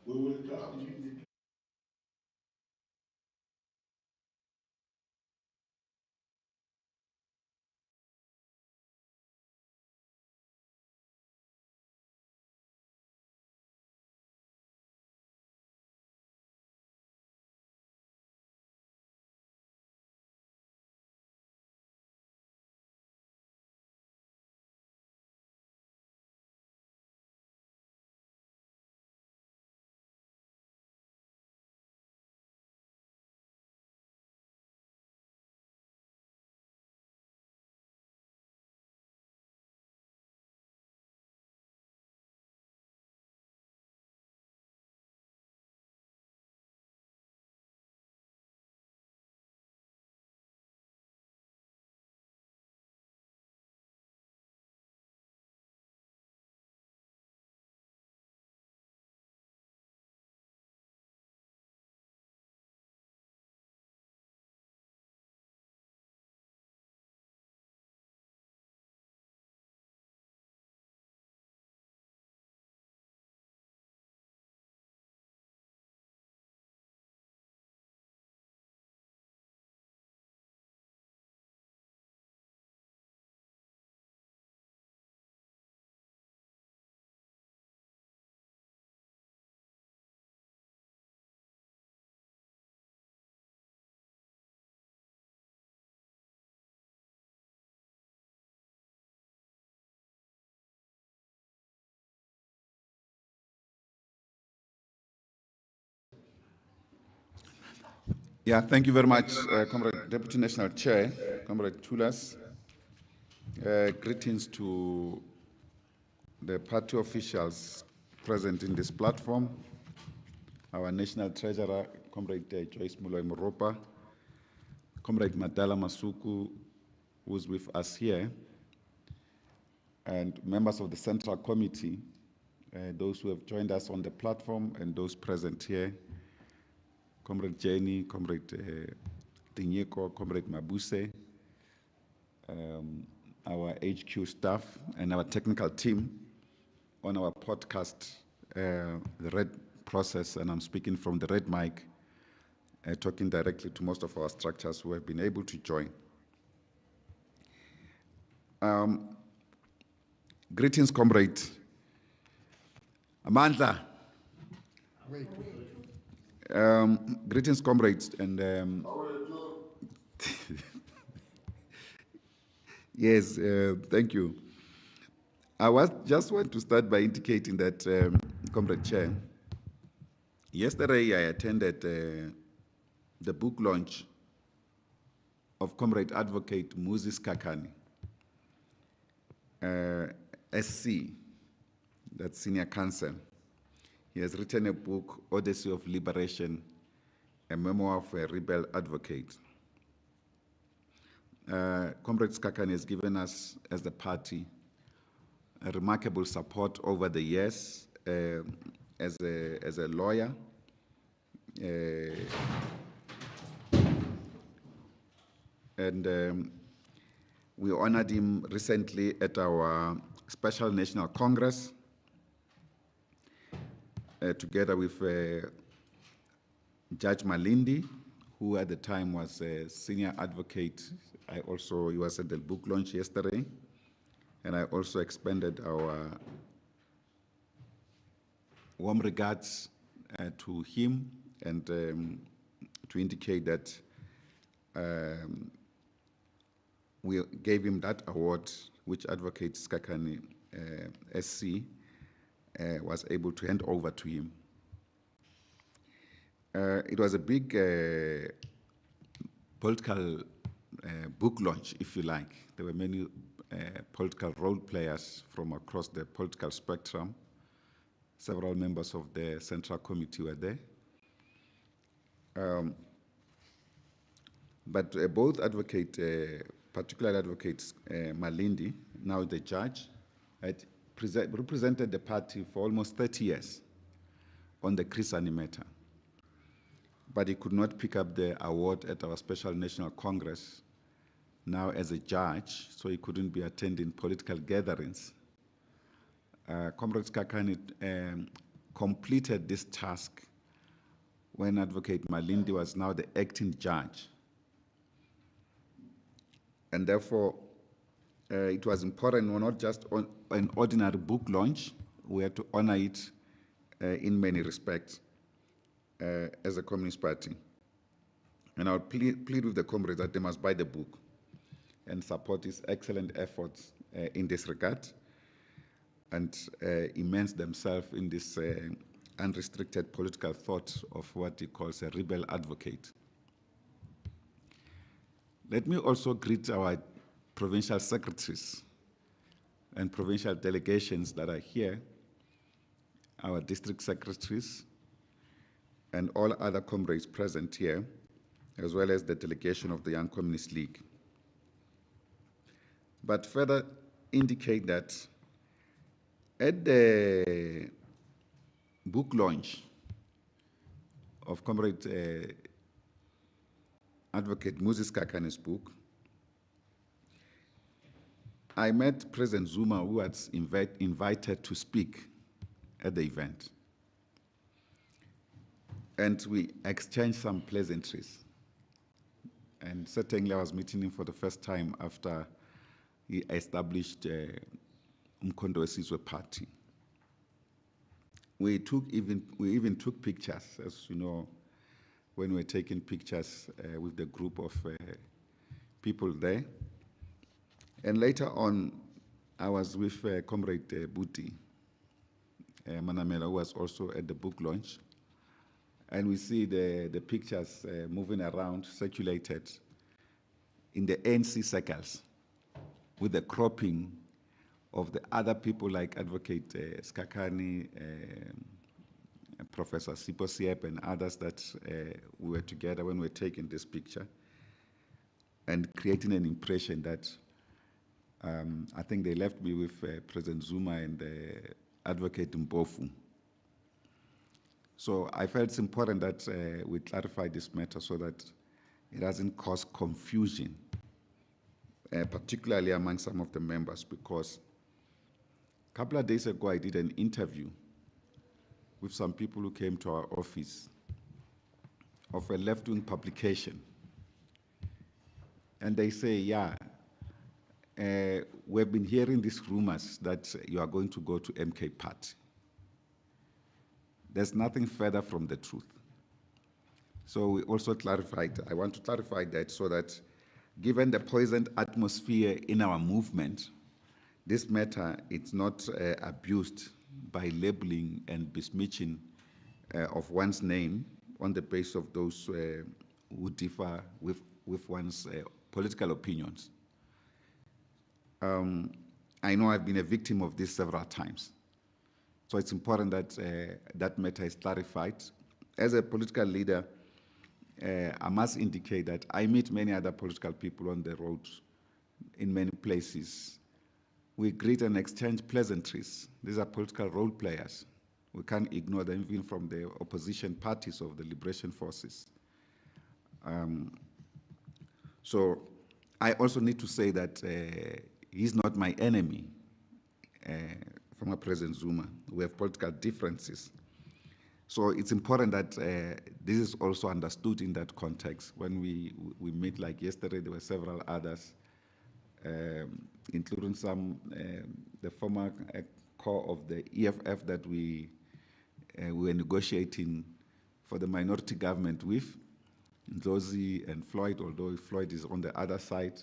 We will come. Yeah, thank you very much, Comrade Deputy National Chair, Comrade Tulas. Greetings to the party officials present in this platform, our National Treasurer, Comrade Joyce Muloi Moropa, Comrade Madala Masuku, who's with us here, and members of the Central Committee, those who have joined us on the platform and those present here, Comrade Jenny, Comrade Tinyeko, Comrade Mabuse, our HQ staff, and our technical team on our podcast, the Red Process, and I'm speaking from the Red Mic, talking directly to most of our structures who have been able to join. Greetings, Comrade Amandla. Greetings, comrades, and yes, thank you. Just want to start by indicating that, Comrade Chair, yesterday I attended the book launch of Comrade Advocate Mes Kakani, SC, that's Senior Counsel. He has written a book, Odyssey of Liberation, a memoir of a rebel advocate. Comrade Kakani has given us, as the party, a remarkable support over the years as a lawyer. And we honored him recently at our Special National Congress, together with Judge Malindi, who at the time was a senior advocate. He was at the book launch yesterday, and I also expanded our warm regards to him and to indicate that we gave him that award, which Advocate Kakani SC was able to hand over to him. It was a big political book launch, if you like. There were many political role players from across the political spectrum. Several members of the Central Committee were there. But both particularly Advocate Malindi, now the judge, had represented the party for almost 30 years on the Crisani matter. But he could not pick up the award at our Special National Congress now as a judge, so he couldn't be attending political gatherings. Comrade Kakani completed this task when Advocate Malindi was now the acting judge. And therefore, it was important, not just on an ordinary book launch, we had to honor it in many respects as a Communist Party. And I'll plead with the comrades that they must buy the book and support his excellent efforts in this regard and immerse themselves in this unrestricted political thought of what he calls a rebel advocate. Let me also greet our provincial secretaries and provincial delegations that are here, our district secretaries, and all other comrades present here, as well as the delegation of the Young Communist League. But further indicate that at the book launch of Comrade Advocate Mes Kakani's book, I met President Zuma, who was invited to speak at the event. And we exchanged some pleasantries. And certainly I was meeting him for the first time after he established Umkhonto weSizwe Party. We even took pictures, as you know, when we were taking pictures with the group of people there. And later on, I was with Comrade Buti Manamela, who was also at the book launch. And we see the pictures moving around, circulated in the ANC circles with the cropping of the other people like Advocate Skakani, Professor Sipo Siep, and others that we were together when we were taking this picture, and creating an impression that I think they left me with President Zuma and Advocate Mpofu. So I felt it's important that we clarify this matter so that it doesn't cause confusion, particularly among some of the members, because a couple of days ago I did an interview with some people who came to our office of a left-wing publication. And they say, yeah, we've been hearing these rumors that you are going to go to MK Party. There's nothing further from the truth. So we also clarified, I want to clarify that so that given the poisoned atmosphere in our movement, this matter is not abused by labeling and besmirching of one's name on the basis of those who differ with one's political opinions. I know I've been a victim of this several times. So it's important that that matter is clarified. As a political leader, I must indicate that I meet many other political people on the road in many places. We greet and exchange pleasantries. These are political role players. We can't ignore them even from the opposition parties of the liberation forces. So I also need to say that he's not my enemy, former President Zuma. We have political differences. So it's important that this is also understood in that context. When we meet, like yesterday, there were several others, including some, the former core of the EFF that we were negotiating for the minority government with, Ndlozi and Floyd, although Floyd is on the other side.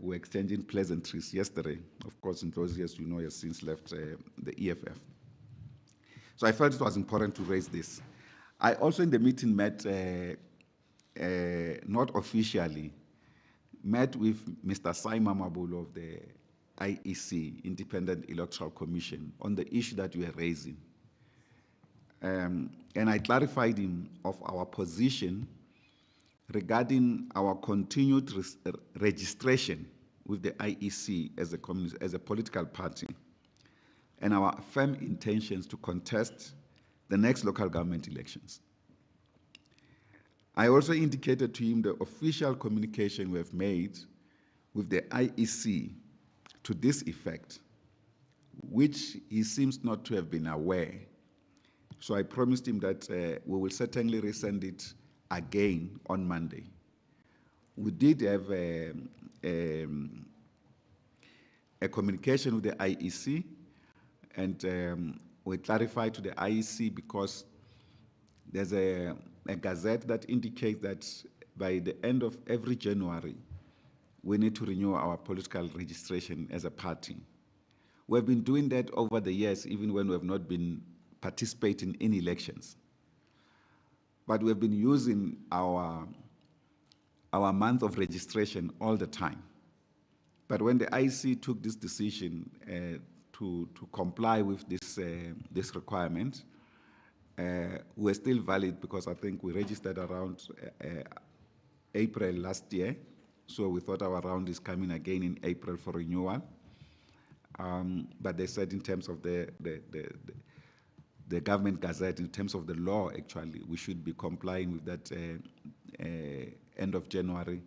We're exchanging pleasantries yesterday. Of course, Ndlozi, as you know, has since left the EFF. So I felt it was important to raise this. I also in the meeting met, not officially, met with Mr. Saima Mabulo of the IEC, Independent Electoral Commission, on the issue that we are raising. And I clarified him of our position regarding our continued registration with the IEC as a political party, and our firm intentions to contest the next local government elections. I also indicated to him the official communication we have made with the IEC to this effect, which he seems not to have been aware So I promised him that we will certainly resend it again on Monday. We did have a communication with the IEC, and we clarified to the IEC because there's a gazette that indicates that by the end of every January, we need to renew our political registration as a party. We've been doing that over the years, even when we have not been participating in elections. But we've been using our month of registration all the time. But when the IEC took this decision to comply with this requirement, we're still valid because I think we registered around April last year. So we thought our round is coming again in April for renewal. But they said in terms of the government gazette, in terms of the law, actually, we should be complying with that end of January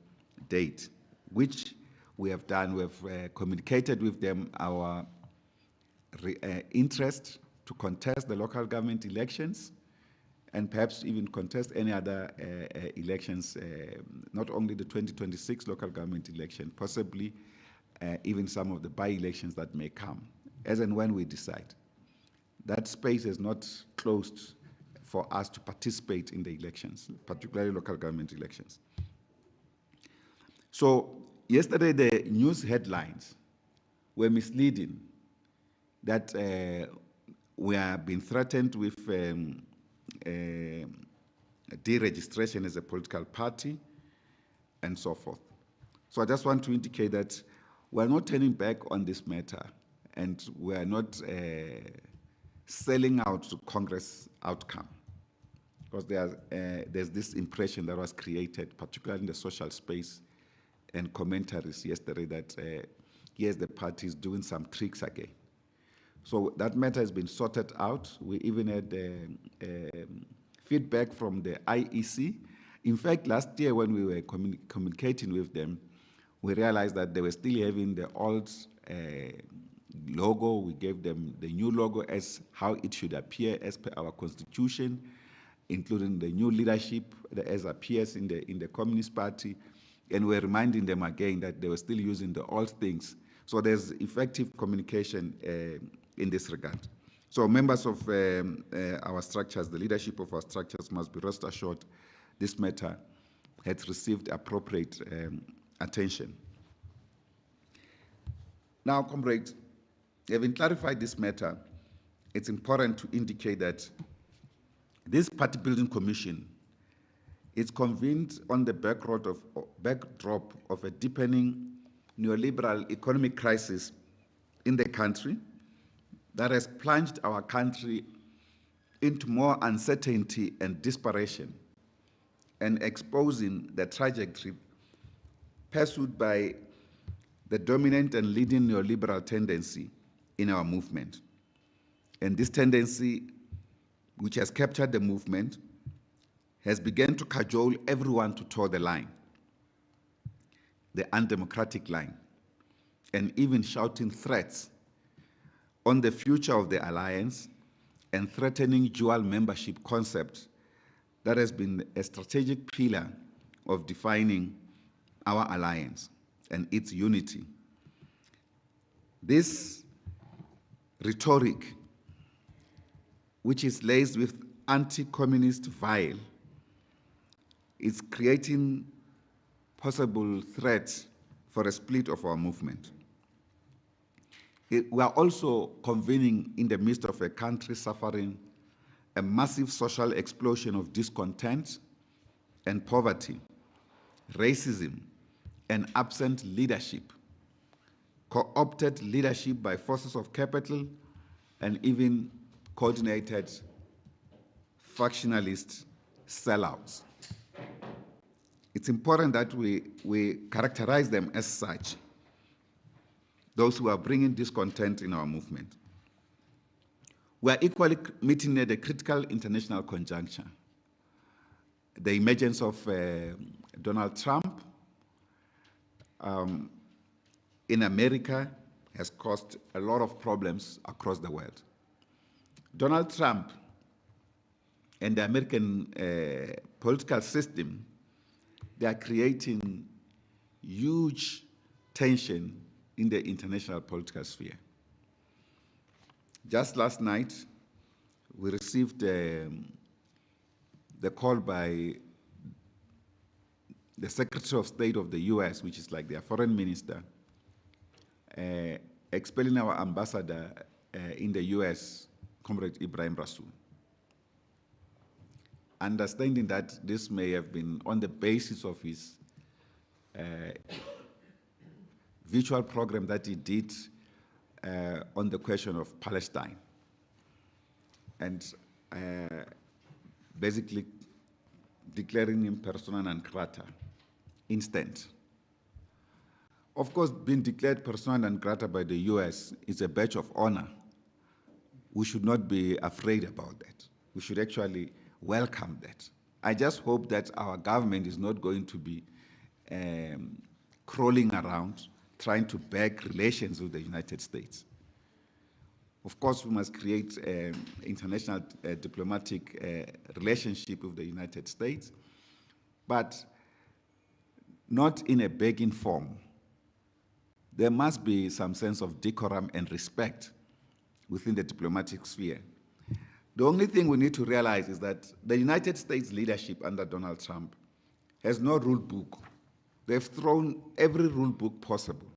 date, which we have done. We have communicated with them our interest to contest the local government elections and perhaps even contest any other elections, not only the 2026 local government election, possibly even some of the by-elections that may come, as and when we decide. That space is not closed for us to participate in the elections, particularly local government elections. So yesterday, the news headlines were misleading that we are being threatened with deregistration as a political party and so forth. So I just want to indicate that we are not turning back on this matter, and we are not selling out to Congress outcome, because there's this impression that was created, particularly in the social space and commentaries yesterday, that yes, the party is doing some tricks again. So that matter has been sorted out. We even had feedback from the IEC. In fact, last year when we were communicating with them, we realized that they were still having the old logo. We gave them the new logo as how it should appear as per our constitution, including the new leadership as appears in the Communist Party. And we're reminding them again that they were still using the old things. So there's effective communication in this regard. So members of our structures, the leadership of our structures must be rest assured this matter has received appropriate attention. Now, comrades, having clarified this matter, it's important to indicate that this Party Building Commission is convened on the backdrop of a deepening neoliberal economic crisis in the country that has plunged our country into more uncertainty and desperation, and exposing the trajectory pursued by the dominant and leading neoliberal tendency in our movement. And this tendency, which has captured the movement, has begun to cajole everyone to toe the line, the undemocratic line, and even shouting threats on the future of the alliance and threatening dual membership concept that has been a strategic pillar of defining our alliance and its unity. This rhetoric, which is laced with anti-communist vile, is creating possible threats for a split of our movement. We are also convening in the midst of a country suffering a massive social explosion of discontent and poverty, racism, and absent leadership, co-opted leadership by forces of capital, and even coordinated factionalist sellouts. It's important that we characterize them as such, those who are bringing discontent in our movement. We are equally meeting at a critical international conjuncture. The emergence of Donald Trump in America has caused a lot of problems across the world. Donald Trump and the American political system, they are creating huge tension in the international political sphere. Just last night, we received the call by the Secretary of State of the US, which is like their foreign minister, expelling our ambassador in the US, Comrade Ibrahim Rasool. Understanding that this may have been on the basis of his virtual program that he did on the question of Palestine. And basically declaring him persona non grata, instant. Of course, being declared persona non grata by the US is a badge of honor. We should not be afraid about that. We should actually welcome that. I just hope that our government is not going to be crawling around trying to beg relations with the United States. Of course, we must create international diplomatic relationship with the United States, but not in a begging form. There must be some sense of decorum and respect within the diplomatic sphere. The only thing we need to realize is that the United States leadership under Donald Trump has no rule book. They've thrown every rule book possible.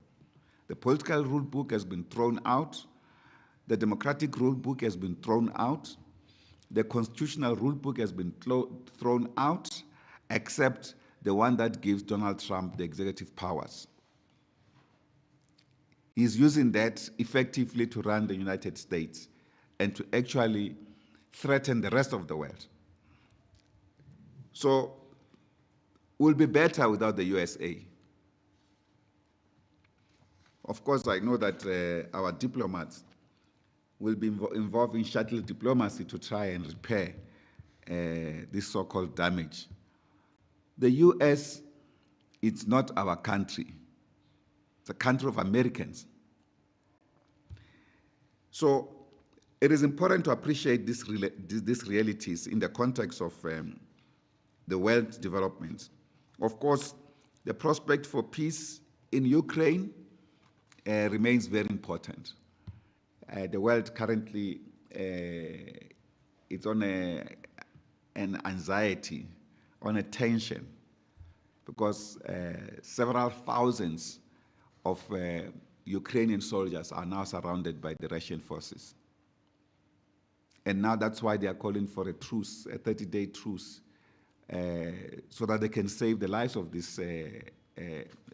The political rule book has been thrown out. The democratic rule book has been thrown out. The constitutional rule book has been thrown out, except the one that gives Donald Trump the executive powers. He's using that effectively to run the United States and to actually threaten the rest of the world. So we'll be better without the USA. Of course, I know that our diplomats will be involved in shuttle diplomacy to try and repair this so-called damage. The US, it's not our country. It's a country of Americans. So it is important to appreciate these realities in the context of the world development. Of course, the prospect for peace in Ukraine remains very important. The world currently is on an anxiety, on a tension, because several thousands of Ukrainian soldiers are now surrounded by the Russian forces. And now that's why they are calling for a truce, a 30-day truce, so that they can save the lives of these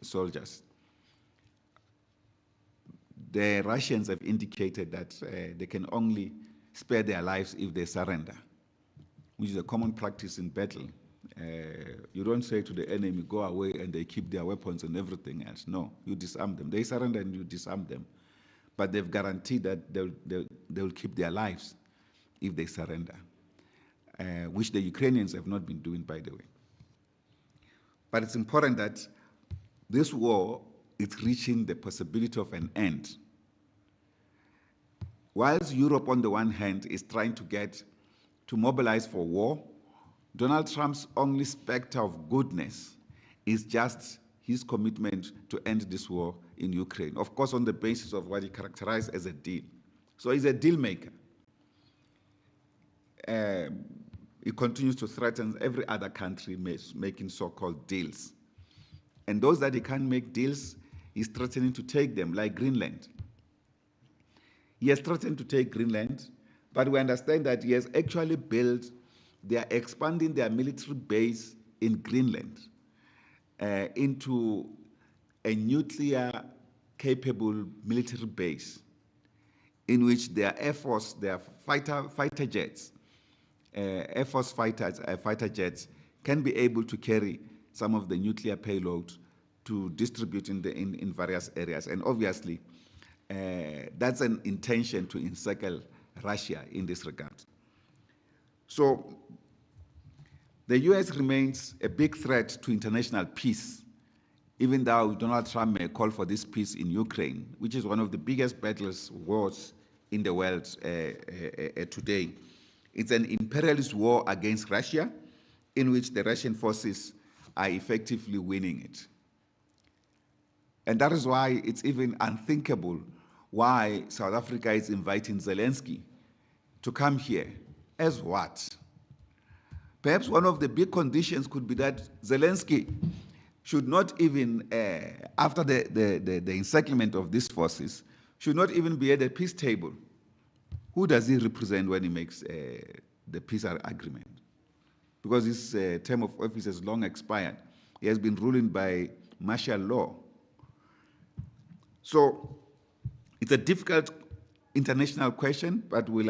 soldiers. The Russians have indicated that they can only spare their lives if they surrender, which is a common practice in battle. You don't say to the enemy, go away, and they keep their weapons and everything else. No, you disarm them. They surrender and you disarm them. But they've guaranteed that they'll keep their lives if they surrender, which the Ukrainians have not been doing, by the way. But it's important that this war is reaching the possibility of an end. Whilst Europe, on the one hand, is trying to mobilize for war, Donald Trump's only specter of goodness is just his commitment to end this war in Ukraine, of course on the basis of what he characterized as a deal. So he's a deal maker. He continues to threaten every other country making so-called deals. And those that he can't make deals, he's threatening to take them, like Greenland. He has threatened to take Greenland, but we understand that he has actually built, they are expanding their military base in Greenland into a nuclear-capable military base in which their Air Force, their fighter jets, Air Force fighter jets can be able to carry some of the nuclear payload to distribute in various areas. And obviously, that's an intention to encircle Russia in this regard. So the US remains a big threat to international peace, even though Donald Trump may call for this peace in Ukraine, which is one of the biggest battles, wars in the world today. It's an imperialist war against Russia, in which the Russian forces are effectively winning it. And that is why it's even unthinkable why South Africa is inviting Zelensky to come here. As what? Perhaps one of the big conditions could be that Zelensky should not even, after the encirclement of these forces, should not even be at the peace table. Who does he represent when he makes the peace agreement? Because his term of office has long expired. He has been ruling by martial law. So it's a difficult international question, but we'll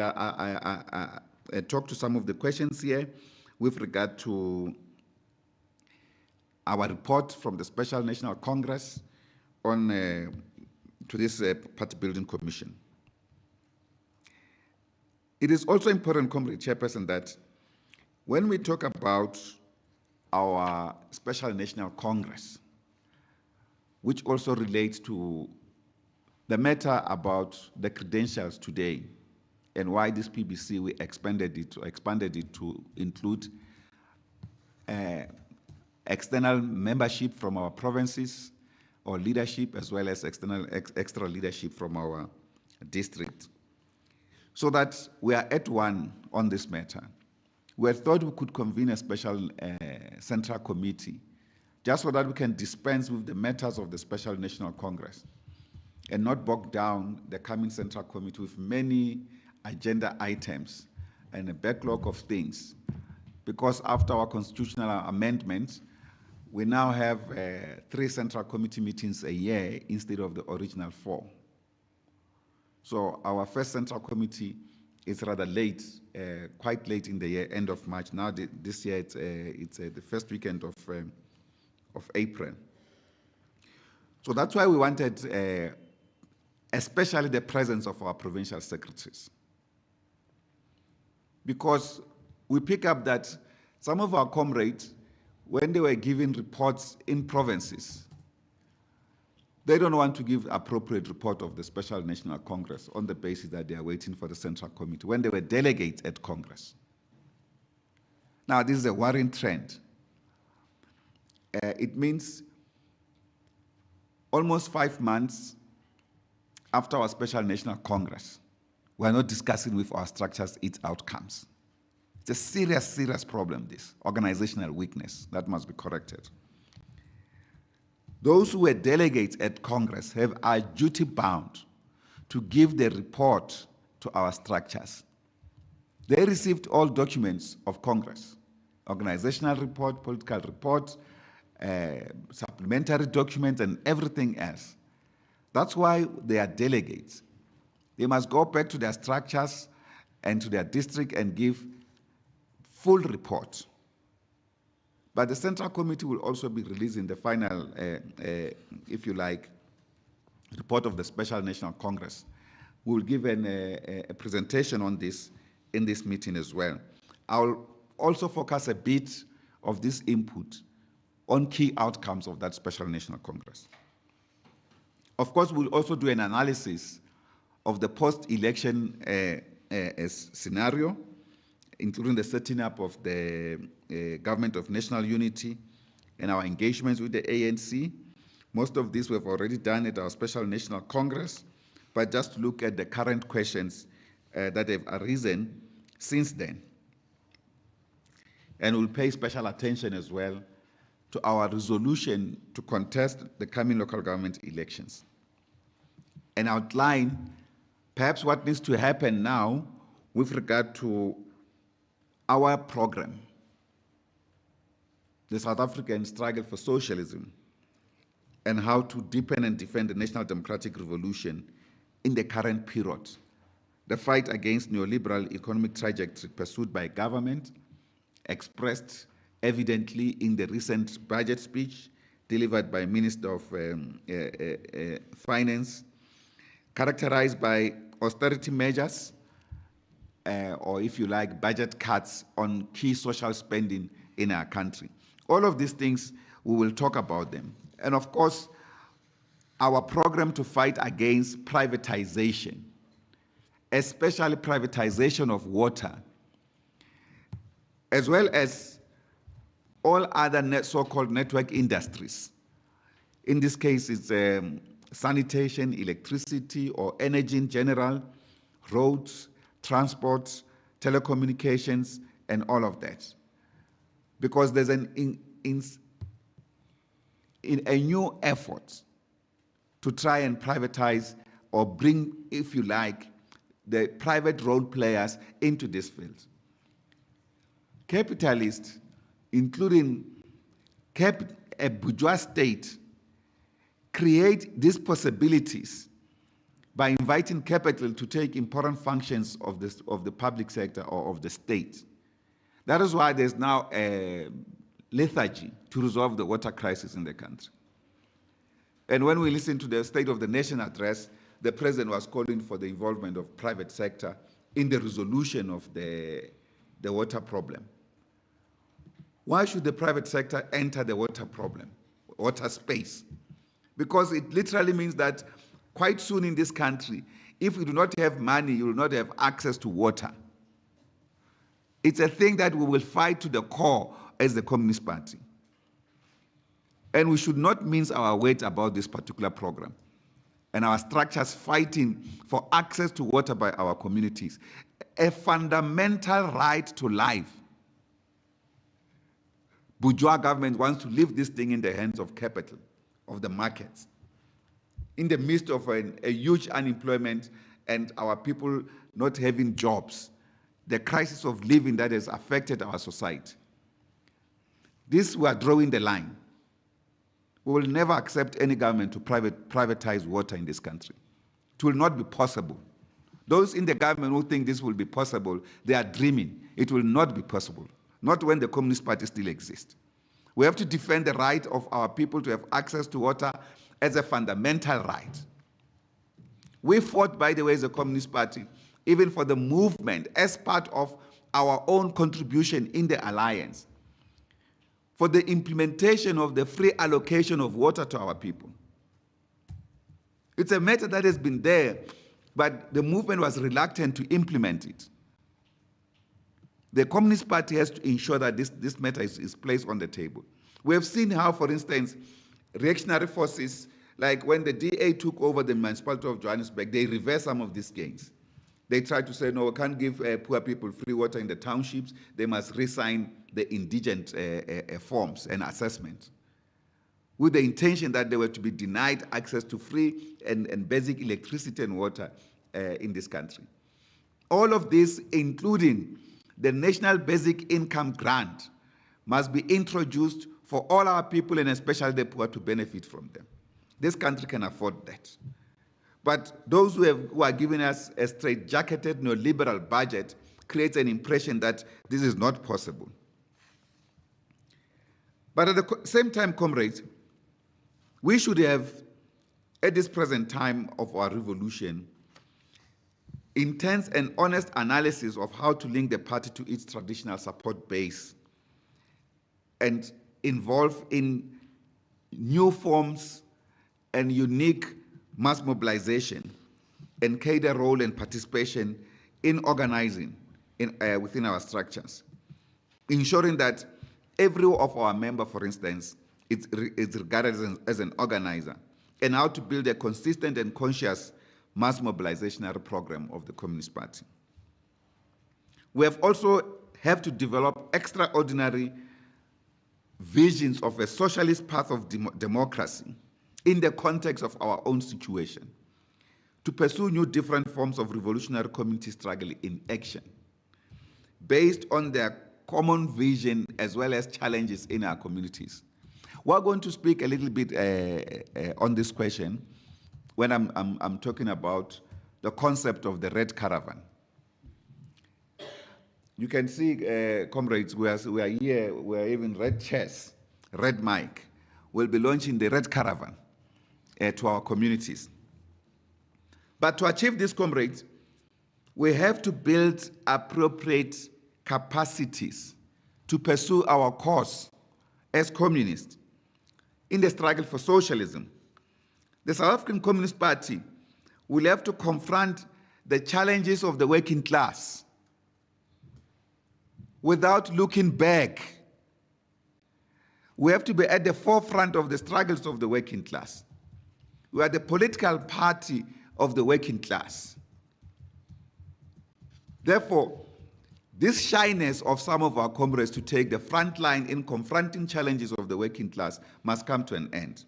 talk to some of the questions here with regard to our report from the Special National Congress on to this party building commission. It is also important, Comrade Chairperson, that when we talk about our Special National Congress, which also relates to the matter about the credentials today and why this PBC we expanded it to include external membership from our provinces or leadership, as well as extra leadership from our district, so that we are at one on this matter. We thought we could convene a special central committee just so that we can dispense with the matters of the Special National Congress and not bog down the coming central committee with many agenda items and a backlog of things. Because after our constitutional amendments, we now have 3 central committee meetings a year instead of the original 4. So our first central committee is rather late, quite late in the year, end of March. Now this year it's the first weekend of April. So that's why we wanted especially the presence of our provincial secretaries. Because we pick up that some of our comrades, when they were giving reports in provinces, they don't want to give appropriate report of the Special National Congress on the basis that they are waiting for the Central Committee when they were delegates at Congress. Now, this is a worrying trend. It means almost 5 months after our Special National Congress, we are not discussing with our structures its outcomes. It's a serious, serious problem, this organizational weakness that must be corrected. Those who were delegates at Congress are duty-bound to give the report to our structures. They received all documents of Congress, organizational report, political report, supplementary documents, and everything else. That's why they are delegates. They must go back to their structures and to their district and give full report. But the Central Committee will also be releasing the final, if you like, report of the Special National Congress. We will give a presentation on this in this meeting as well. I'll also focus a bit of this input on key outcomes of that Special National Congress. Of course, we'll also do an analysis of the post-election scenario, including the setting up of the Government of National Unity and our engagements with the ANC. Most of this we've already done at our Special National Congress, but just look at the current questions that have arisen since then. And we'll pay special attention as well to our resolution to contest the coming local government elections and outline perhaps what needs to happen now with regard to our program, the South African struggle for socialism, and how to deepen and defend the national democratic revolution in the current period, the fight against neoliberal economic trajectory pursued by government, expressed evidently in the recent budget speech delivered by Minister of Finance, characterized by austerity measures, or if you like, budget cuts on key social spending in our country. All of these things, we will talk about them. And of course, our program to fight against privatization, especially privatization of water, as well as all other so-called network industries. In this case, it's sanitation, electricity, or energy in general, roads, transport, telecommunications, and all of that. Because there's a new effort to try and privatize or bring, if you like, the private role players into this field. Capitalists, including a bourgeois state, create these possibilities by inviting capital to take important functions of the public sector or of the state. That is why there's now a lethargy to resolve the water crisis in the country. And when we listen to the State of the Nation address, the president was calling for the involvement of private sector in the resolution of the water problem. Why should the private sector enter the water problem, water space? Because it literally means that quite soon in this country, if you do not have money, you will not have access to water. It's a thing that we will fight to the core as the Communist Party. And we should not mince our weight about this particular program and our structures fighting for access to water by our communities. A fundamental right to life. Bourgeois government wants to leave this thing in the hands of capital, of the markets. In the midst of a huge unemployment and our people not having jobs, the crisis of living that has affected our society. This, we are drawing the line. We will never accept any government to privatize water in this country. It will not be possible. Those in the government who think this will be possible, they are dreaming. It will not be possible, not when the Communist Party still exists. We have to defend the right of our people to have access to water as a fundamental right. We fought, by the way, as a Communist Party, even for the movement as part of our own contribution in the alliance, for the implementation of the free allocation of water to our people. It's a matter that has been there, but the movement was reluctant to implement it. The Communist Party has to ensure that this matter is placed on the table. We have seen how, for instance, reactionary forces, like when the DA took over the municipality of Johannesburg, they reversed some of these gains. They tried to say, no, we can't give poor people free water in the townships. They must re-sign the indigent forms and assessments, with the intention that they were to be denied access to free and basic electricity and water in this country. All of this, including the National Basic Income Grant, must be introduced for all our people, and especially the poor, to benefit from them. This country can afford that. But those who are giving us a straight-jacketed neoliberal budget creates an impression that this is not possible. But at the same time, comrades, we should have, at this present time of our revolution, intense and honest analysis of how to link the party to its traditional support base and involve in new forms and unique mass mobilization and cadre role and participation in organizing within our structures, ensuring that every of our members, for instance, is regarded as an organizer, and how to build a consistent and conscious mass mobilizational program of the Communist Party. We have also to develop extraordinary visions of a socialist path of democracy in the context of our own situation, to pursue new different forms of revolutionary community struggle in action, based on their common vision as well as challenges in our communities. We're going to speak a little bit on this question when I'm talking about the concept of the Red Caravan. You can see, comrades, we are here, we are even red chairs, red mic. We'll be launching the Red Caravan to our communities. But to achieve this, comrades, we have to build appropriate capacities to pursue our cause as communists in the struggle for socialism. The South African Communist Party will have to confront the challenges of the working class without looking back. We have to be at the forefront of the struggles of the working class. We are the political party of the working class. Therefore, this shyness of some of our comrades to take the front line in confronting challenges of the working class must come to an end.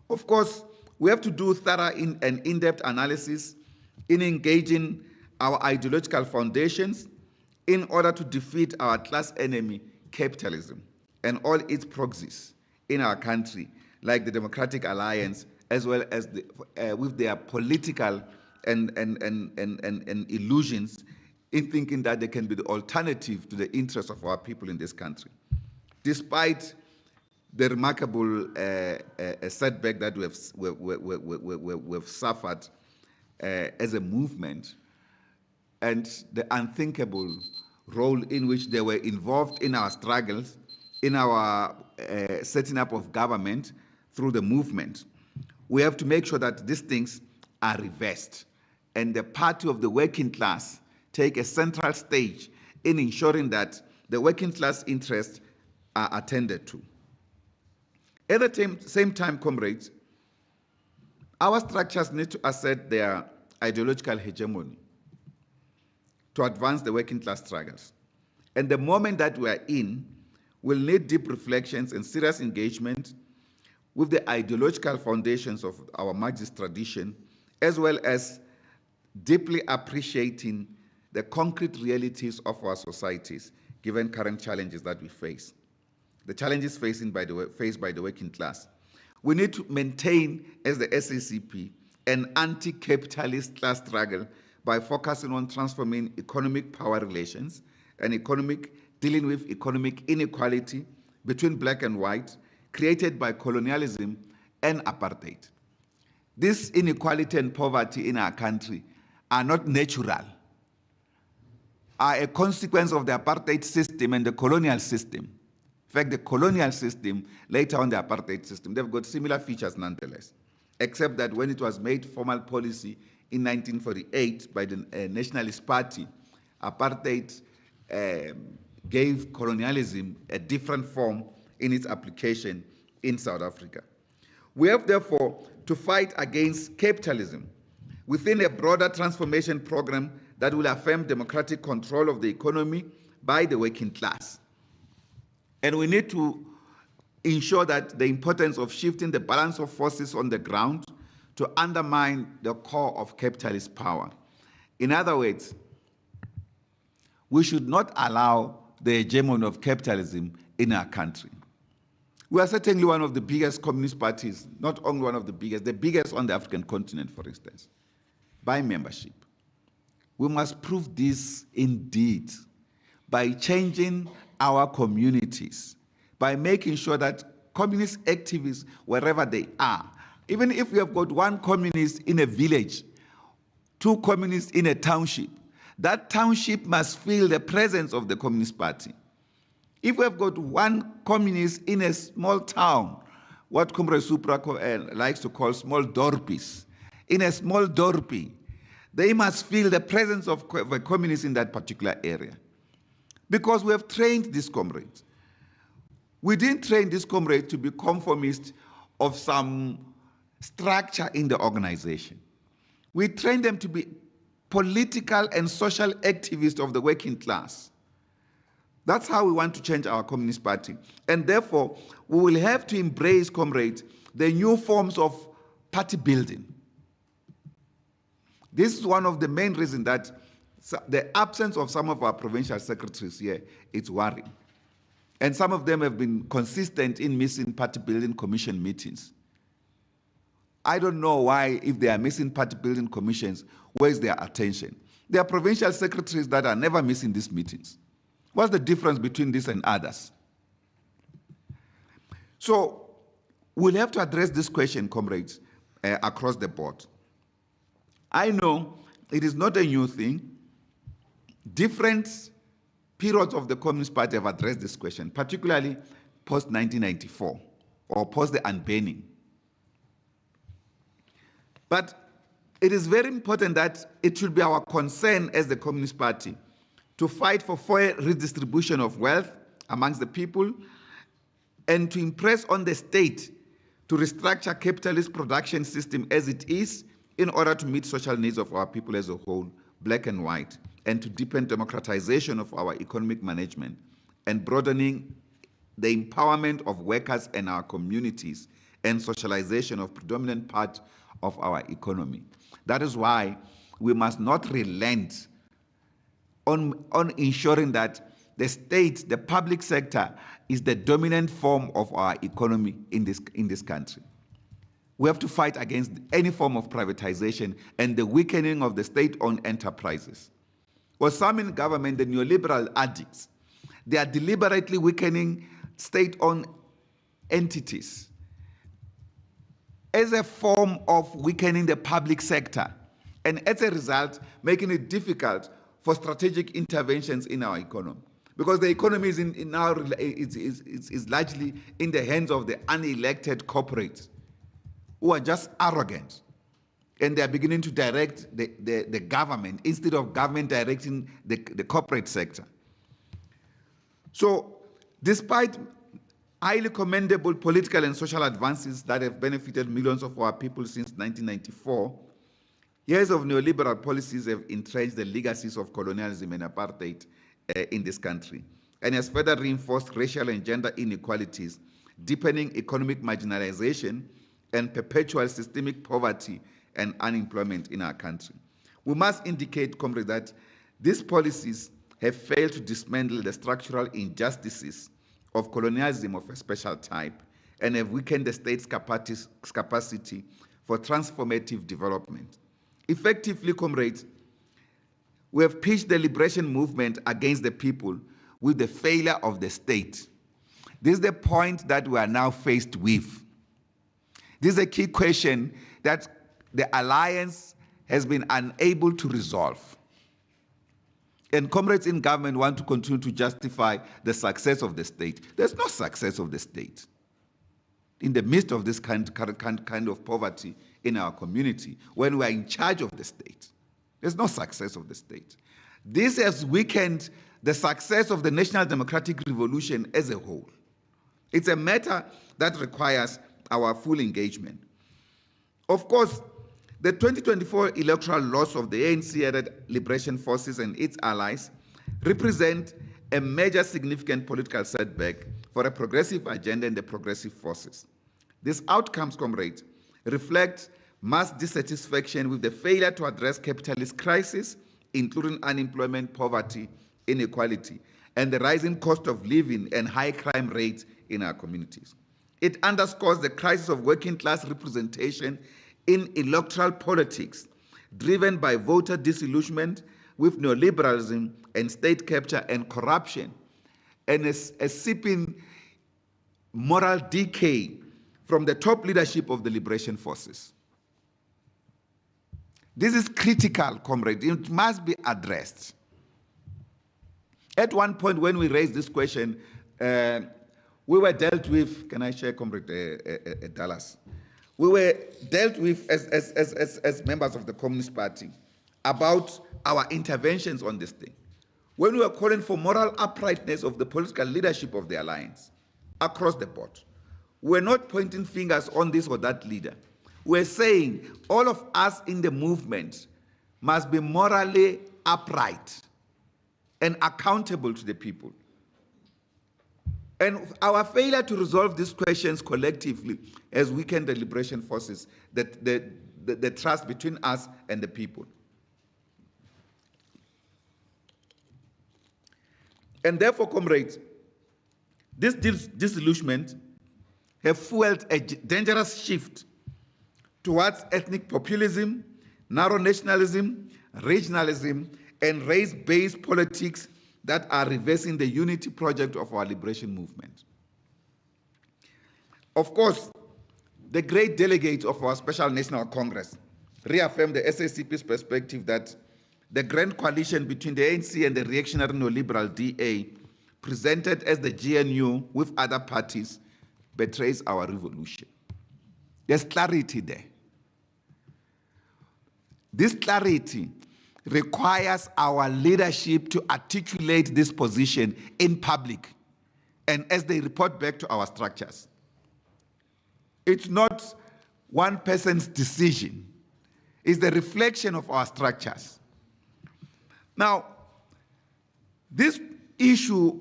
Of course, we have to do thorough and in-depth analysis in engaging our ideological foundations in order to defeat our class enemy, capitalism, and all its proxies in our country, like the Democratic Alliance, as well as with their political and illusions in thinking that they can be the alternative to the interests of our people in this country. Despite the remarkable setback that we've suffered as a movement, and the unthinkable role in which they were involved in our struggles, in our setting up of government through the movement, we have to make sure that these things are reversed, and the party of the working class take a central stage in ensuring that the working class interests are attended to. At the same time, comrades, our structures need to assert their ideological hegemony to advance the working class struggles. And the moment that we are in will need deep reflections and serious engagement with the ideological foundations of our Marxist tradition, as well as deeply appreciating the concrete realities of our societies, given current challenges that we face, the challenges faced by the working class. We need to maintain, as the SACP, an anti-capitalist class struggle by focusing on transforming economic power relations and dealing with economic inequality between black and white, created by colonialism and apartheid. This inequality and poverty in our country are not natural, are a consequence of the apartheid system and the colonial system. In fact, the colonial system, later on the apartheid system, they've got similar features nonetheless, except that when it was made formal policy in 1948 by the Nationalist Party, apartheid gave colonialism a different form in its application in South Africa. We have therefore to fight against capitalism within a broader transformation program that will affirm democratic control of the economy by the working class. And we need to ensure that the importance of shifting the balance of forces on the ground to undermine the core of capitalist power. In other words, we should not allow the hegemony of capitalism in our country. We are certainly one of the biggest communist parties, not only one of the biggest on the African continent, for instance, by membership. We must prove this indeed by changing our communities, by making sure that communist activists, wherever they are, even if we have got one communist in a village, two communists in a township, that township must feel the presence of the Communist Party. If we have got one communist in a small town, what Comrade Supra likes to call small dorpies, in a small dorpy, they must feel the presence of a communist in that particular area. Because we have trained these comrades. We didn't train these comrades to be conformists of some structure in the organization. We trained them to be political and social activists of the working class. That's how we want to change our Communist Party. And therefore, we will have to embrace, comrades, the new forms of party building. This is one of the main reasons that the absence of some of our provincial secretaries here is worrying. And some of them have been consistent in missing party building commission meetings. I don't know why, if they are missing party building commissions, where is their attention? There are provincial secretaries that are never missing these meetings. What's the difference between this and others? So we'll have to address this question, comrades, across the board. I know it is not a new thing. Different periods of the Communist Party have addressed this question, particularly post-1994 or post the unbanning. But it is very important that it should be our concern as the Communist Party to fight for fair redistribution of wealth amongst the people, and to impress on the state to restructure capitalist production system as it is in order to meet social needs of our people as a whole, black and white, and to deepen democratization of our economic management and broadening the empowerment of workers and our communities and socialization of predominant part of our economy. That is why we must not relent on ensuring that the state, the public sector, is the dominant form of our economy in this country. We have to fight against any form of privatization and the weakening of the state-owned enterprises. For some in government, the neoliberal addicts, they are deliberately weakening state-owned entities as a form of weakening the public sector, and as a result, making it difficult for strategic interventions in our economy. Because the economy is largely in the hands of the unelected corporates who are just arrogant, and they are beginning to direct the government instead of government directing the corporate sector. So, despite highly commendable political and social advances that have benefited millions of our people since 1994, years of neoliberal policies have entrenched the legacies of colonialism and apartheid in this country, and has further reinforced racial and gender inequalities, deepening economic marginalization and perpetual systemic poverty and unemployment in our country. We must indicate, comrade, that these policies have failed to dismantle the structural injustices of colonialism of a special type and have weakened the state's capacity for transformative development. Effectively, comrades, we have pitched the liberation movement against the people with the failure of the state. This is the point that we are now faced with. This is a key question that the alliance has been unable to resolve. And comrades in government want to continue to justify the success of the state. There's no success of the state in the midst of this kind of poverty in our community when we are in charge of the state. There's no success of the state. This has weakened the success of the National Democratic Revolution as a whole. It's a matter that requires our full engagement. Of course, the 2024 electoral loss of the ANC-aided liberation forces and its allies represent a major significant political setback for a progressive agenda and the progressive forces. These outcomes, comrades, reflect mass dissatisfaction with the failure to address capitalist crisis, including unemployment, poverty, inequality, and the rising cost of living and high crime rates in our communities. It underscores the crisis of working class representation in electoral politics, driven by voter disillusionment with neoliberalism and state capture and corruption, and a seeping moral decay from the top leadership of the liberation forces. This is critical, comrade. It must be addressed. At one point when we raised this question, we were dealt with, can I share, comrade Dallas? We were dealt with as members of the Communist Party about our interventions on this thing. When we were calling for moral uprightness of the political leadership of the alliance across the board, we're not pointing fingers on this or that leader. We're saying all of us in the movement must be morally upright and accountable to the people. And our failure to resolve these questions collectively has weakened the liberation forces, the trust between us and the people. And therefore, comrades, this disillusionment have fueled a dangerous shift towards ethnic populism, narrow nationalism, regionalism, and race-based politics that are reversing the unity project of our liberation movement. Of course, the great delegates of our Special National Congress reaffirmed the SACP's perspective that the grand coalition between the ANC and the reactionary neoliberal DA, presented as the GNU with other parties, betrays our revolution. There's clarity there. This clarity requires our leadership to articulate this position in public and as they report back to our structures. It's not one person's decision. It's the reflection of our structures. Now, this issue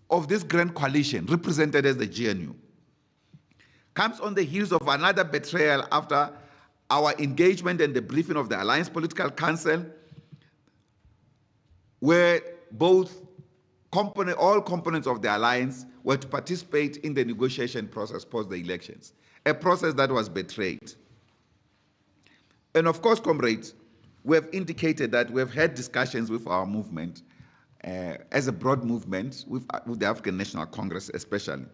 of this grand coalition, represented as the GNU, comes on the heels of another betrayal after our engagement and the briefing of the Alliance Political Council, where all components of the alliance were to participate in the negotiation process post the elections, a process that was betrayed. And of course, comrades, we have indicated that we have had discussions with our movement, as a broad movement, with the African National Congress especially,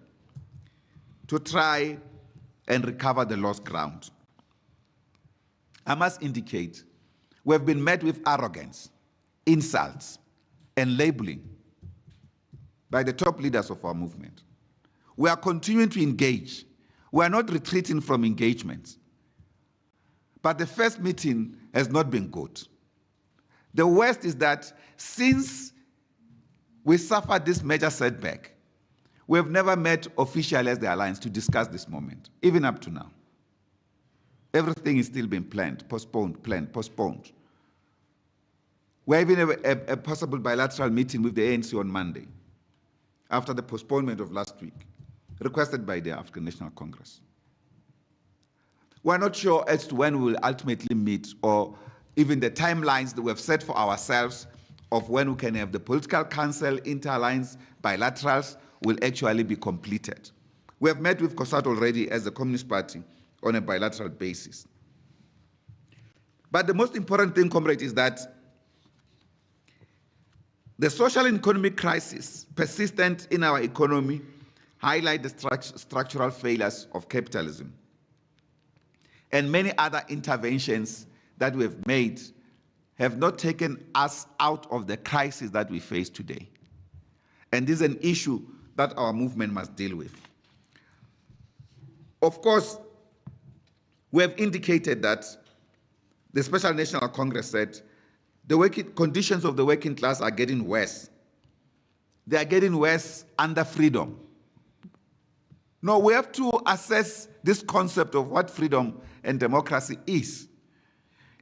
to try and recover the lost ground. I must indicate, we have been met with arrogance, insults, and labeling by the top leaders of our movement. We are continuing to engage. We are not retreating from engagements. But the first meeting has not been good. The worst is that since we suffered this major setback, we have never met officially as the alliance to discuss this moment, even up to now. Everything is still being planned, postponed, postponed. We're having a possible bilateral meeting with the ANC on Monday, after the postponement of last week, requested by the African National Congress. We're not sure as to when we will ultimately meet, or even the timelines that we have set for ourselves of when we can have the political council, inter-alliance, bilaterals will actually be completed. We have met with COSATU already as the Communist Party on a bilateral basis. But the most important thing, comrade, is that the social and economic crisis persistent in our economy highlight the structural failures of capitalism. And many other interventions that we have made have not taken us out of the crisis that we face today. And this is an issue that our movement must deal with. Of course, we have indicated that the Special National Congress said the conditions of the working class are getting worse. They are getting worse under freedom. No, we have to assess this concept of what freedom and democracy is.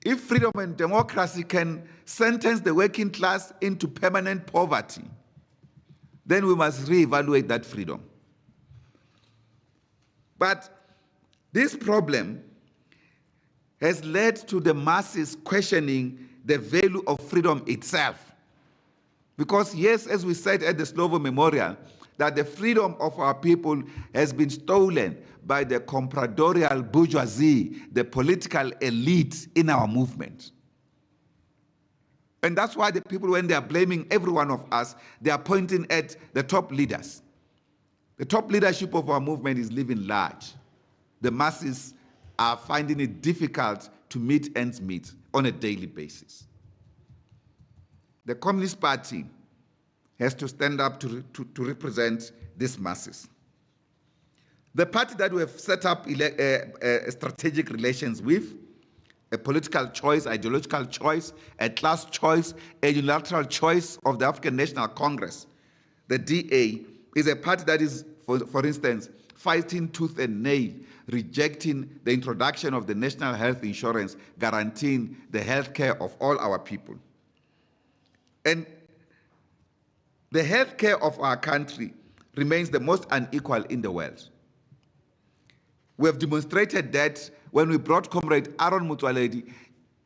If freedom and democracy can sentence the working class into permanent poverty, then we must reevaluate that freedom. But this problem has led to the masses questioning the value of freedom itself. Because yes, as we said at the Slovo Memorial, that the freedom of our people has been stolen by the compradorial bourgeoisie, the political elite in our movement. And that's why the people, when they are blaming every one of us, they are pointing at the top leaders. The top leadership of our movement is living large. The masses are finding it difficult to meet ends meet on a daily basis. The Communist Party has to stand up to represent these masses. The party that we have set up strategic relations with, a political choice, ideological choice, a class choice, a unilateral choice of the African National Congress, the DA, is a party that is, for instance, fighting tooth and nail, rejecting the introduction of the national health insurance, guaranteeing the health care of all our people. And the health care of our country remains the most unequal in the world. We have demonstrated that when we brought Comrade Aaron Mutwaledi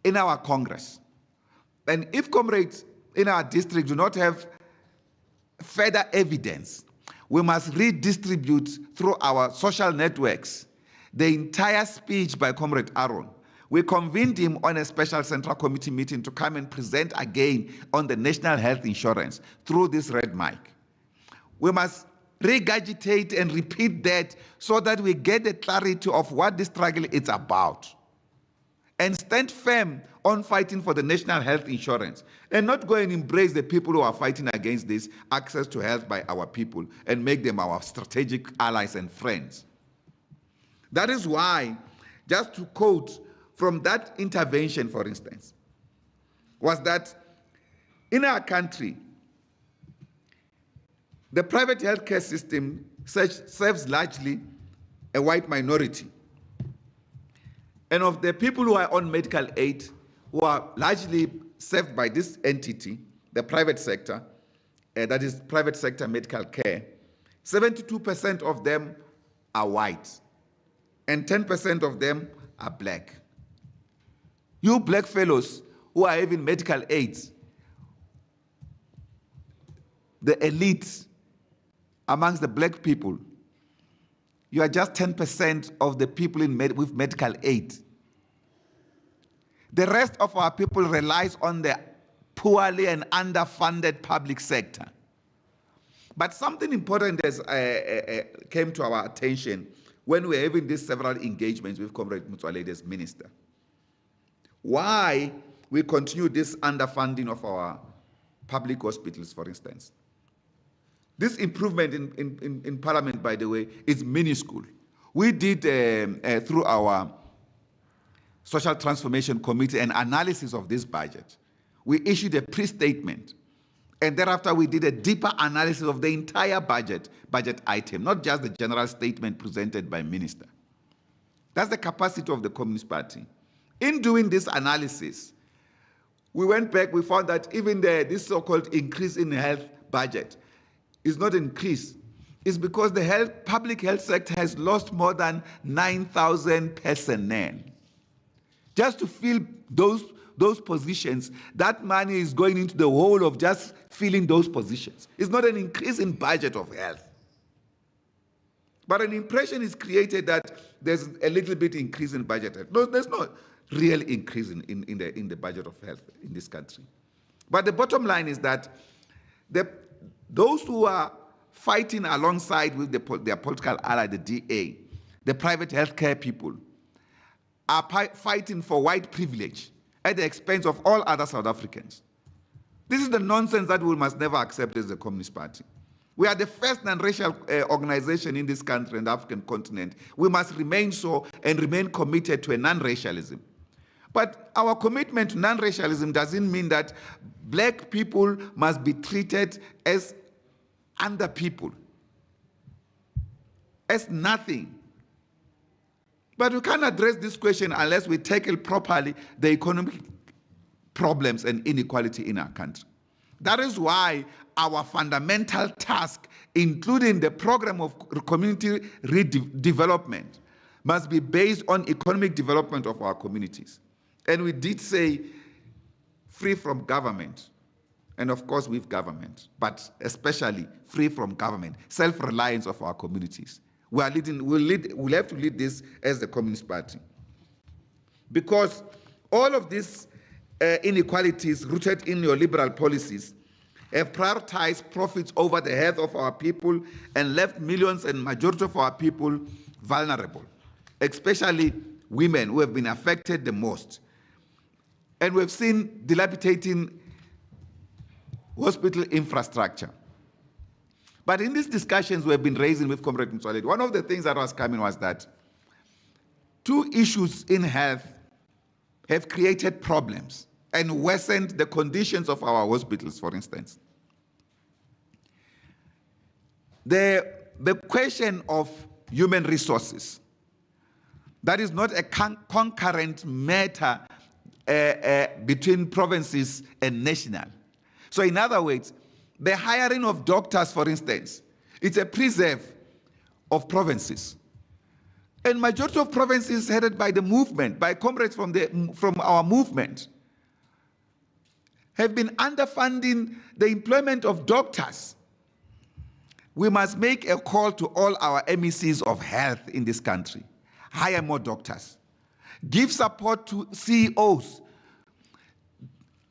in our Congress. And if comrades in our district do not have further evidence, we must redistribute through our social networks the entire speech by Comrade Aaron. We convened him on a special Central Committee meeting to come and present again on the national health insurance through this red mic. We must regurgitate and repeat that so that we get the clarity of what this struggle is about. And stand firm on fighting for the national health insurance and not go and embrace the people who are fighting against this access to health by our people and make them our strategic allies and friends. That is why, just to quote from that intervention, for instance, was that in our country, the private healthcare system serves largely a white minority. And of the people who are on medical aid, who are largely served by this entity, the private sector, that is private sector medical care, 72% of them are white and 10% of them are black. You black fellows who are having medical aids, the elite amongst the black people, you are just 10% of the people with medical aid. The rest of our people relies on the poorly and underfunded public sector. But something important has came to our attention when we were having these several engagements with Comrade Motsoaledi as minister. Why we continue this underfunding of our public hospitals, for instance. This improvement in Parliament, by the way, is minuscule. We did, through our Social Transformation Committee, an analysis of this budget. We issued a pre-statement, and thereafter we did a deeper analysis of the entire budget item, not just the general statement presented by Minister. That's the capacity of the Communist Party. In doing this analysis, we went back, we found that even this so-called increase in health budget is not increased. It's because the public health sector has lost more than 9,000 personnel. Just to fill those positions, that money is going into the whole of just filling those positions. It's not an increase in budget of health. But an impression is created that there's a little bit increase in budget. No, there's no real increase in the budget of health in this country. But the bottom line is that those who are fighting alongside with their political ally, the DA, the private healthcare people, are fighting for white privilege at the expense of all other South Africans. This is the nonsense that we must never accept as the Communist Party. We are the first non-racial organization in this country and the African continent. We must remain so and remain committed to a non-racialism. But our commitment to non-racialism doesn't mean that black people must be treated as under people, as nothing. But we can't address this question unless we tackle properly the economic problems and inequality in our country. That is why our fundamental task, including the program of community redevelopment, must be based on economic development of our communities. And we did say free from government, and of course with government, but especially free from government, self-reliance of our communities. We'll have to lead this as the Communist Party. Because all of these inequalities rooted in neoliberal policies have prioritized profits over the health of our people and left millions and majority of our people vulnerable, especially women who have been affected the most. And we've seen dilapidating hospital infrastructure. But in these discussions we've been raising with Comrade Motsoaledi, one of the things that was coming was that two issues in health have created problems and worsened the conditions of our hospitals, for instance. The question of human resources, that is not a concurrent matter between provinces and national. So in other words, the hiring of doctors, for instance, it's a preserve of provinces. And majority of provinces headed by the movement, by comrades from our movement, have been underfunding the employment of doctors. We must make a call to all our MECs of health in this country. Hire more doctors. Give support to CEOs.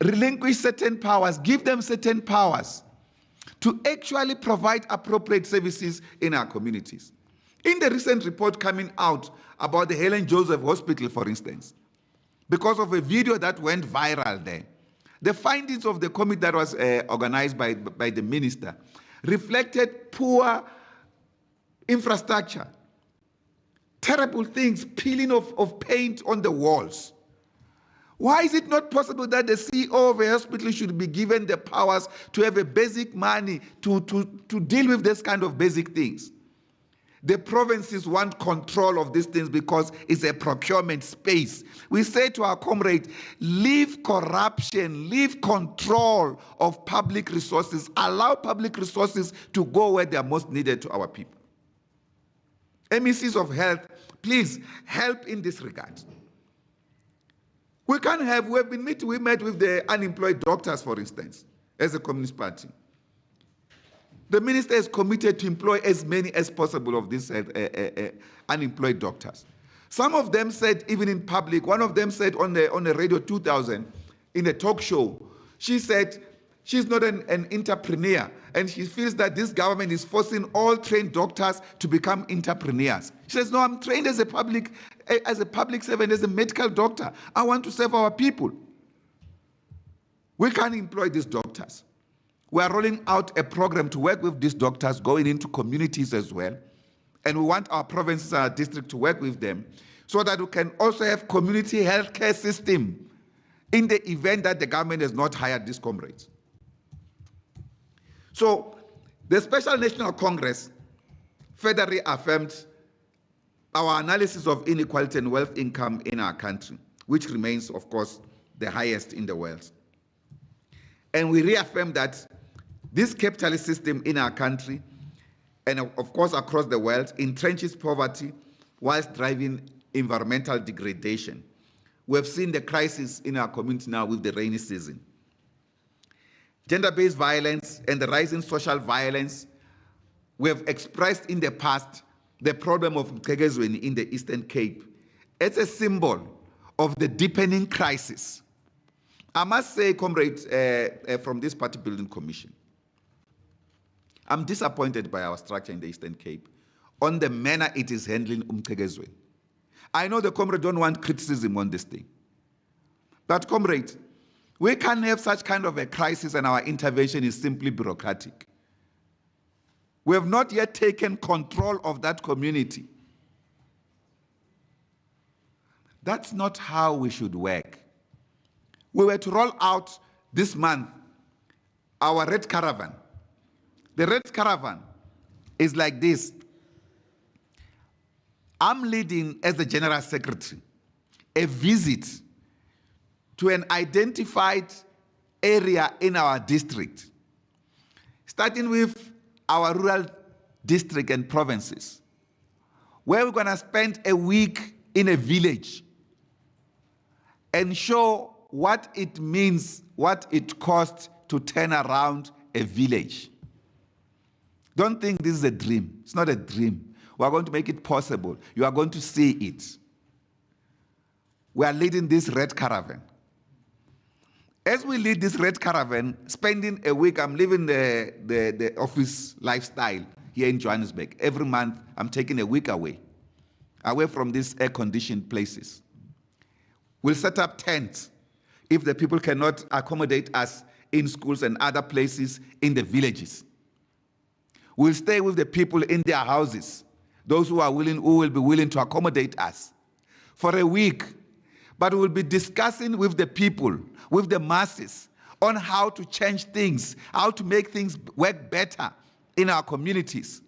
Relinquish certain powers. Give them certain powers to actually provide appropriate services in our communities. In the recent report coming out about the Helen Joseph Hospital, for instance, because of a video that went viral there, the findings of the committee that was organized by the minister reflected poor infrastructure, terrible things, peeling of paint on the walls. Why is it not possible that the CEO of a hospital should be given the powers to have a basic money to deal with this kind of basic things? The provinces want control of these things because it's a procurement space. We say to our comrades, leave corruption, leave control of public resources, allow public resources to go where they are most needed to our people. MECs of health, please help in this regard. We met with the unemployed doctors, for instance, as a Communist Party. The minister is committed to employ as many as possible of these unemployed doctors. Some of them said, even in public, one of them said on the Radio 2000, in a talk show, she said she's not an entrepreneur, and she feels that this government is forcing all trained doctors to become entrepreneurs. She says, no, I'm trained as a public servant, as a medical doctor. I want to serve our people. We can't employ these doctors. We are rolling out a program to work with these doctors, going into communities as well. And we want our provinces and our district to work with them so that we can also have community healthcare system in the event that the government has not hired these comrades. So the Special National Congress further reaffirmed our analysis of inequality and wealth income in our country, which remains, of course, the highest in the world. And we reaffirmed that this capitalist system in our country, and of course across the world, entrenches poverty whilst driving environmental degradation. We have seen the crisis in our community now with the rainy season. Gender-based violence and the rise in social violence, we have expressed in the past the problem of Mqhekezweni in the Eastern Cape. It's a symbol of the deepening crisis. I must say, comrades, from this Party Building Commission, I'm disappointed by our structure in the Eastern Cape on the manner it is handling Mqhekezweni. I know the comrade don't want criticism on this thing. But comrades, we can't have such kind of a crisis and our intervention is simply bureaucratic. We have not yet taken control of that community. That's not how we should work. We were to roll out this month our Red Caravan. The Red Caravan is like this. I'm leading, as the General Secretary, a visit to an identified area in our district, starting with our rural district and provinces, where we're going to spend a week in a village and show what it means, what it costs to turn around a village. Don't think this is a dream. It's not a dream. We are going to make it possible. You are going to see it. We are leading this Red Caravan. As we lead this Red Caravan, spending a week, I'm living the office lifestyle here in Johannesburg. Every month, I'm taking a week away from these air-conditioned places. We'll set up tents if the people cannot accommodate us in schools and other places in the villages. We'll stay with the people in their houses, those who will be willing to accommodate us for a week. But we'll be discussing with the people, with the masses, on how to change things, how to make things work better in our communities.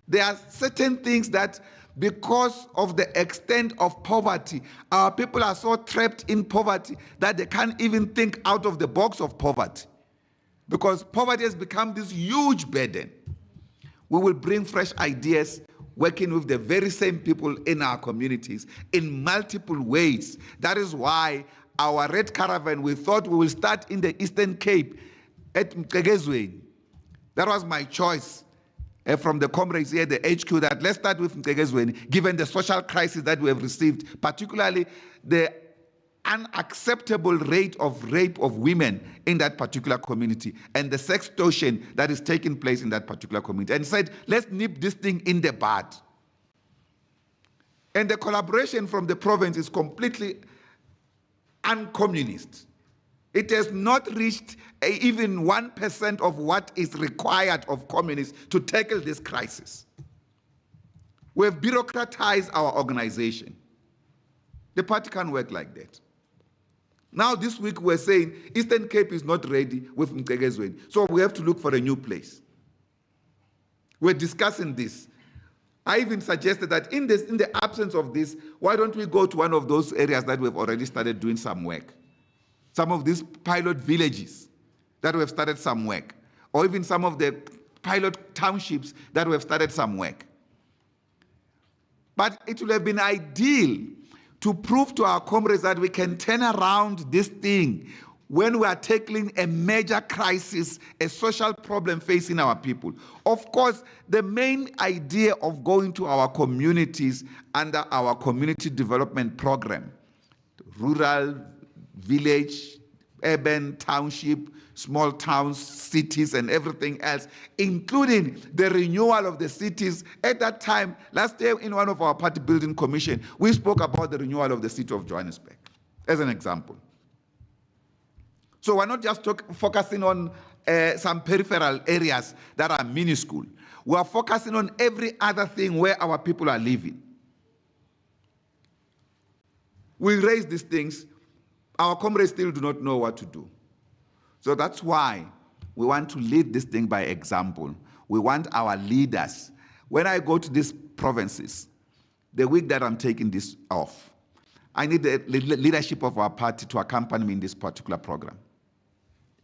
There are certain things that, because of the extent of poverty, our people are so trapped in poverty that they can't even think out of the box of poverty, because poverty has become this huge burden. We will bring fresh ideas, working with the very same people in our communities in multiple ways. That is why our Red Caravan, we thought we will start in the Eastern Cape at Mqhekezweni. That was my choice from the comrades here at the HQ, that let's start with Mqhekezweni, given the social crisis that we have received, particularly the unacceptable rate of rape of women in that particular community and the sextortion that is taking place in that particular community, and said, let's nip this thing in the bud. And the collaboration from the province is completely uncommunist. It has not reached even 1% of what is required of communists to tackle this crisis. We have bureaucratized our organization. The party can't work like that. Now this week we're saying Eastern Cape is not ready with Mtegezweni, so we have to look for a new place. We're discussing this. I even suggested that in the absence of this, why don't we go to one of those areas that we've already started doing some work? Some of these pilot villages that we have started some work, or even some of the pilot townships that we have started some work. But it would have been ideal to prove to our comrades that we can turn around this thing when we are tackling a major crisis, a social problem facing our people. Of course, the main idea of going to our communities under our community development program, rural, village, urban, township, small towns, cities, and everything else, including the renewal of the cities. At that time, last year in one of our party building commission, we spoke about the renewal of the city of Johannesburg, as an example. So we're not just focusing on some peripheral areas that are minuscule. We are focusing on every other thing where our people are living. We raise these things, our comrades still do not know what to do. So that's why we want to lead this thing by example. We want our leaders. When I go to these provinces, the week that I'm taking this off, I need the leadership of our party to accompany me in this particular program,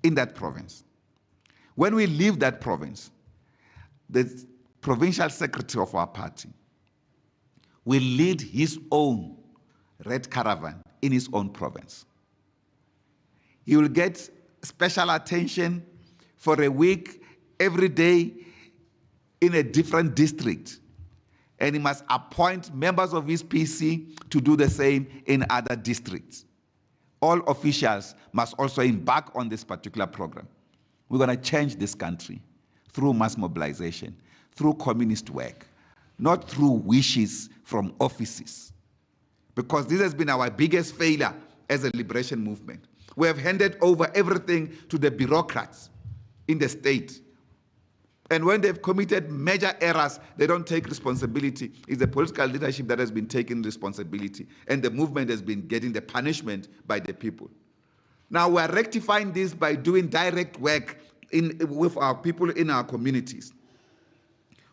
in that province. When we leave that province, the provincial secretary of our party will lead his own red caravan in his own province. He will get special attention for a week, every day, in a different district. And he must appoint members of his PC to do the same in other districts. All officials must also embark on this particular program. We're going to change this country through mass mobilization, through communist work, not through wishes from offices. Because this has been our biggest failure as a liberation movement. We have handed over everything to the bureaucrats in the state. And when they've committed major errors, they don't take responsibility. It's the political leadership that has been taking responsibility, and the movement has been getting the punishment by the people. Now we are rectifying this by doing direct work with our people in our communities.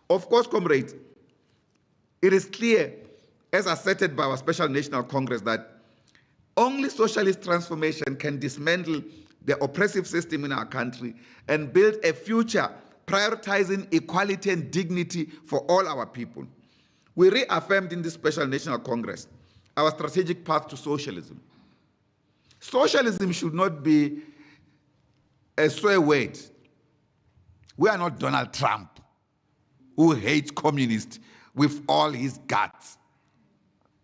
Of course, comrades, it is clear, as asserted by our Special National Congress, that only socialist transformation can dismantle the oppressive system in our country and build a future prioritizing equality and dignity for all our people. We reaffirmed in this Special National Congress our strategic path to socialism. Socialism should not be a swear word. We are not Donald Trump, who hates communists with all his guts.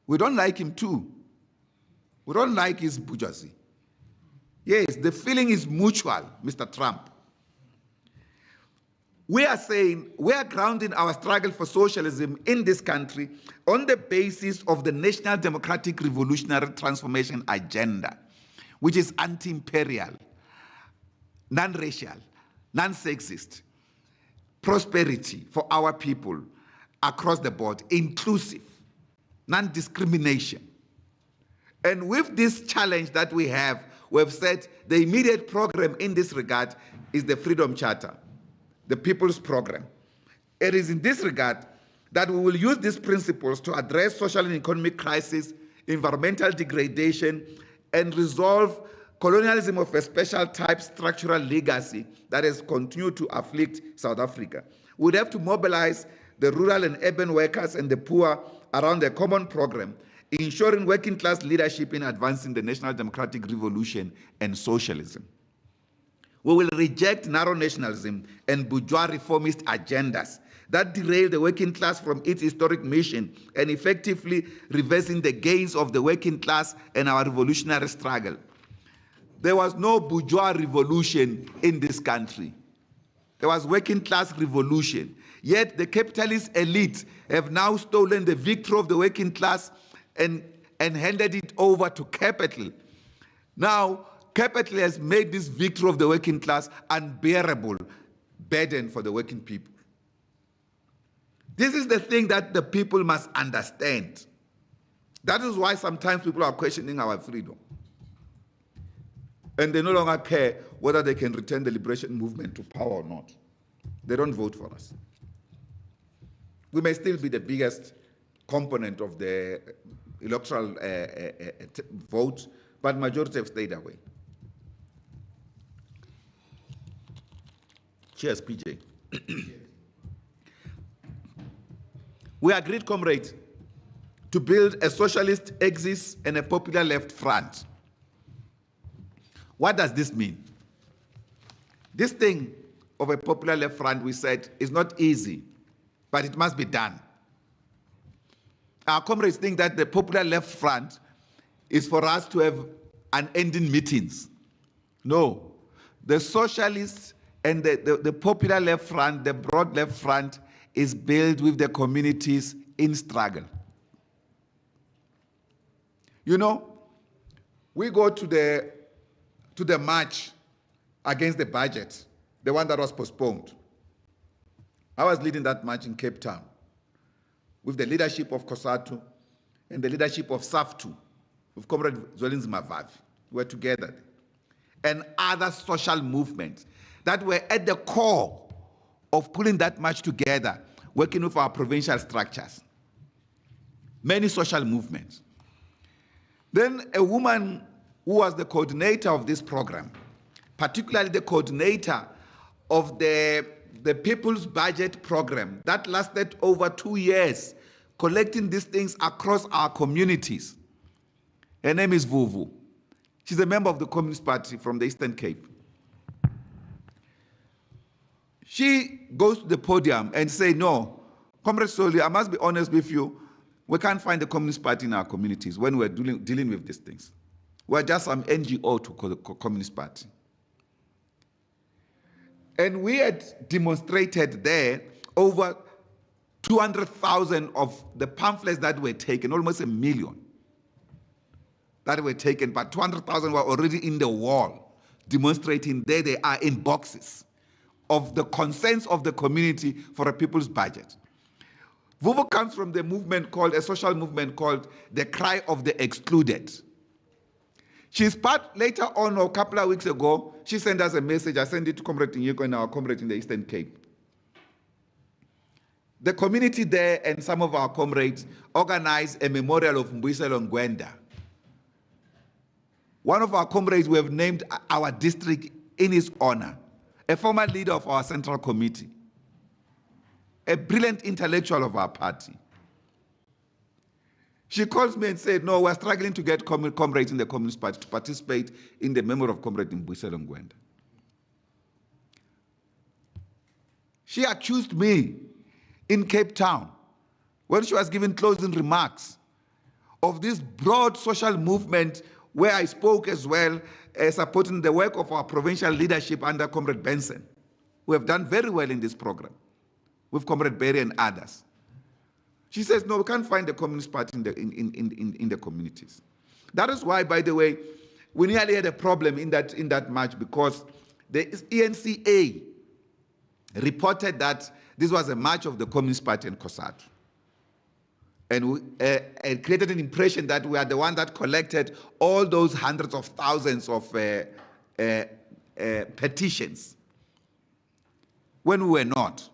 We don't like him too. We don't like his bourgeoisie. Yes, the feeling is mutual, Mr. Trump. We are saying we are grounding our struggle for socialism in this country on the basis of the National Democratic Revolutionary Transformation Agenda, which is anti-imperial, non-racial, non-sexist, prosperity for our people across the board, inclusive, non-discrimination. And with this challenge that we have said the immediate program in this regard is the Freedom Charter, the People's Program. It is in this regard that we will use these principles to address social and economic crisis, environmental degradation, and resolve colonialism of a special type structural legacy that has continued to afflict South Africa. We would have to mobilize the rural and urban workers and the poor around a common program, ensuring working class leadership in advancing the national democratic revolution and socialism. We will reject narrow nationalism and bourgeois reformist agendas that derail the working class from its historic mission and effectively reversing the gains of the working class and our revolutionary struggle. There was no bourgeois revolution in this country. There was working class revolution. Yet the capitalist elite have now stolen the victory of the working class and handed it over to capital. Now, capital has made this victory of the working class unbearable burden for the working people. This is the thing that the people must understand. That is why sometimes people are questioning our freedom. And they no longer care whether they can return the liberation movement to power or not. They don't vote for us. We may still be the biggest component of the electoral vote, but majority have stayed away. Cheers, PJ. We agreed, comrades, to build a socialist axis and a popular left front. What does this mean? This thing of a popular left front, we said, is not easy, but it must be done. Our comrades think that the popular left front is for us to have unending meetings. No. The socialists and the popular left front, the broad left front, is built with the communities in struggle. You know, we go to the march against the budget, the one that was postponed. I was leading that march in Cape Town with the leadership of COSATU and the leadership of SAFTU, with Comrade Zuma. We were together. And other social movements that were at the core of pulling that march together, working with our provincial structures. Many social movements. Then a woman who was the coordinator of this program, particularly the coordinator of the People's Budget Program that lasted over 2 years, collecting these things across our communities. Her name is Vuvu. She's a member of the Communist Party from the Eastern Cape. She goes to the podium and says, no, Comrade Soli, I must be honest with you, we can't find the Communist Party in our communities when we're dealing with these things. We're just some NGO to the Communist Party. And we had demonstrated there over 200,000 of the pamphlets that were taken, almost 1 million that were taken, but 200,000 were already in the wall, demonstrating there they are in boxes of the concerns of the community for a people's budget. Vuvu comes from the movement called, a social movement called the Cry of the Excluded. She's part, later on, or a couple of weeks ago, she sent us a message. I sent it to Comrade Nyeko and our comrade in the Eastern Cape. The community there and some of our comrades organized a memorial of Mbuyiselo Ngwenda. One of our comrades, we have named our district in his honor, a former leader of our central committee, a brilliant intellectual of our party. She calls me and said, no, we're struggling to get comrades in the Communist Party to participate in the memory of Comrade Mbuyiselo Ngwenda. She accused me in Cape Town, when she was giving closing remarks, of this broad social movement where I spoke as well, supporting the work of our provincial leadership under Comrade Benson. We have done very well in this program with Comrade Berry and others. She says, no, we can't find the Communist Party in the communities. That is why, by the way, we nearly had a problem in that march, because the ENCA reported that this was a march of the Communist Party and COSATU. And we created an impression that we are the one that collected all those hundreds of thousands of petitions, when we were not.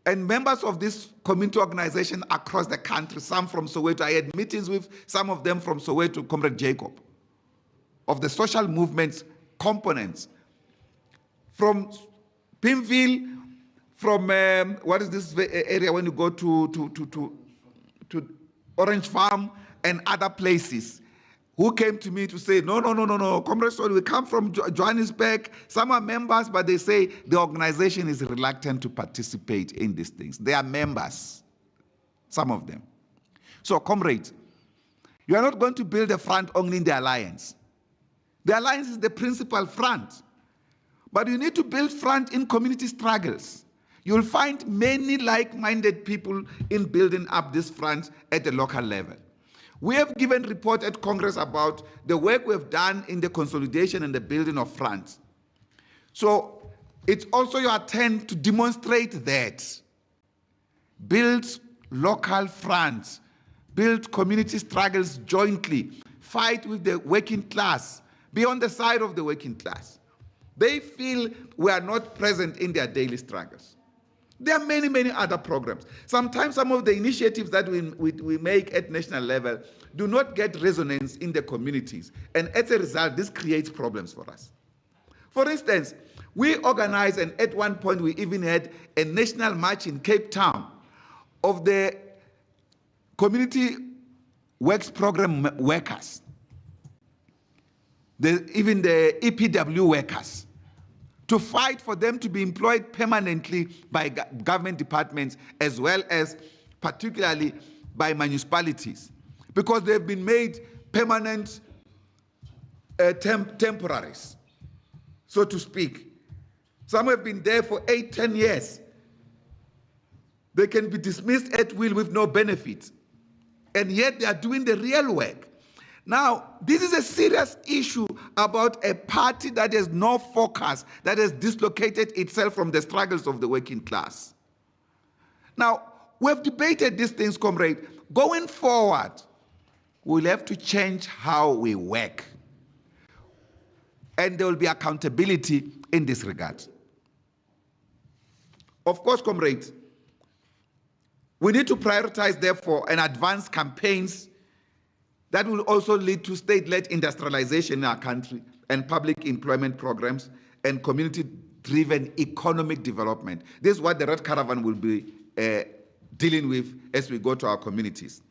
And members of this community organization across the country, some from Soweto, I had meetings with some of them from Soweto, Comrade Jacob, of the social movements components, from Pimville, from what is this area when you go to Orange Farm and other places, who came to me to say, no, Comrade Soli, we come from Johannesburg. Some are members, but they say the organization is reluctant to participate in these things. They are members, some of them. So, comrades, you are not going to build a front only in the alliance. The alliance is the principal front. But you need to build front in community struggles. You'll find many like-minded people in building up this front at the local level. We have given report at Congress about the work we've done in the consolidation and the building of fronts. So it's also your turn to demonstrate that. Build local fronts, build community struggles jointly, fight with the working class, be on the side of the working class. They feel we are not present in their daily struggles. There are many, many other programs. Sometimes some of the initiatives that we make at national level do not get resonance in the communities. And as a result, this creates problems for us. For instance, we organized, and at one point we even had a national march in Cape Town of the community works program workers, even the EPW workers, to fight for them to be employed permanently by government departments as well as particularly by municipalities, because they've been made permanent temporaries, so to speak. Some have been there for 8, 10 years. They can be dismissed at will with no benefit, and yet they are doing the real work. Now, this is a serious issue about a party that has no focus, that has dislocated itself from the struggles of the working class. Now, we have debated these things, comrade. Going forward, we'll have to change how we work, and there will be accountability in this regard. Of course, comrades, we need to prioritize, therefore, and advance campaigns that will also lead to state-led industrialization in our country and public employment programs and community-driven economic development. This is what the Red Caravan will be dealing with as we go to our communities.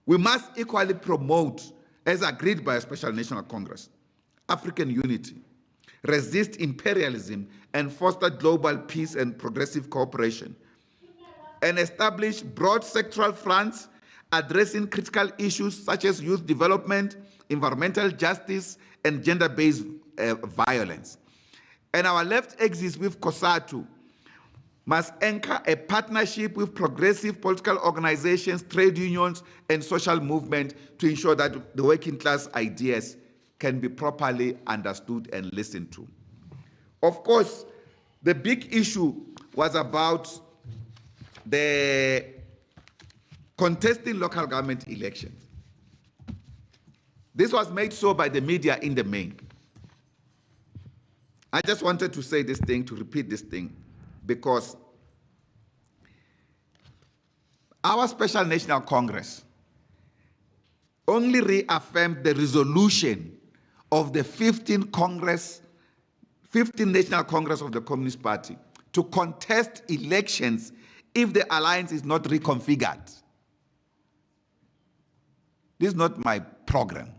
We must equally promote, as agreed by a Special National Congress, African unity, resist imperialism, and foster global peace and progressive cooperation, and establish broad sectoral fronts addressing critical issues such as youth development, environmental justice, and gender-based violence. And our left axis with COSATU must anchor a partnership with progressive political organizations, trade unions, and social movement to ensure that the working class ideas can be properly understood and listened to. Of course, the big issue was about the contesting local government elections. This was made so by the media in the main. I just wanted to say this thing, to repeat this thing, because our Special National Congress only reaffirmed the resolution of the 15th National Congress of the Communist Party to contest elections if the alliance is not reconfigured. This is not my program.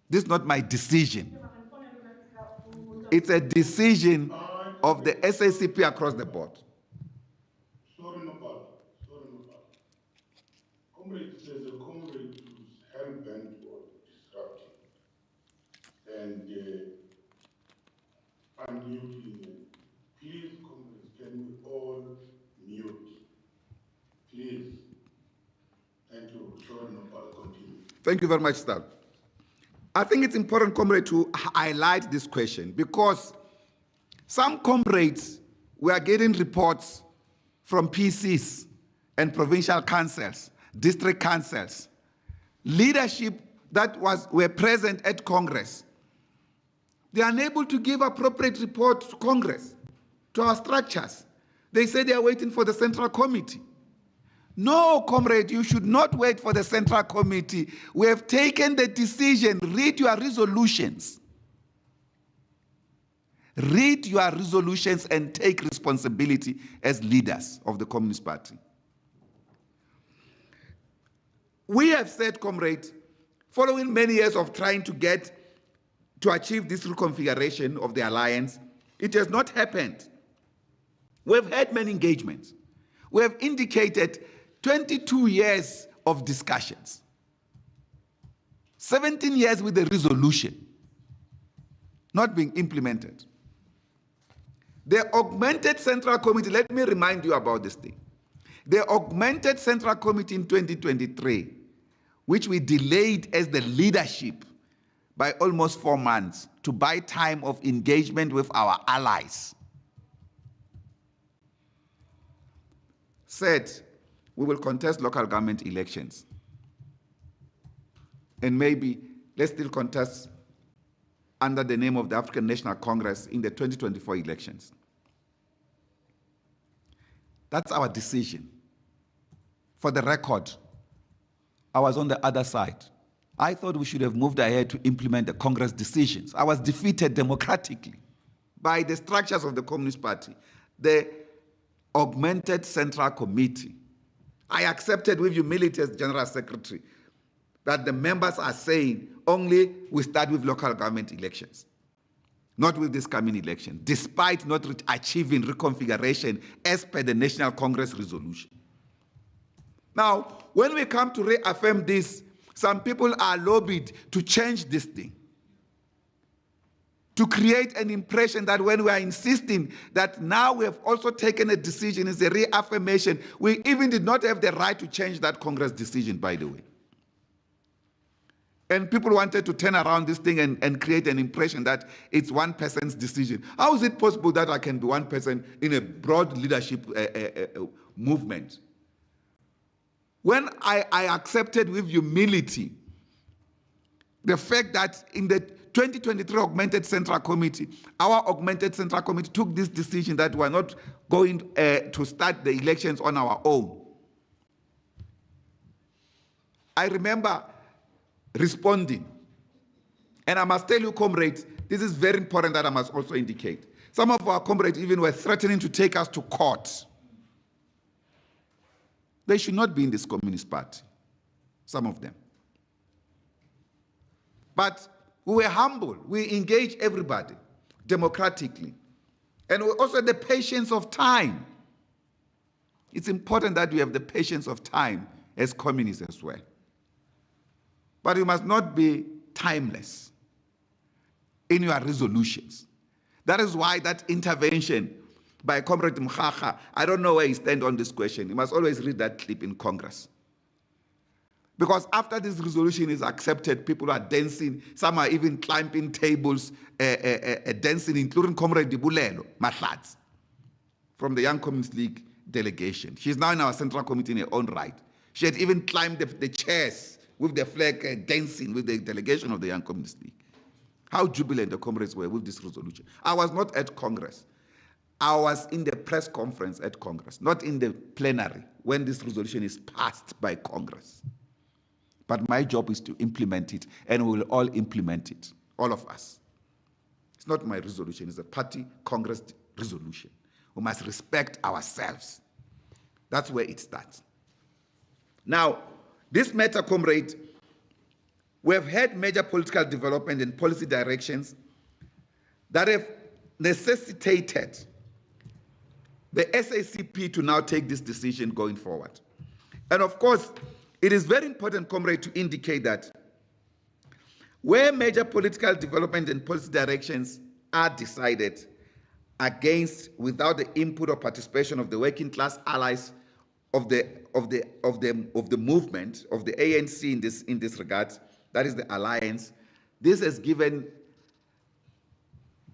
This is not my decision. It's a decision of the SACP across the board. Sorry, Mapaila. Comrade says a comrade who's hell-bent on disrupting and unmuting. Please, comrades, can we all mute? Please. Thank you. Sorry, Mapaila. Continue. Thank you very much, Stan. I think it's important, comrade, to highlight this question, because some comrades were getting reports from PCs and provincial councils, district councils, leadership that were present at Congress. They are unable to give appropriate reports to Congress, to our structures. They say they are waiting for the Central Committee. No, comrade, you should not wait for the Central Committee. We have taken the decision. Read your resolutions. Read your resolutions and take responsibility as leaders of the Communist Party. We have said, comrade, following many years of trying to achieve this reconfiguration of the alliance, it has not happened. We've had many engagements. We have indicated 22 years of discussions, 17 years with the resolution not being implemented. The augmented Central Committee, let me remind you about this thing. The augmented Central Committee in 2023, which we delayed as the leadership by almost 4 months to buy time of engagement with our allies, said we will contest local government elections. And maybe let's still contest under the name of the African National Congress in the 2024 elections. That's our decision. For the record, I was on the other side. I thought we should have moved ahead to implement the Congress decisions. I was defeated democratically by the structures of the Communist Party, the augmented Central Committee. I accepted with humility as General Secretary that the members are saying only we start with local government elections, not with this coming election, despite not achieving reconfiguration as per the National Congress resolution. Now, when we come to reaffirm this, some people are lobbied to change this thing, to create an impression that when we are insisting that now we have also taken a decision, it's a reaffirmation. We even did not have the right to change that Congress decision, by the way. And people wanted to turn around this thing and create an impression that it's one person's decision. How is it possible that I can be one person in a broad leadership movement? When I accepted with humility the fact that in the 2023 Augmented Central Committee, our Augmented Central Committee took this decision that we're not going to start the elections on our own. I remember responding, and I must tell you, comrades, this is very important that I must also indicate. Some of our comrades even were threatening to take us to court. They should not be in this Communist Party, some of them. But we were humble. We engaged everybody democratically. And we also had the patience of time. It's important that we have the patience of time as communists as well. But you must not be timeless in your resolutions. That is why that intervention by Comrade Mkhacha, I don't know where he stands on this question. You must always read that clip in Congress. Because after this resolution is accepted, people are dancing. Some are even climbing tables, dancing, including Comrade Dibulelo Mahlatsi from the Young Communist League delegation. She's now in our Central Committee in her own right. She had even climbed the chairs with the flag, dancing with the delegation of the Young Communist League. How jubilant the comrades were with this resolution. I was not at Congress. I was in the press conference at Congress, not in the plenary when this resolution is passed by Congress. But my job is to implement it, and we will all implement it, all of us. It's not my resolution, it's a party Congress resolution. We must respect ourselves. That's where it starts. Now, this matter, comrade, we have had major political development and policy directions that have necessitated the SACP to now take this decision going forward. And of course, it is very important, comrade, to indicate that where major political development and policy directions are decided against without the input or participation of the working class allies of the movement, of the ANC in this regard, that is the alliance, this has given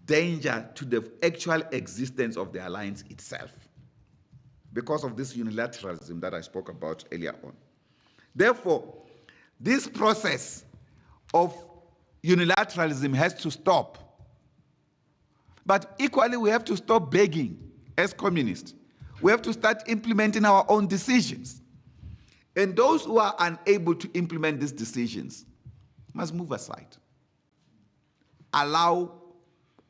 danger to the actual existence of the alliance itself because of this unilateralism that I spoke about earlier on. Therefore, this process of unilateralism has to stop. But equally, we have to stop begging as communists. We have to start implementing our own decisions. And those who are unable to implement these decisions must move aside. Allow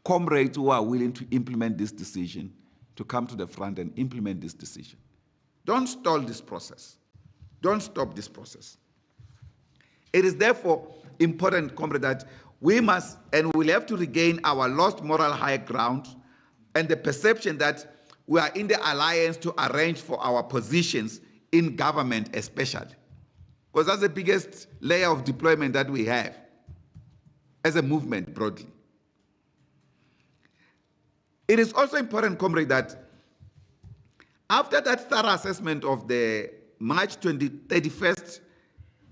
comrades who are willing to implement this decision to come to the front and implement this decision. Don't stall this process. Don't stop this process. It is therefore important, comrade, that we must and will have to regain our lost moral high ground and the perception that we are in the alliance to arrange for our positions in government especially. Because that's the biggest layer of deployment that we have as a movement broadly. It is also important, comrade, that after that thorough assessment of the March 31st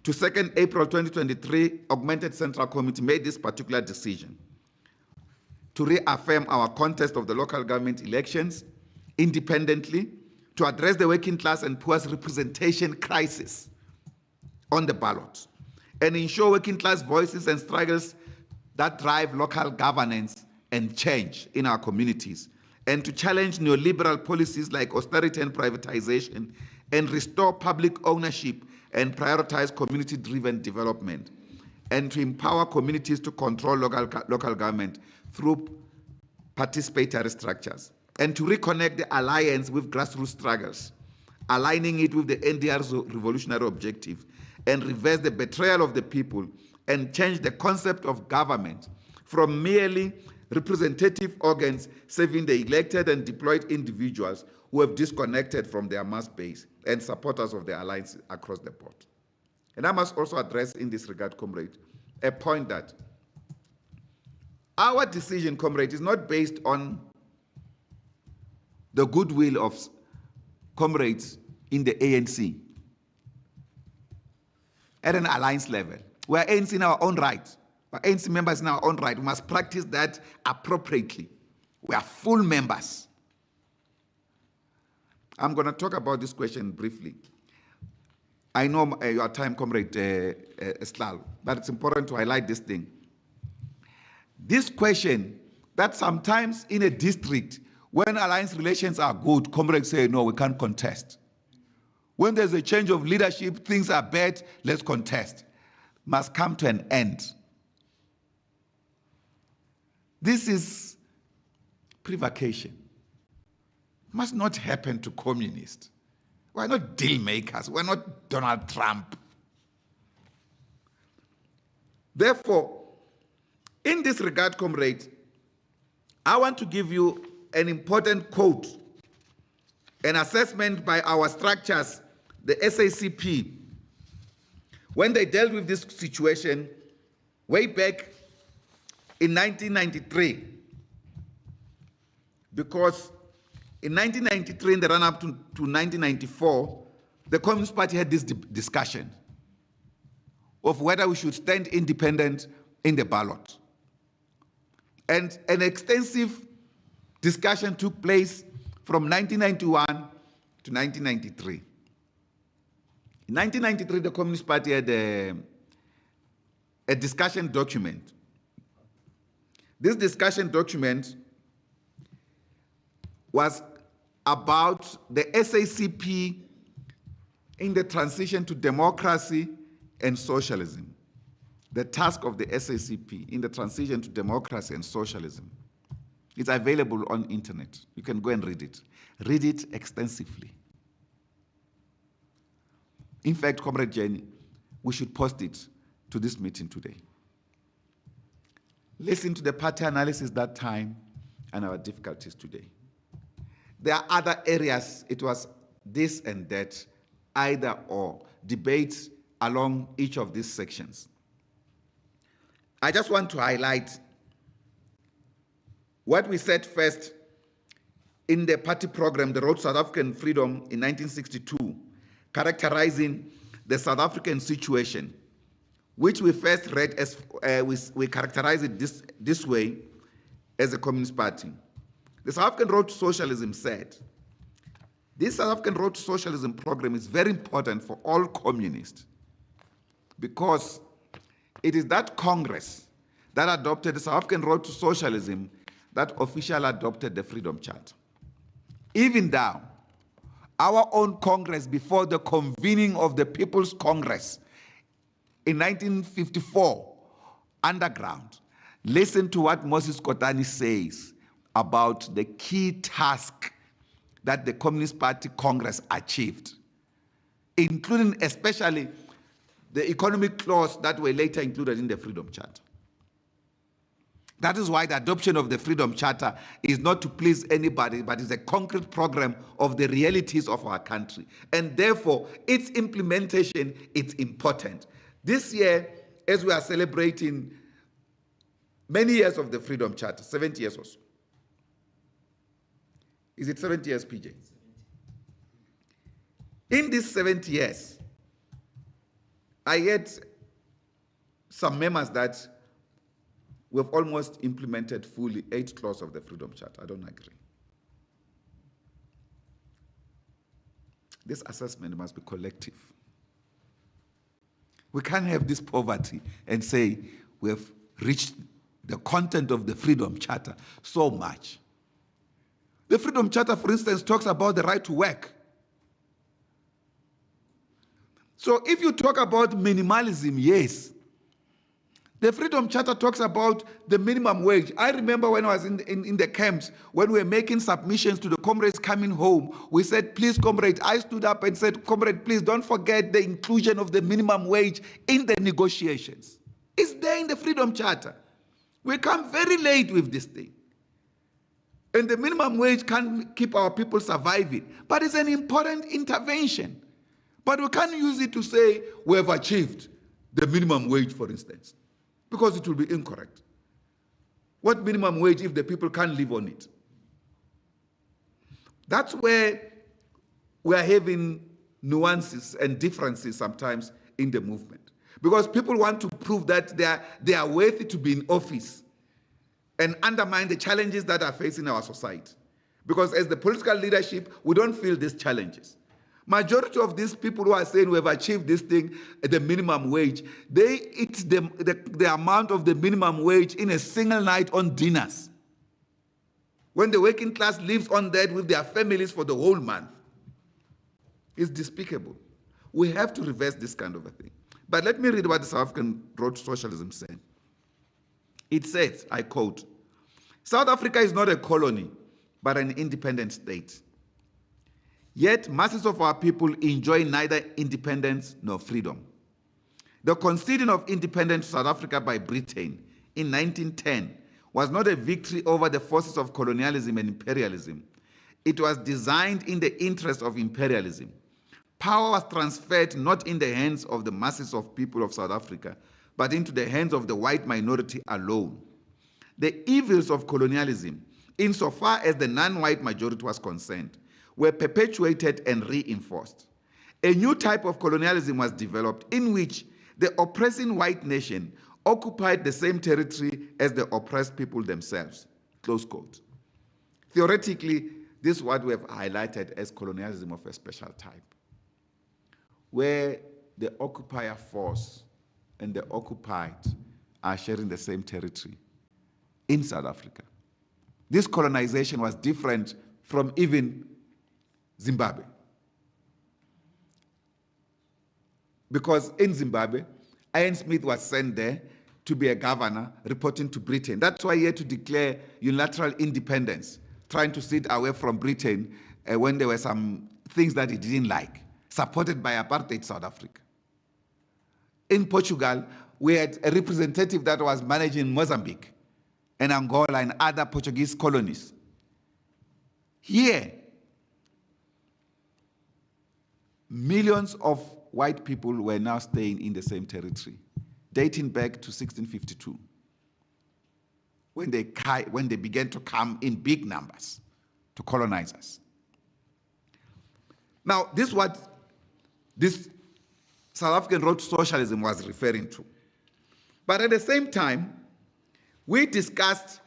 to 2nd April 2023 Augmented Central Committee made this particular decision to reaffirm our contest of the local government elections independently to address the working class and poor's representation crisis on the ballot. and ensure working class voices and struggles that drive local governance and change in our communities, and to challenge neoliberal policies like austerity and privatization, and restore public ownership and prioritize community-driven development, and to empower communities to control local government through participatory structures, and to reconnect the alliance with grassroots struggles, aligning it with the NDR's revolutionary objective, and reverse the betrayal of the people, and change the concept of government from merely representative organs serving the elected and deployed individuals who have disconnected from their mass base and supporters of the alliance across the board. And I must also address in this regard, comrade, a point that our decision, comrade, is not based on the goodwill of comrades in the ANC at an alliance level. We are ANC in our own right. We are ANC members in our own right. We must practice that appropriately. We are full members. I'm going to talk about this question briefly. I know your time, comrade Slal, but it's important to highlight this thing. This question that sometimes in a district, when alliance relations are good, comrades say, no, we can't contest. When there's a change of leadership, things are bad, let's contest. Must come to an end. This is provocation. Must not happen to communists. We're not deal makers. We're not Donald Trump. Therefore, in this regard, comrades, I want to give you an important quote, an assessment by our structures, the SACP, when they dealt with this situation way back in 1993. Because in 1993, in the run-up to 1994, the Communist Party had this discussion of whether we should stand independent in the ballot. And an extensive discussion took place from 1991 to 1993. In 1993, the Communist Party had a discussion document. This discussion document was about the SACP in the transition to democracy and socialism. The task of the SACP in the transition to democracy and socialism. It's available on internet. You can go and read it. Read it extensively. In fact, Comrade Jenny, we should post it to this meeting today. Listen to the party analysis that time and our difficulties today. There are other areas, it was this and that, either or, debates along each of these sections. I just want to highlight what we said first in the party program, the Road to South African Freedom in 1962, characterizing the South African situation, which we first read as, we characterize it this way as a Communist Party. The South African Road to Socialism said, this South African Road to Socialism program is very important for all communists because it is that Congress that adopted the South African Road to Socialism that officially adopted the Freedom Charter. Even now, our own Congress, before the convening of the People's Congress in 1954, underground, listen to what Moses Kotane says about the key task that the Communist Party Congress achieved, including especially the economic clause that were later included in the Freedom Charter. That is why the adoption of the Freedom Charter is not to please anybody, but is a concrete program of the realities of our country. And therefore, its implementation is important. This year, as we are celebrating many years of the Freedom Charter, 70 years or so. Is it 70 years, PJ? In these 70 years, I had some memos that we've almost implemented fully 8 clauses of the Freedom Charter. I don't agree. This assessment must be collective. We can't have this poverty and say we have reached the content of the Freedom Charter so much. The Freedom Charter, for instance, talks about the right to work. So if you talk about minimalism, yes. The Freedom Charter talks about the minimum wage. I remember when I was in the camps, when we were making submissions to the comrades coming home, we said, please, comrade, I stood up and said, comrade, please don't forget the inclusion of the minimum wage in the negotiations. It's there in the Freedom Charter. We come very late with this thing. And the minimum wage can keep our people surviving, but it's an important intervention. But we can't use it to say we have achieved the minimum wage, for instance, because it will be incorrect. What minimum wage if the people can't live on it? That's where we are having nuances and differences sometimes in the movement. Because people want to prove that they are worthy to be in office and undermine the challenges that are facing our society. Because as the political leadership, we don't feel these challenges. Majority of these people who are saying we have achieved this thing at the minimum wage, they eat the amount of the minimum wage in a single night on dinners. When the working class lives on that with their families for the whole month. It's despicable. We have to reverse this kind of a thing. But let me read what the South African Road to Socialism said. It says, I quote, South Africa is not a colony, but an independent state. Yet masses of our people enjoy neither independence nor freedom. The conceding of independence to South Africa by Britain in 1910 was not a victory over the forces of colonialism and imperialism. It was designed in the interest of imperialism. Power was transferred not in the hands of the masses of people of South Africa, but into the hands of the white minority alone. The evils of colonialism, insofar as the non-white majority was concerned, were perpetuated and reinforced. A new type of colonialism was developed in which the oppressing white nation occupied the same territory as the oppressed people themselves, close quote. Theoretically, this is what we have highlighted as colonialism of a special type, where the occupier force and the occupied are sharing the same territory in South Africa. This colonization was different from even Zimbabwe. Because in Zimbabwe, Ian Smith was sent there to be a governor reporting to Britain. That's why he had to declare unilateral independence, trying to sit away from Britain when there were some things that he didn't like, supported by apartheid South Africa. In Portugal, we had a representative that was managing Mozambique and Angola and other Portuguese colonies. Here, millions of white people were now staying in the same territory, dating back to 1652, when they began to come in big numbers to colonize us. Now, this is what this South African Road to Socialism was referring to. But at the same time, we discussed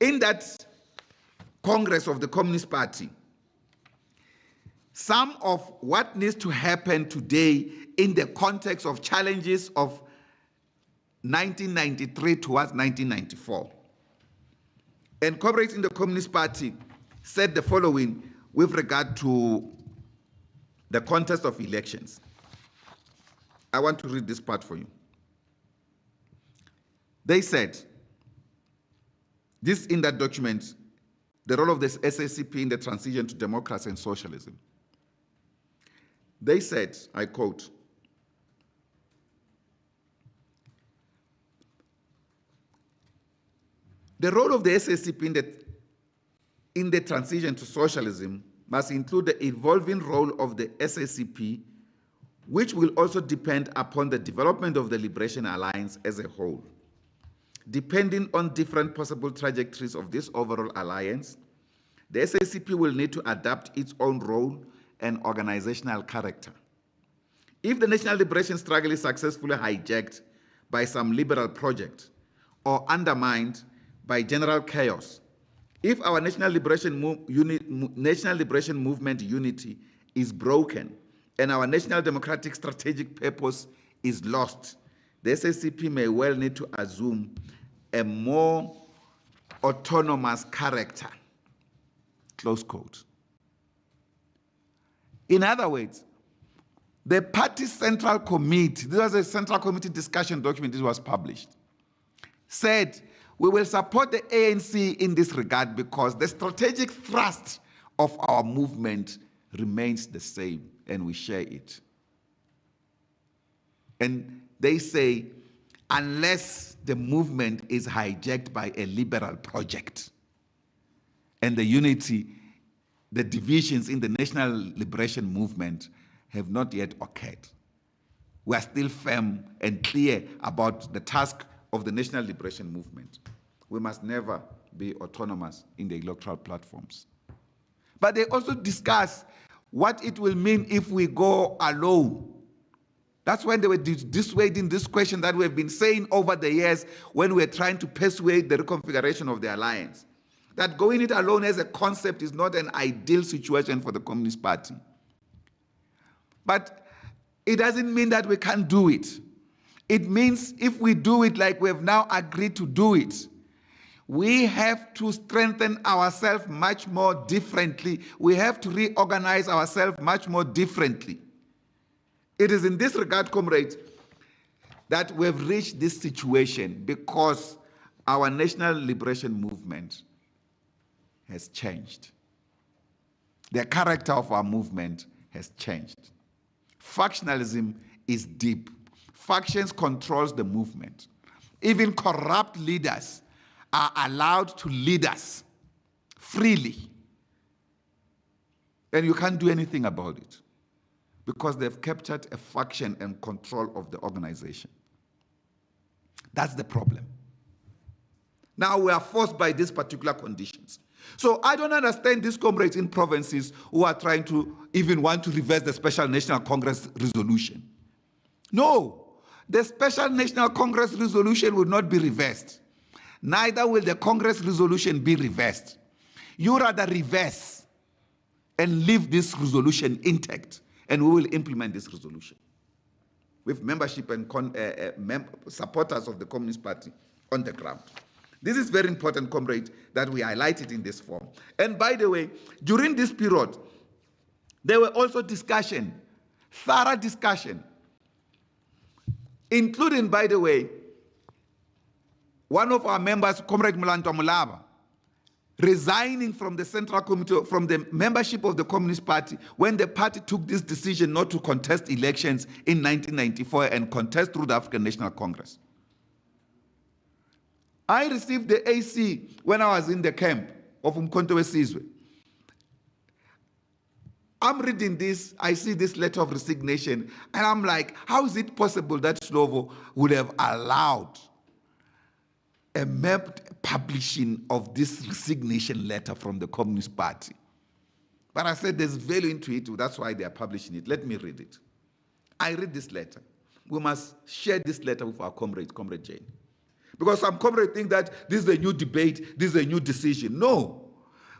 in that Congress of the Communist Party some of what needs to happen today in the context of challenges of 1993 towards 1994. And comrades in the Communist Party said the following with regard to the contest of elections. I want to read this part for you. They said, this in that document, the role of the SACP in the transition to democracy and socialism. They said, I quote, the role of the SACP in the transition to socialism must include the evolving role of the SACP, which will also depend upon the development of the Liberation Alliance as a whole. Depending on different possible trajectories of this overall alliance, the SACP will need to adapt its own role and organizational character. If the national liberation struggle is successfully hijacked by some liberal project or undermined by general chaos, if our national liberation movement unity is broken and our national democratic strategic purpose is lost, the SACP may well need to assume a more autonomous character, close quote. In other words, the party central committee, this was a central committee discussion document, this was published, said, we will support the ANC in this regard because the strategic thrust of our movement remains the same and we share it. And they say, unless the movement is hijacked by a liberal project and the unity, the divisions in the national liberation movement have not yet occurred. We are still firm and clear about the task of the national liberation movement. We must never be autonomous in the electoral platforms. But they also discuss what it will mean if we go alone. That's when they were dissuading this question that we have been saying over the years when we're trying to persuade the reconfiguration of the alliance. That going it alone as a concept is not an ideal situation for the Communist Party. But it doesn't mean that we can't do it. It means if we do it like we have now agreed to do it, we have to strengthen ourselves much more differently. We have to reorganize ourselves much more differently. It is in this regard, comrades, that we've reached this situation because our national liberation movement has changed. The character of our movement has changed. Factionalism is deep. Factions controls the movement. Even corrupt leaders are allowed to lead us freely. And you can't do anything about it because they've captured a faction and control of the organization. That's the problem. Now we are forced by these particular conditions. So I don't understand these comrades in provinces who are trying to even want to reverse the Special National Congress resolution. No, the Special National Congress resolution will not be reversed. Neither will the Congress resolution be reversed. You rather reverse and leave this resolution intact, and we will implement this resolution with membership and supporters of the Communist Party on the ground. This is very important, comrade, that we highlight it in this form. And by the way, during this period, there were also discussion, thorough discussion, including, by the way, one of our members, Comrade Mulantwa Mulaba, resigning from the Central Committee, from the membership of the Communist Party, when the party took this decision not to contest elections in 1994 and contest through the African National Congress. I received the AC when I was in the camp of Umkhonto weSizwe. I'm reading this, I see this letter of resignation, and I'm like, how is it possible that Slovo would have allowed a publishing of this resignation letter from the Communist Party? But I said there's value into it, that's why they are publishing it. Let me read it. I read this letter. We must share this letter with our comrade, Comrade Jane. Because some comrades think that this is a new debate, this is a new decision. No.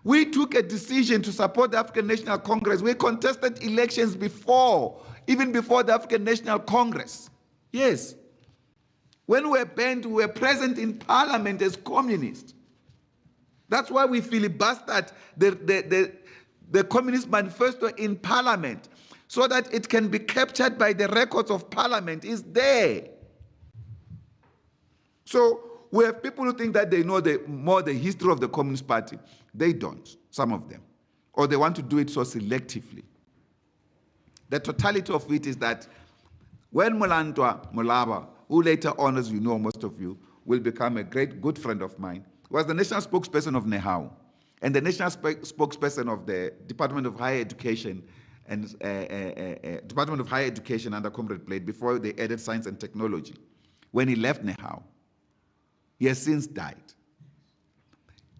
We took a decision to support the African National Congress. We contested elections before, even before the African National Congress. Yes. When we were banned, we were present in parliament as communists. That's why we filibustered the Communist Manifesto in parliament, so that it can be captured by the records of parliament. It's there. So we have people who think that they know more the history of the Communist Party. They don't, some of them. Or they want to do it so selectively. The totality of it is that when Mulantwa Mulaba, who later on, as you know, most of you, will become a good friend of mine, was the national spokesperson of NEHAU and the national spokesperson of the Department of Higher Education and Department of Higher Education under Comrade Blade before they added Science and Technology. When he left NEHAU, he has since died.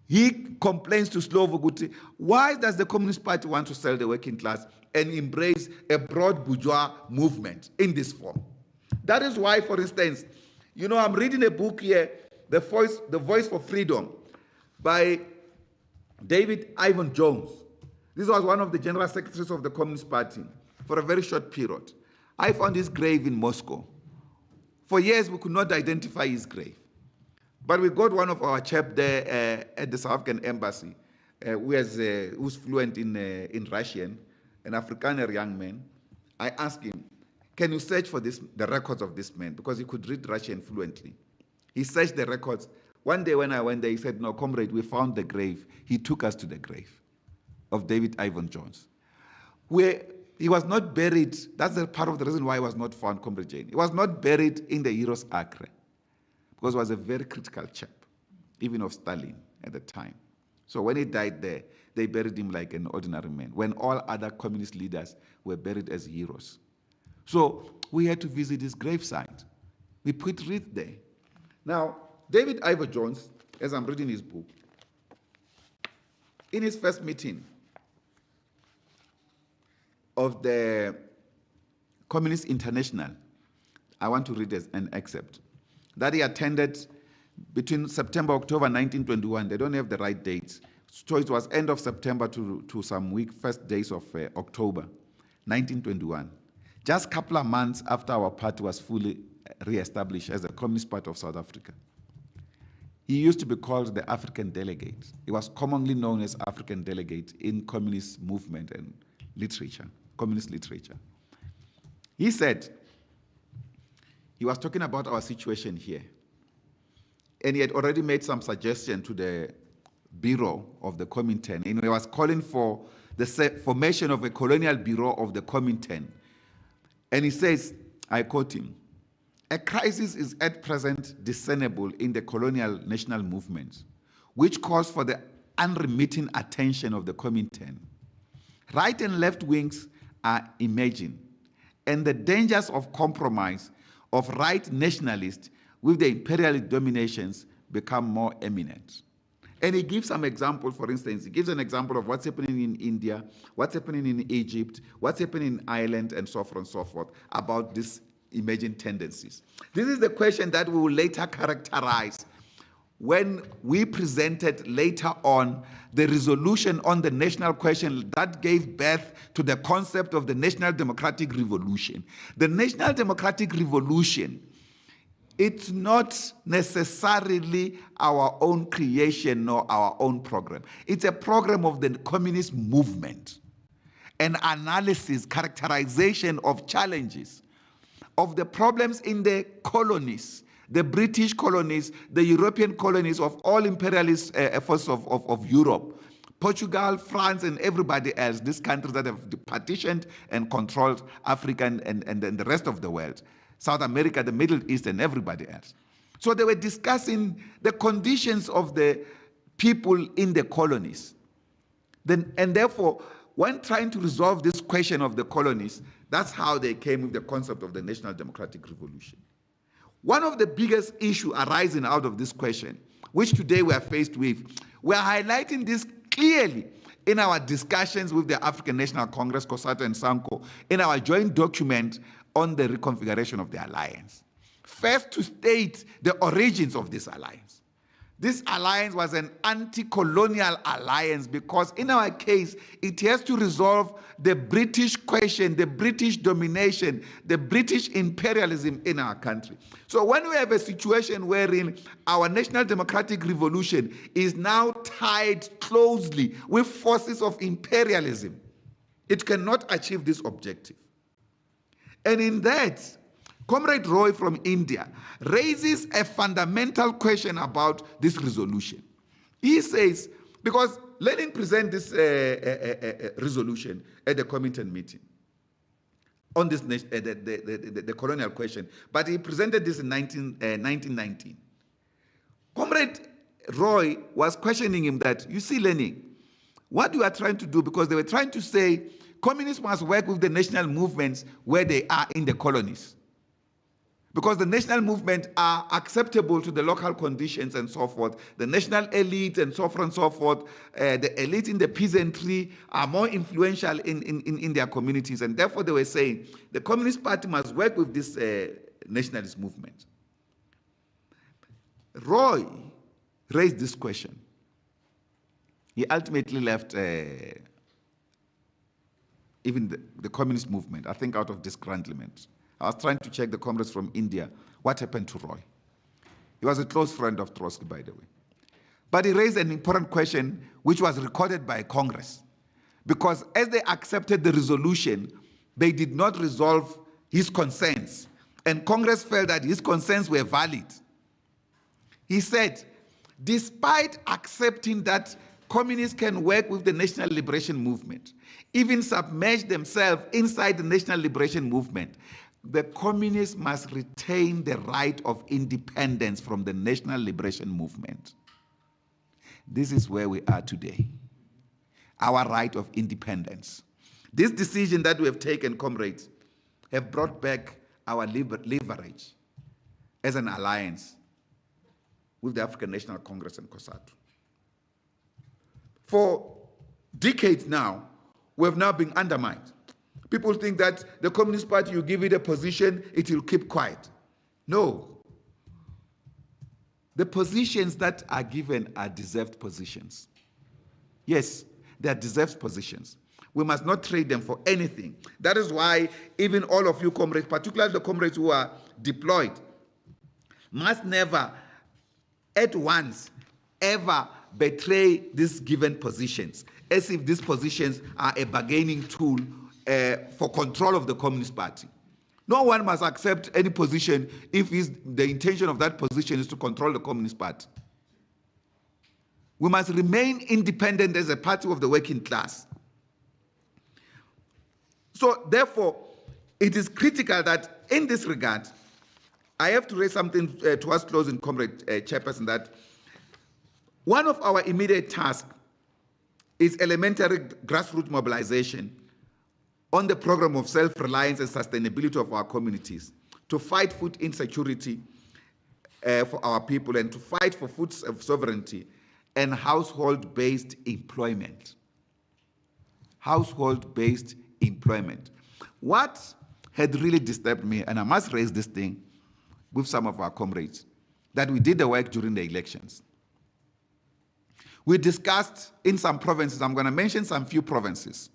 He complains to Slovo Guti, why does the Communist Party want to sell the working class and embrace a broad bourgeois movement in this form? That is why, for instance, you know, I'm reading a book here, The Voice for Freedom, by David Ivan Jones. This was one of the general secretaries of the Communist Party for a very short period. I found his grave in Moscow, For years, we could not identify his grave. But we got one of our chap there at the South African embassy, who's fluent in Russian, an Afrikaner young man. I asked him, can you search for the records of this man? Because he could read Russian fluently. He searched the records. One day when I went there, he said, no, comrade, we found the grave. He took us to the grave of David Ivan Jones, where he was not buried. That's the part of the reason why he was not found, comrade Jane. He was not buried in the Heroes Acre, because he was a very critical chap, even of Stalin at the time. So when he died there, they buried him like an ordinary man, when all other communist leaders were buried as heroes. So we had to visit his gravesite. We put wreath there. Now, David Ivan Jones, as I'm reading his book, in his first meeting of the Communist International, I want to read an excerpt, that he attended between September, October 1921. They don't have the right dates. So it was end of September to some first days of October 1921. Just a couple of months after our party was fully re-established as a Communist Party of South Africa. He used to be called the African Delegate. He was commonly known as African Delegate in communist movement and literature, communist literature. He said, he was talking about our situation here, and he had already made some suggestion to the Bureau of the Comintern, and he was calling for the formation of a colonial bureau of the Comintern. And he says, I quote him, a crisis is at present discernible in the colonial national movements, which calls for the unremitting attention of the Comintern. Right and left wings are emerging, and the dangers of compromise of right nationalists with the imperialist dominations become more eminent. And he gives some example. For instance, he gives an example of what's happening in India, what's happening in Egypt, what's happening in Ireland, and so forth and so forth, about these emerging tendencies. This is the question that we will later characterize when we presented later on the resolution on the national question that gave birth to the concept of the National Democratic Revolution. The National Democratic Revolution, it's not necessarily our own creation nor our own program. It's a program of the communist movement, an analysis, characterization of challenges, of the problems in the colonies, the British colonies, the European colonies of all imperialist efforts of Europe, Portugal, France, and everybody else, these countries that have partitioned and controlled Africa and the rest of the world. South America, the Middle East, and everybody else. So they were discussing the conditions of the people in the colonies. And therefore, when trying to resolve this question of the colonies, that's how they came with the concept of the National Democratic Revolution. One of the biggest issues arising out of this question, which today we are faced with, we are highlighting this clearly in our discussions with the African National Congress, COSATU and SANCO, in our joint document on the reconfiguration of the alliance. First, to state the origins of this alliance. This alliance was an anti-colonial alliance because in our case, it has to resolve the British question, the British domination, the British imperialism in our country. So when we have a situation wherein our National Democratic Revolution is now tied closely with forces of imperialism, it cannot achieve this objective. And in that, Comrade Roy from India raises a fundamental question about this resolution. He says, because Lenin presented this resolution at the Comintern meeting on this the colonial question, but he presented this in 1919. Comrade Roy was questioning him that, you see, Lenin, what you are trying to do, because they were trying to say communists must work with the national movements where they are in the colonies, because the national movements are acceptable to the local conditions and so forth. The national elite and so forth and so forth, the elite in the peasantry are more influential in their communities, and therefore they were saying the Communist Party must work with this nationalist movement. Roy raised this question. He ultimately left even the communist movement, I think out of disgruntlement. I was trying to check the comrades from India What happened to Roy? He was a close friend of Trotsky, by the way. But he raised an important question which was recorded by Congress. Because as they accepted the resolution, they did not resolve his concerns. And Congress felt that his concerns were valid. He said, despite accepting that communists can work with the National Liberation Movement, even submerge themselves inside the National Liberation Movement, the communists must retain the right of independence from the National Liberation Movement. This is where we are today. Our right of independence. This decision that we have taken, comrades, have brought back our leverage as an alliance with the African National Congress and COSATU. For decades now, we have now been undermined. People think that the Communist Party, you give it a position, it will keep quiet. No. The positions that are given are deserved positions. Yes, they are deserved positions. We must not trade them for anything. That is why even all of you comrades, particularly the comrades who are deployed, must never at once ever betray these given positions, as if these positions are a bargaining tool for control of the Communist Party. No one must accept any position if the intention of that position is to control the Communist Party. We must remain independent as a party of the working class. So therefore, it is critical that in this regard, I have to raise something towards closing, Comrade Chairperson, that one of our immediate tasks is elementary grassroots mobilization on the program of self-reliance and sustainability of our communities, to fight food insecurity for our people and to fight for food sovereignty and household-based employment. Household-based employment. What had really disturbed me, and I must raise this thing with some of our comrades, that we did the work during the elections. We discussed in some provinces, I'm going to mention some few provinces,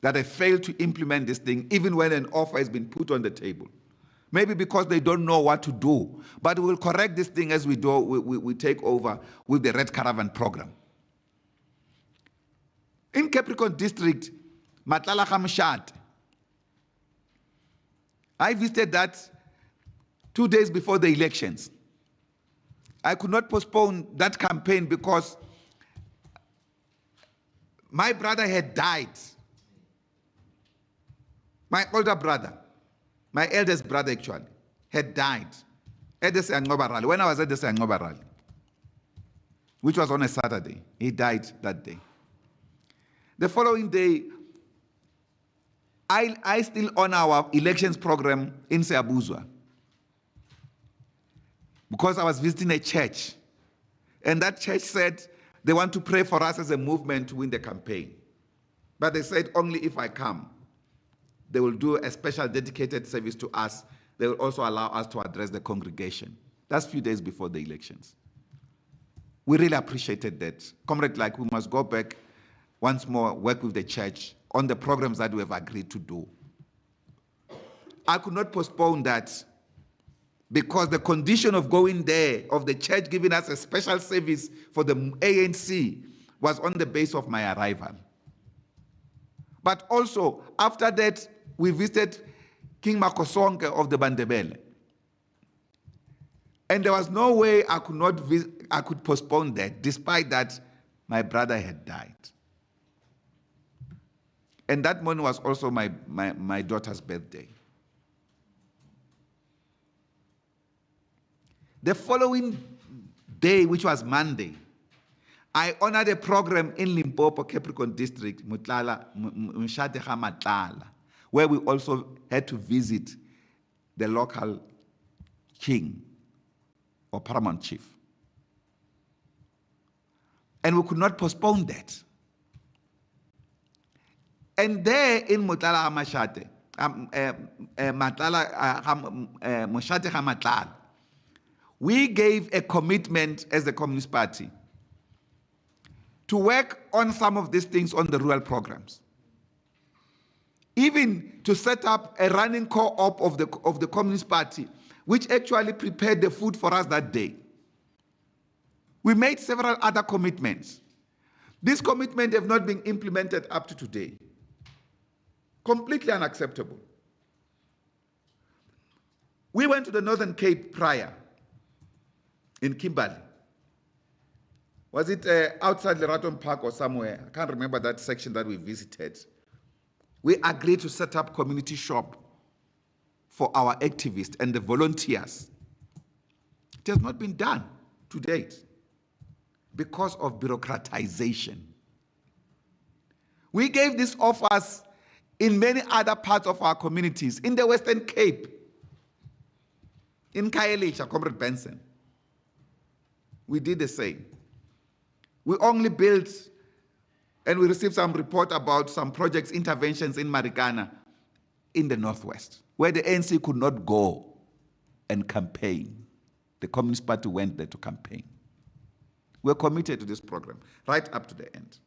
that have failed to implement this thing even when an offer has been put on the table. Maybe because they don't know what to do. But we'll correct this thing as we do. We take over with the Red Caravan program. In Capricorn District, Matlala Khamshat, I visited that 2 days before the elections. I could not postpone that campaign because my brother had died. My older brother, my eldest brother actually, had died at the Seyangoba rally, when I was at the Seyangoba rally, which was on a Saturday. He died that day. The following day, I still on our elections program in Seabuzwa because I was visiting a church. And that church said they want to pray for us as a movement to win the campaign. But they said only if I come. They will do a special dedicated service to us. They will also allow us to address the congregation. That's a few days before the elections. We really appreciated that. Comrade, like, we must go back once more, work with the church on the programs that we have agreed to do. I could not postpone that because the condition of going there, of the church giving us a special service for the ANC, was on the base of my arrival. But also, after that, we visited King Makosonke of the Bandebele. And there was no way I could postpone that, despite that my brother had died. And that morning was also my daughter's birthday. The following day, which was Monday, I honored a program in Limpopo, Capricorn District, Mshateha Matlala, where we also had to visit the local king or paramount chief. And we could not postpone that. And there in Mutala Hamashate, Mshateha Matlala, we gave a commitment as the Communist Party to work on some of these things on the rural programs. even to set up a running co-op of the Communist Party, which actually prepared the food for us that day. We made several other commitments. These commitments have not been implemented up to today. Completely unacceptable. We went to the Northern Cape prior, in Kimberley. Was it outside Leraton Park or somewhere? I can't remember that section that we visited. We agreed to set up community shop for our activists and the volunteers. It has not been done to date because of bureaucratization. We gave these offers in many other parts of our communities, in the Western Cape, in Khayelitsha, Comrade Benson. We did the same. We only built, and we received some report about some projects, interventions in Marikana, in the Northwest, where the ANC could not go and campaign. The Communist Party went there to campaign. We're committed to this program, right up to the end.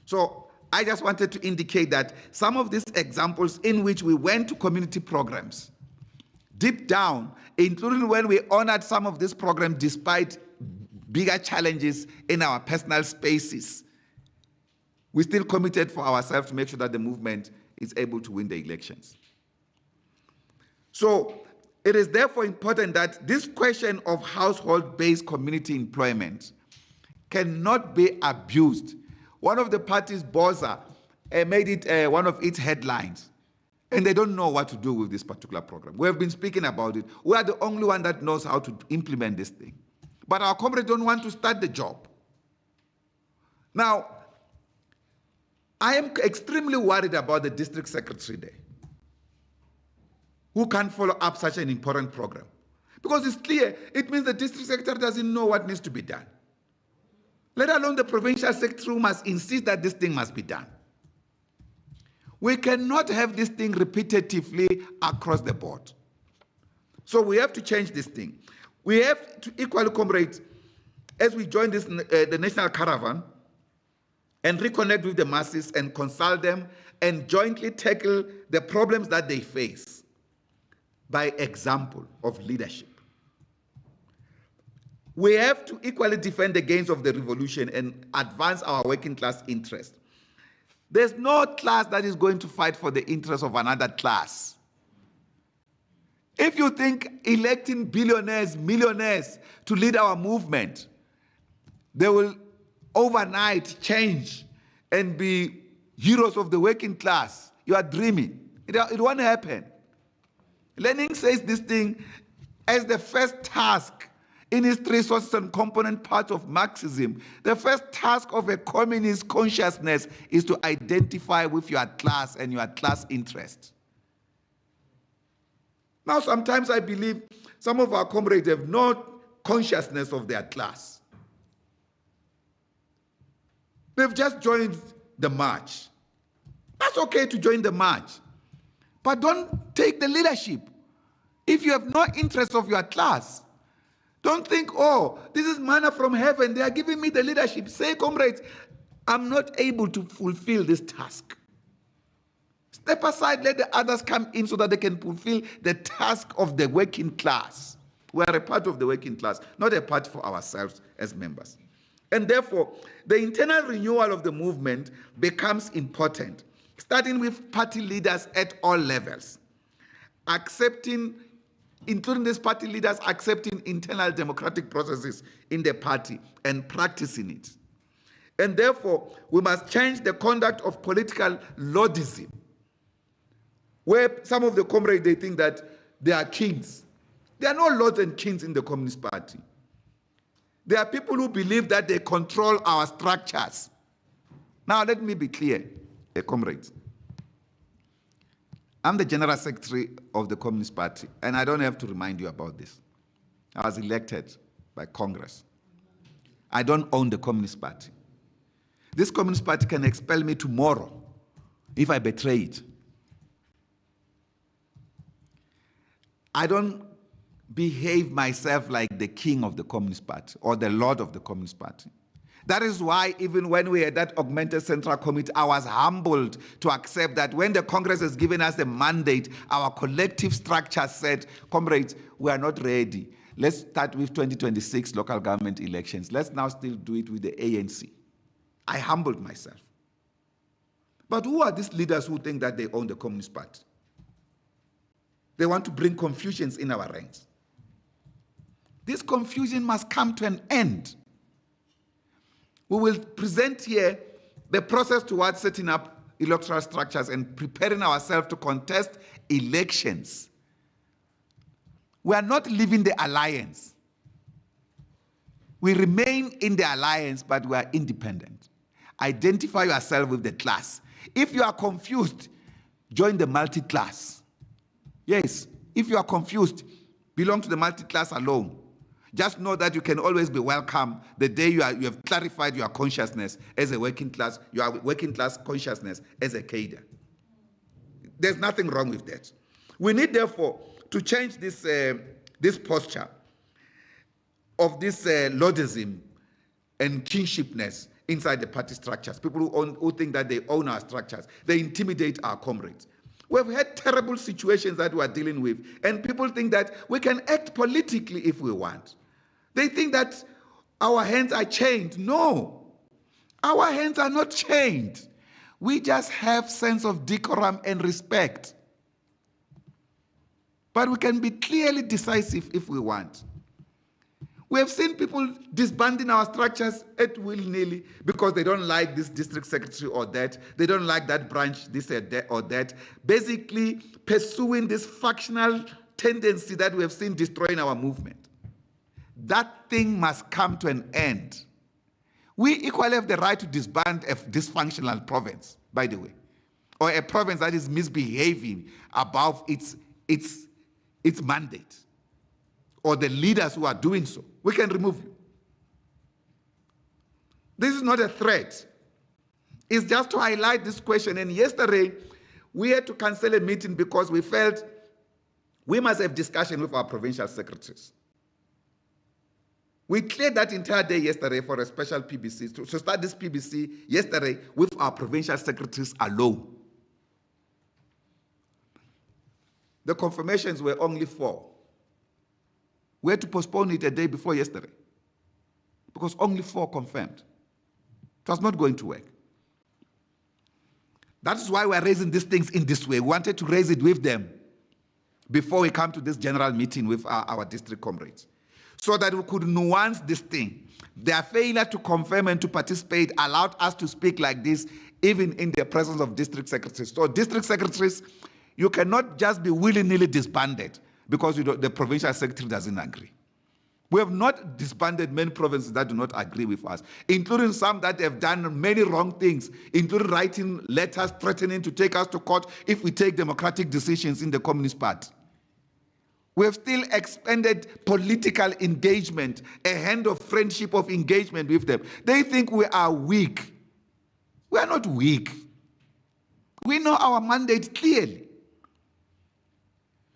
So I just wanted to indicate that some of these examples in which we went to community programs, deep down, including when we honored some of these programs despite bigger challenges in our personal spaces, we still committed for ourselves to make sure that the movement is able to win the elections. So it is therefore important that this question of household-based community employment cannot be abused. One of the parties, Boza, made it one of its headlines, and they don't know what to do with this particular program. We have been speaking about it. We are the only one that knows how to implement this thing. But our comrades don't want to start the job. Now, I am extremely worried about the district secretary there, who can't follow up such an important program. Because it's clear, it means the district secretary doesn't know what needs to be done. Let alone the provincial secretary who must insist that this thing must be done. We cannot have this thing repetitively across the board. So we have to change this thing. We have to equally, comrades, as we join this, the national caravan, and reconnect with the masses and consult them and jointly tackle the problems that they face by example of leadership. We have to equally defend the gains of the revolution and advance our working class interest. There's no class that is going to fight for the interest of another class. If you think electing billionaires, millionaires to lead our movement, they will overnight change and be heroes of the working class, you are dreaming. It won't happen. Lenin says this thing as the first task in his three sources and component part of Marxism. The first task of a communist consciousness is to identify with your class and your class interest. Now, sometimes I believe some of our comrades have no consciousness of their class. They've just joined the march. That's okay to join the march, but don't take the leadership. If you have no interest of your class, don't think, oh, this is manna from heaven, they are giving me the leadership. Say, comrades, I'm not able to fulfill this task. Step aside, let the others come in so that they can fulfill the task of the working class. We are a part of the working class, not a part for ourselves as members. And therefore, the internal renewal of the movement becomes important, starting with party leaders at all levels, including these party leaders accepting internal democratic processes in the party and practicing it. And therefore, we must change the conduct of political lordism, where some of the comrades, they think that they are kings. There are no lords and kings in the Communist Party. There are people who believe that they control our structures. Now, let me be clear, comrades. I'm the General Secretary of the Communist Party, and I don't have to remind you about this. I was elected by Congress. I don't own the Communist Party. This Communist Party can expel me tomorrow if I betray it. I don't behave myself like the king of the Communist Party or the lord of the Communist Party. That is why even when we had that augmented central committee, I was humbled to accept that when the Congress has given us the mandate, our collective structure said, comrades, we are not ready. Let's start with 2026 local government elections. Let's now still do it with the ANC. I humbled myself. But who are these leaders who think that they own the Communist Party? They want to bring confusions in our ranks. This confusion must come to an end. We will present here the process towards setting up electoral structures and preparing ourselves to contest elections. We are not leaving the alliance. We remain in the alliance, but we are independent. Identify yourself with the class. If you are confused, join the multi-class. Yes, if you are confused, belong to the multi-class alone. Just know that you can always be welcome the day you have clarified your consciousness as a working class, your working class consciousness as a cadre. There's nothing wrong with that. We need, therefore, to change this, this posture of this lordism and kinshipness inside the party structures. People who think that they own our structures, they intimidate our comrades. We've had terrible situations that we're dealing with, and people think that we can act politically if we want. They think that our hands are chained. No, our hands are not chained. We just have sense of decorum and respect. But we can be clearly decisive if we want. We have seen people disbanding our structures at willy-nilly because they don't like this district secretary or that. They don't like that branch, this or that. Basically pursuing this factional tendency that we have seen destroying our movement. That thing must come to an end. We equally have the right to disband a dysfunctional province, by the way, or a province that is misbehaving above its mandate, or the leaders who are doing so. We can remove you. This is not a threat. It's just to highlight this question. And yesterday, we had to cancel a meeting because we felt we must have discussion with our provincial secretaries. We cleared that entire day yesterday for a special PBC, to start this PBC yesterday with our provincial secretaries alone. The confirmations were only 4. We had to postpone it a day before yesterday because only 4 confirmed. It was not going to work. That is why we are raising these things in this way. We wanted to raise it with them before we come to this general meeting with our district comrades, so that we could nuance this thing. Their failure to confirm and to participate allowed us to speak like this, even in the presence of district secretaries. So district secretaries, you cannot just be willy-nilly disbanded because the provincial secretary doesn't agree. We have not disbanded many provinces that do not agree with us, including some that have done many wrong things, including writing letters threatening to take us to court if we take democratic decisions in the Communist Party. We have still expanded political engagement, a hand of friendship, of engagement with them. They think we are weak. We are not weak. We know our mandate clearly.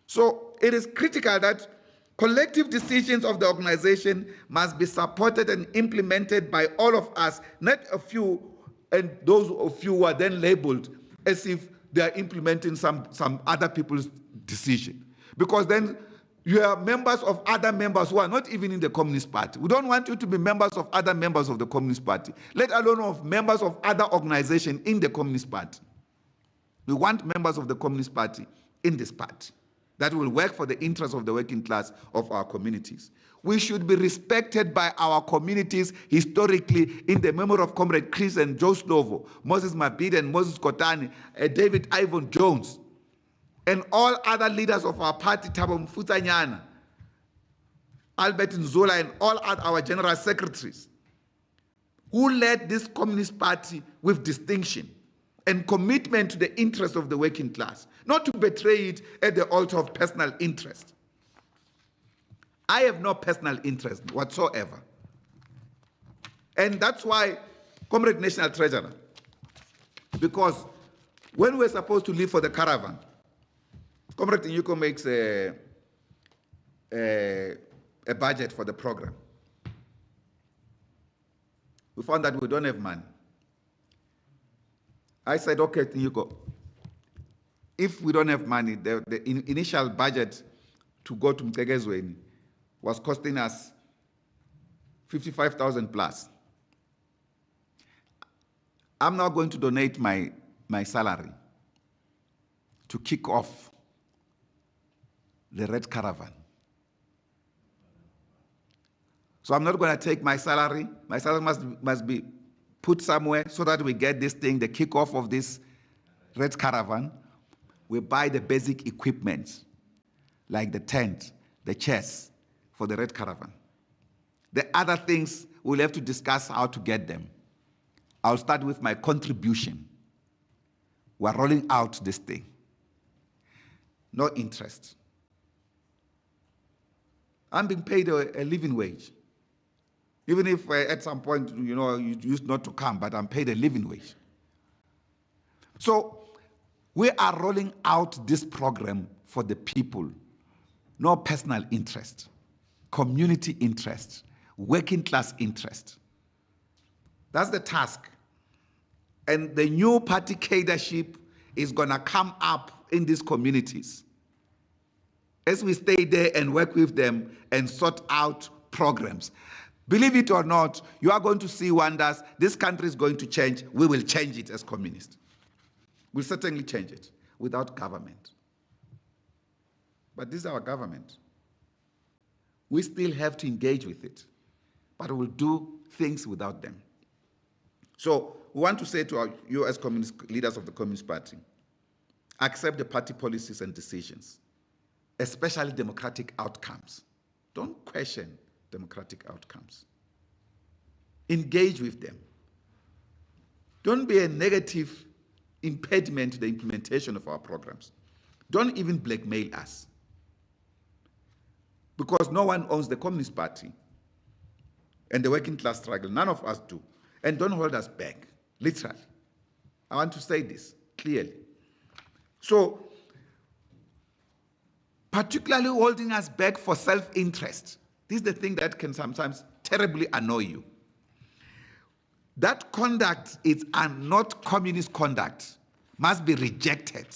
So it is critical that collective decisions of the organization must be supported and implemented by all of us, not a few, and those of you who are then labeled as if they are implementing some other people's decision. Because then you are members of other members who are not even in the Communist Party. We don't want you to be members of other members of the Communist Party, let alone of members of other organizations in the Communist Party. We want members of the Communist Party in this party that will work for the interests of the working class of our communities. We should be respected by our communities historically, in the memory of Comrade Chris and Joe Slovo, Moses Mabhida and Moses Kotani, David Ivan Jones, and all other leaders of our party, Thabo Mfutsanyana, Albert Nzola, and all our general secretaries, who led this Communist Party with distinction and commitment to the interests of the working class, not to betray it at the altar of personal interest. I have no personal interest whatsoever. And that's why, Comrade National Treasurer, because when we're supposed to leave for the Caravan, Comrade Inyuko makes a budget for the program. We found that we don't have money. I said, okay, you go. If we don't have money, the initial budget to go to Mtegezweni was costing us 55,000 plus. I'm now going to donate my salary to kick off the Red Caravan. So I'm not going to take my salary. My salary must be put somewhere so that we get this thing, the kickoff of this Red Caravan. We buy the basic equipment, like the tent, the chairs for the Red Caravan. The other things, we'll have to discuss how to get them. I'll start with my contribution. We're rolling out this thing. No interest. I'm being paid a living wage. Even if at some point, you used not to come, but I'm paid a living wage. So we are rolling out this program for the people. No personal interest, community interest, working class interest. That's the task. And the new party cadreship is going to come up in these communities as we stay there and work with them and sort out programs. Believe it or not, you are going to see wonders. This country is going to change. We will change it as communists. We'll certainly change it without government. But this is our government. We still have to engage with it, but we'll do things without them. So we want to say to you as communist leaders of the Communist Party, accept the party policies and decisions, especially democratic outcomes. Don't question democratic outcomes. Engage with them. Don't be a negative impediment to the implementation of our programs. Don't even blackmail us. Because no one owns the Communist Party and the working class struggle. None of us do. And don't hold us back, literally. I want to say this clearly. So, particularly holding us back for self-interest. This is the thing that can sometimes terribly annoy you. That conduct is not communist conduct, must be rejected.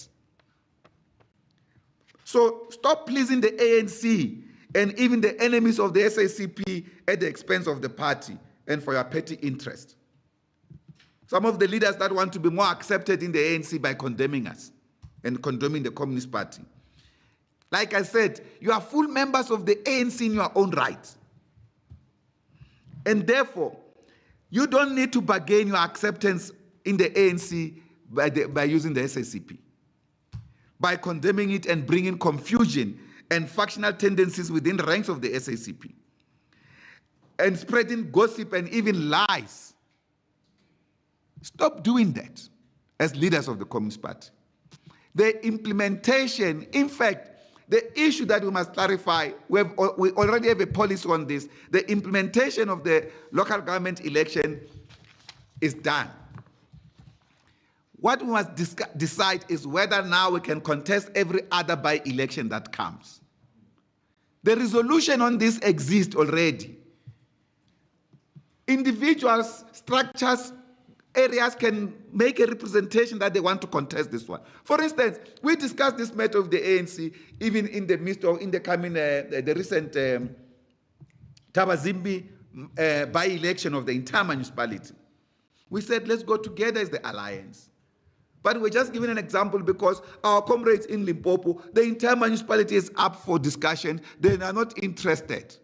So stop pleasing the ANC and even the enemies of the SACP at the expense of the party and for your petty interest. Some of the leaders that want to be more accepted in the ANC by condemning us and condemning the Communist Party. Like I said, you are full members of the ANC in your own right. And therefore, you don't need to bargain your acceptance in the ANC by using the SACP, by condemning it and bringing confusion and factional tendencies within the ranks of the SACP, and spreading gossip and even lies. Stop doing that as leaders of the Communist Party. The implementation, in fact, the issue that we must clarify, we already have a policy on this. The implementation of the local government election is done. What we must decide is whether now we can contest every other by-election that comes. The resolution on this exists already. Individuals, structures, areas can make a representation that they want to contest this one. For instance, we discussed this matter of the ANC even in the midst of the recent Tabazimbi by-election of the entire municipality. We said, let's go together as the alliance. But we're just giving an example because our comrades in Limpopo, the entire municipality is up for discussion. They are not interested.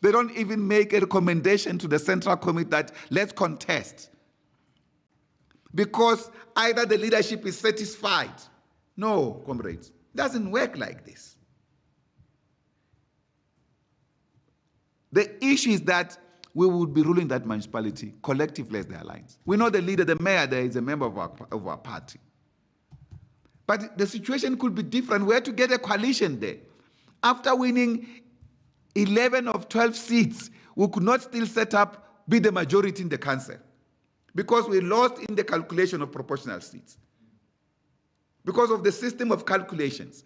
They don't even make a recommendation to the Central Committee that let's contest. Because either the leadership is satisfied. No, comrades, it doesn't work like this. The issue is that we will be ruling that municipality collectively as the alliance. We know the leader, the mayor there is a member of our party. But the situation could be different. We had to get a coalition there. After winning 11 of 12 seats, we could not still be the majority in the council, because we lost in the calculation of proportional seats, because of the system of calculations.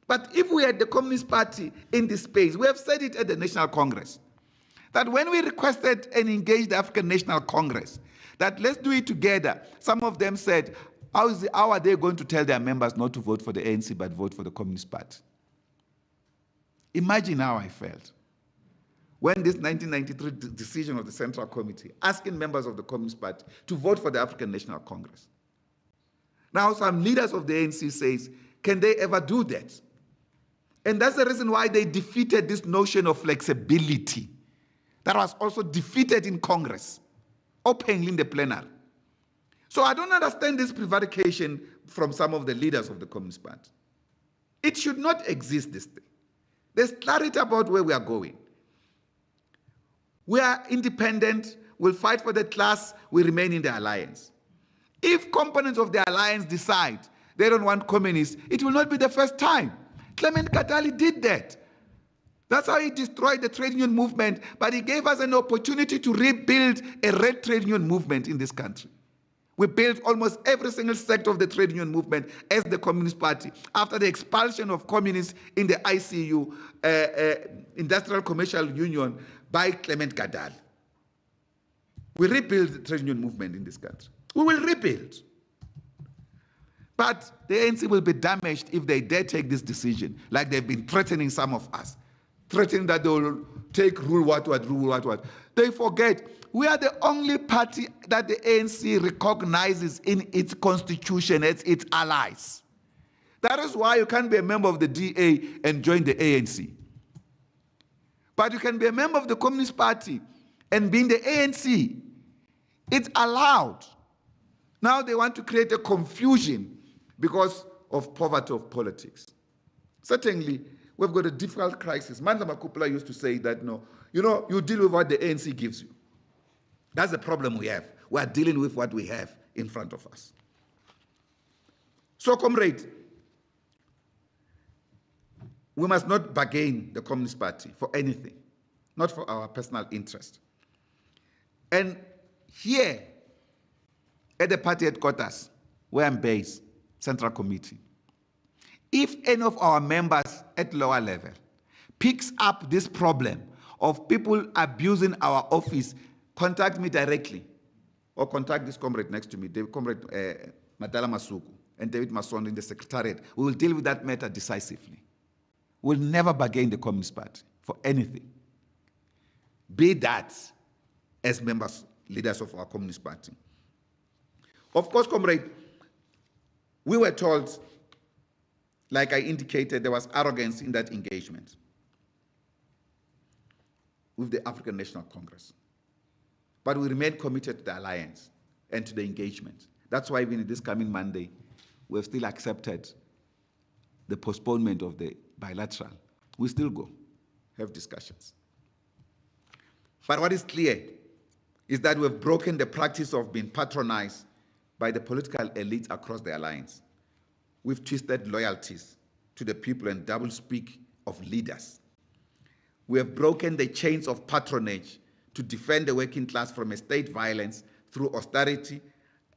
But if we had the Communist Party in this space, we have said it at the National Congress, that when we requested and engaged the African National Congress, that let's do it together, some of them said, how are they going to tell their members not to vote for the ANC but vote for the Communist Party? Imagine how I felt when this 1993 decision of the Central Committee asking members of the Communist Party to vote for the African National Congress. Now some leaders of the ANC says, can they ever do that? And that's the reason why they defeated this notion of flexibility that was also defeated in Congress, openly in the plenary. So I don't understand this prevarication from some of the leaders of the Communist Party. It should not exist, this thing. There's clarity about where we are going. We are independent, we'll fight for the class, we remain in the alliance. If components of the alliance decide they don't want communists, it will not be the first time. Clement Katali did that. That's how he destroyed the trade union movement, but he gave us an opportunity to rebuild a red trade union movement in this country. We built almost every single sector of the trade union movement as the Communist Party after the expulsion of communists in the ICU, Industrial Commercial Union, by Clement Katali. We rebuilt the trade union movement in this country. We will rebuild. But the ANC will be damaged if they dare take this decision, like they've been threatening some of us, threatening that they will take rule what. They forget we are the only party that the ANC recognizes in its constitution as its allies. That is why you can't be a member of the DA and join the ANC. But you can be a member of the Communist Party and be in the ANC. It's allowed. Now they want to create a confusion because of poverty of politics. Certainly, we've got a difficult crisis. Mandla Makupula used to say that, no, you deal with what the ANC gives you. That's the problem we have. We are dealing with what we have in front of us. So, comrade, we must not bargain the Communist Party for anything, not for our personal interest. And here, at the party headquarters, where I'm based, Central Committee, if any of our members at lower level picks up this problem of people abusing our office, contact me directly, or contact this comrade next to me, comrade Madala Masuku, and David Mason in the Secretariat. We will deal with that matter decisively. We'll never bargain the Communist Party for anything. Be that as members, leaders of our Communist Party. Of course, comrade, we were told, like I indicated, there was arrogance in that engagement with the African National Congress. But we remain committed to the alliance and to the engagement. That's why even this coming Monday, we have still accepted the postponement of the bilateral. We still go, have discussions. But what is clear is that we've broken the practice of being patronized by the political elites across the alliance. We've twisted loyalties to the people and doublespeak of leaders. We have broken the chains of patronage to defend the working class from a state violence through austerity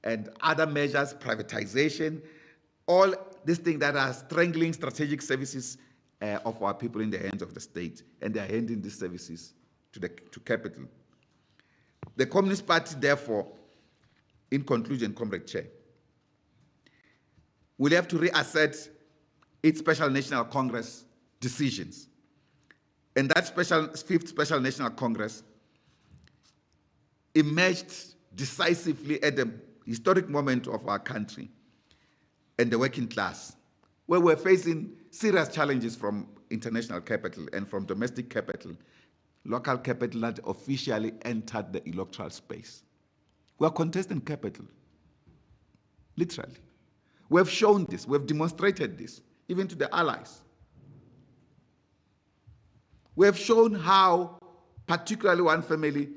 and other measures, privatization, all these things that are strangling strategic services of our people in the hands of the state, and they are handing these services to capital. The Communist Party, therefore, in conclusion, Comrade Chair, will have to reassert its Special National Congress decisions. And that fifth Special National Congress emerged decisively at the historic moment of our country and the working class, where we're facing serious challenges from international capital and from domestic capital, local capital that officially entered the electoral space. We are contesting capital, literally. We have shown this, we have demonstrated this, even to the allies. We have shown how, particularly one family,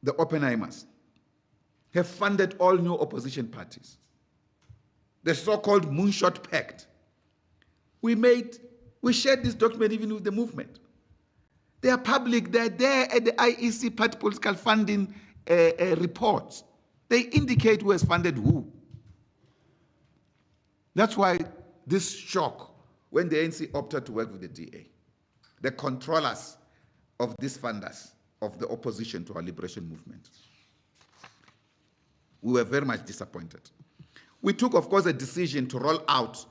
the Oppenheimers, have funded all new opposition parties. The so-called Moonshot Pact. We shared this document even with the movement. They are public, they're there at the IEC Party Political Funding reports. They indicate who has funded who. That's why this shock when the ANC opted to work with the DA. The controllers of these funders of the opposition to our liberation movement. We were very much disappointed. We took, of course, a decision to roll out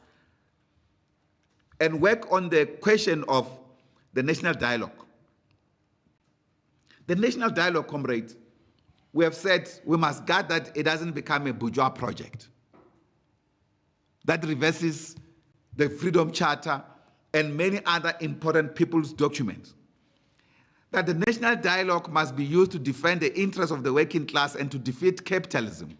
and work on the question of the national dialogue. The national dialogue, comrades, we have said we must guard that it doesn't become a bourgeois project that reverses the Freedom Charter and many other important people's documents. That the national dialogue must be used to defend the interests of the working class and to defeat capitalism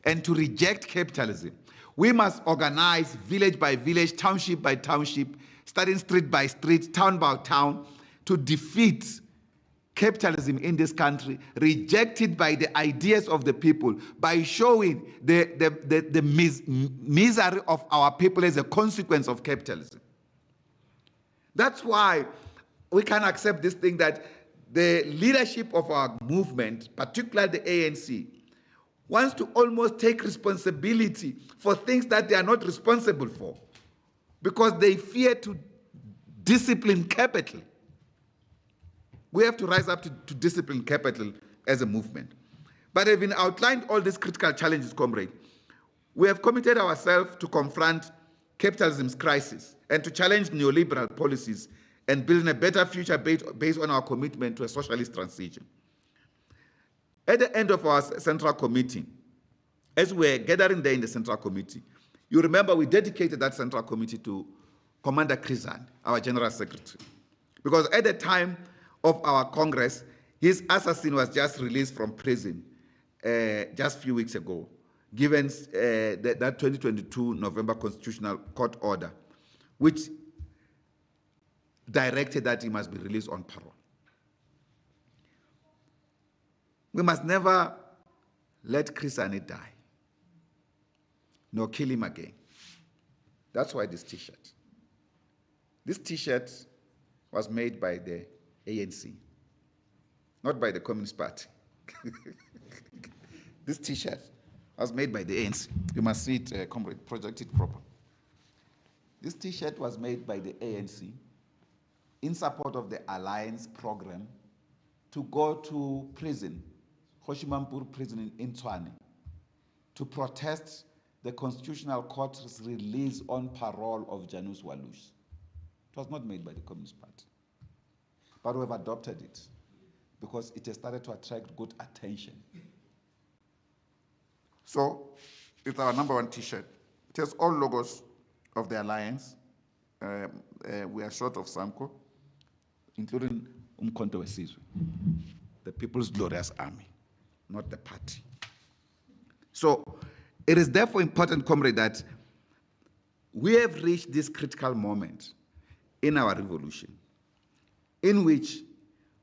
and to reject capitalism. We must organize village by village, township by township, starting street by street, town by town, to defeat capitalism in this country, rejected by the ideas of the people, by showing the misery of our people as a consequence of capitalism. That's why we can't accept this thing that the leadership of our movement, particularly the ANC, wants to almost take responsibility for things that they are not responsible for because they fear to discipline capital. We have to rise up to discipline capital as a movement. But having outlined all these critical challenges, comrade, we have committed ourselves to confront capitalism's crisis and to challenge neoliberal policies and building a better future based on our commitment to a socialist transition. At the end of our central committee, as we were gathering there in the central committee, you remember we dedicated that central committee to Commander Caravan, our general secretary. Because at the time of our Congress, his assassin was just released from prison just a few weeks ago, given that 2022 November Constitutional Court order, which directed that he must be released on parole. We must never let Caravan die, nor kill him again. That's why this T-shirt. This T-shirt was made by the ANC, not by the Communist Party. This T-shirt was made by the ANC. You must see it, comrade, project it proper. This T-shirt was made by the ANC in support of the Alliance program to go to prison, Hoshimampur prison in Tshwane, to protest the Constitutional Court's release on parole of Janus Walus. It was not made by the Communist Party. But we have adopted it because it has started to attract good attention. So it's our number one T-shirt. It has all logos of the Alliance. We are short of Samco, including Umkhonto weSizwe, the People's Glorious Army, not the party. So it is therefore important, comrade, that we have reached this critical moment in our revolution, in which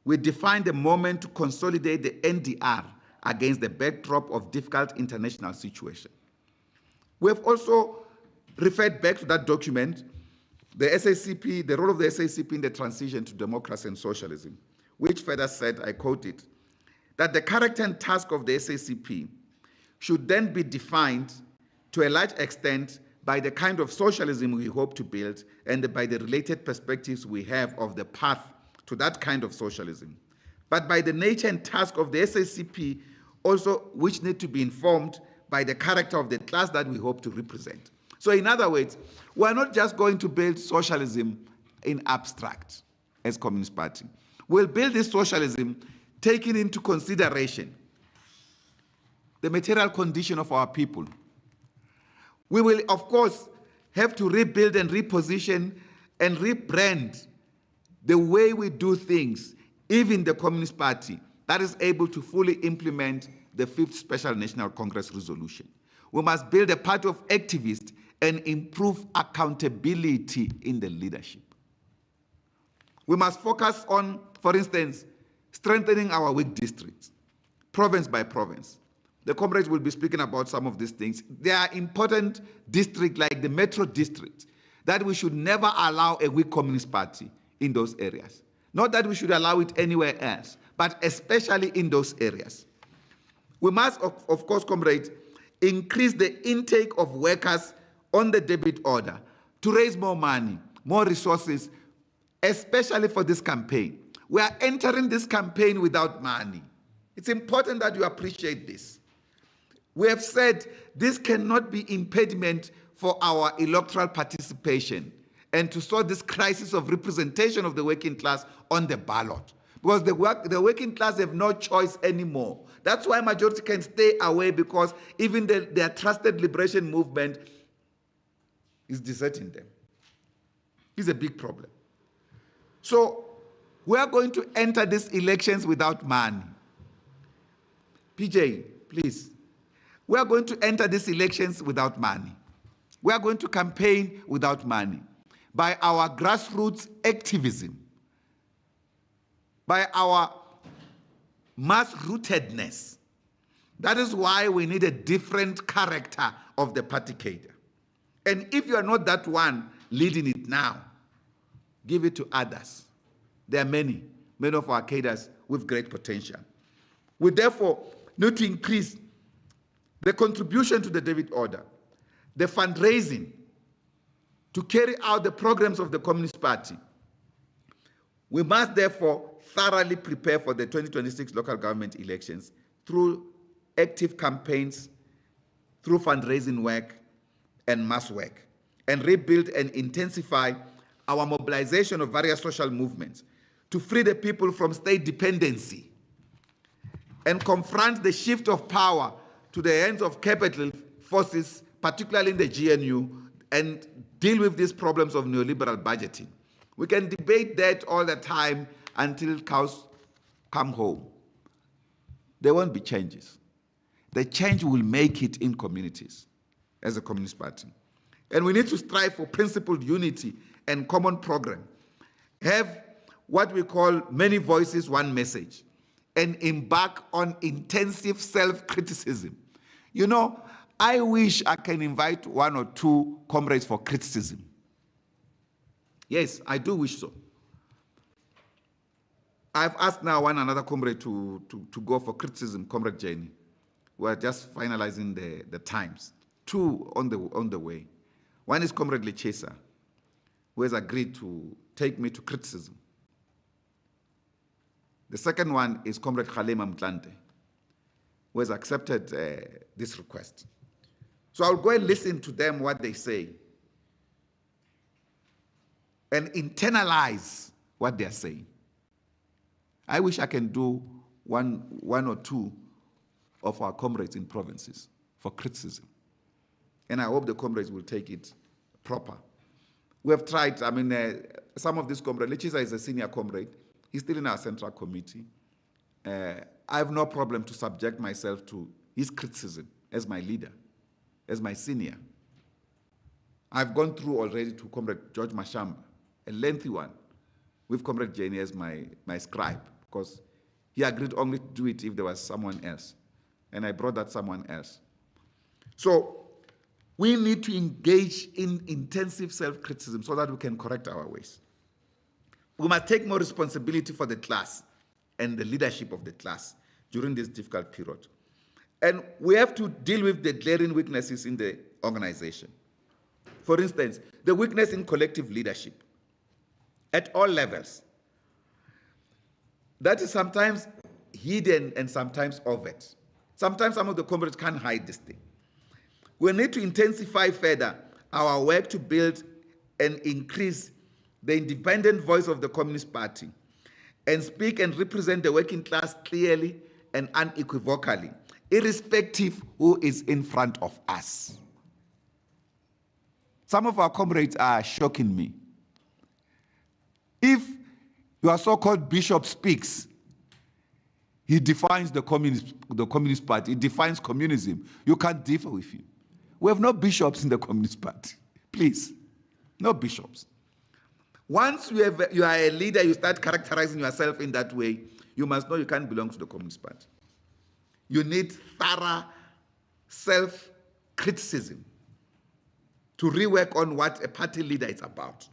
we define the moment to consolidate the NDR against the backdrop of difficult international situation. We have also referred back to that document, the SACP, the role of the SACP in the transition to democracy and socialism, which further said, I quote it, that the character and task of the SACP should then be defined to a large extent by the kind of socialism we hope to build and by the related perspectives we have of the path to that kind of socialism, but by the nature and task of the SACP also, which need to be informed by the character of the class that we hope to represent. So in other words, we're not just going to build socialism in abstract as Communist Party. We'll build this socialism taking into consideration the material condition of our people. We will, of course, have to rebuild and reposition and rebrand the way we do things, even the Communist Party, that is able to fully implement the 5th Special National Congress resolution. We must build a party of activists and improve accountability in the leadership. We must focus on, for instance, strengthening our weak districts, province by province. The comrades will be speaking about some of these things. There are important districts like the Metro District that we should never allow a weak Communist Party in those areas. Not that we should allow it anywhere else, but especially in those areas. We must, of course, comrades, increase the intake of workers on the debit order to raise more money, more resources, especially for this campaign. We are entering this campaign without money. It's important that you appreciate this. We have said this cannot be impediment for our electoral participation and to solve this crisis of representation of the working class on the ballot. Because the working class have no choice anymore. That's why majority can stay away, because even their trusted liberation movement is deserting them. It's a big problem. So we are going to enter these elections without money. PJ, please. We are going to enter these elections without money. We are going to campaign without money by our grassroots activism, by our mass-rootedness. That is why we need a different character of the party cadre. And if you are not that one leading it now, give it to others. There are many of our cadres with great potential. We therefore need to increase the contribution to the David Order, the fundraising to carry out the programs of the Communist Party. We must therefore thoroughly prepare for the 2026 local government elections through active campaigns, through fundraising work and mass work, and rebuild and intensify our mobilization of various social movements to free the people from state dependency and confront the shift of power to the hands of capital forces, particularly in the GNU, and deal with these problems of neoliberal budgeting. We can debate that all the time until cows come home. There won't be changes. The change will make it in communities as a Communist Party. And we need to strive for principled unity and common program. Have what we call many voices, one message, and embark on intensive self-criticism. You know, I wish I can invite one or two comrades for criticism. Yes, I do wish so. I've asked now one another comrade to go for criticism, Comrade Jenny. We're just finalizing the times. Two on the way. One is Comrade Lechesa, who has agreed to take me to criticism. The second one is Comrade Kgalema Mtlante, who has accepted this request. So I'll go and listen to them, what they say, and internalize what they're saying. I wish I can do one or two of our comrades in provinces for criticism. And I hope the comrades will take it proper. We have tried, I mean, some of these comrades, Lechisa is a senior comrade. He's still in our central committee. I have no problem to subject myself to his criticism as my leader, as my senior. I've gone through already to Comrade George Mashamba, a lengthy one, with Comrade Jenny as my scribe, because he agreed only to do it if there was someone else. And I brought that someone else. So we need to engage in intensive self-criticism so that we can correct our ways. We must take more responsibility for the class and the leadership of the class during this difficult period. And we have to deal with the glaring weaknesses in the organization. For instance, the weakness in collective leadership at all levels. That is sometimes hidden and sometimes overt. Sometimes some of the comrades can't hide this thing. We need to intensify further our work to build and increase the independent voice of the Communist Party and speak and represent the working class clearly and unequivocally, irrespective who is in front of us. Some of our comrades are shocking me. If your so-called bishop speaks, he defines the Communist Party, he defines communism. You can't differ with him. We have no bishops in the Communist Party. Please, no bishops. Once you are a leader, you start characterizing yourself in that way, you must know you can't belong to the Communist Party. You need thorough self-criticism to rework on what a party leader is about.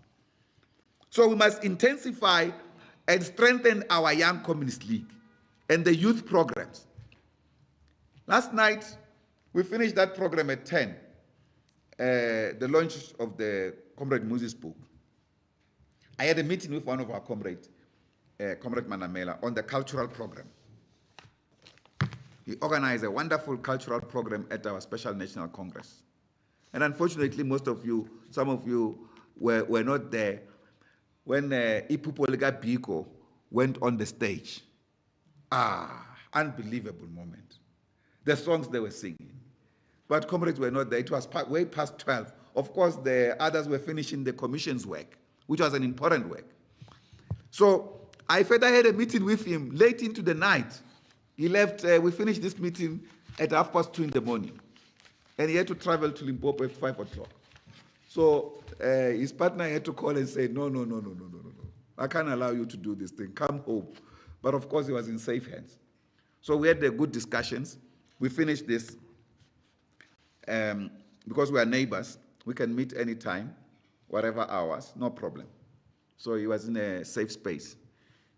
So we must intensify and strengthen our Young Communist League and the youth programs. Last night, we finished that program at 10, the launch of the Comrade Moses book. I had a meeting with one of our comrades, Comrade Manamela, on the cultural program. He organized a wonderful cultural program at our Special National Congress. And unfortunately, most of you, some of you were not there when Ipupoliga Biko went on the stage. Unbelievable moment. The songs they were singing. But comrades were not there. It was way past 12. Of course, the others were finishing the commission's work, which was an important work. So I further had a meeting with him late into the night. He left, we finished this meeting at 2:30 in the morning. And he had to travel to Limpopo at 5 o'clock. So his partner had to call and say, no. I can't allow you to do this thing. Come home. But of course, he was in safe hands. So we had good discussions. We finished this. Because we are neighbors, we can meet anytime, whatever hours, no problem. So he was in a safe space.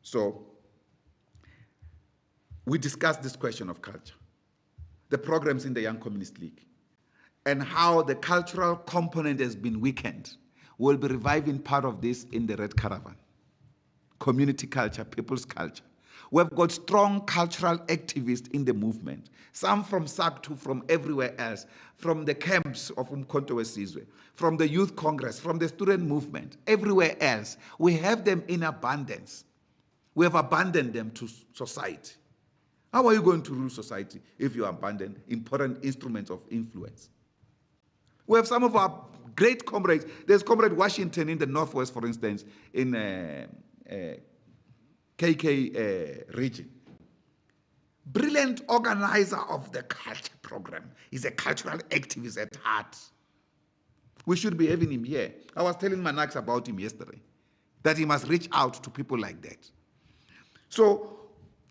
So we discussed this question of culture, the programs in the Young Communist League, and how the cultural component has been weakened. We'll be reviving part of this in the Red Caravan. Community culture, people's culture. We've got strong cultural activists in the movement, some from SACP, from everywhere else, from the camps of Umkhonto weSizwe, from the Youth Congress, from the student movement, everywhere else. We have them in abundance. We have abandoned them to society. How are you going to rule society if you abandon important instruments of influence? We have some of our great comrades. There's Comrade Washington in the Northwest, for instance, in KK region. Brilliant organizer of the culture program. He's a cultural activist at heart. We should be having him here. I was telling Manax about him yesterday, that he must reach out to people like that. So,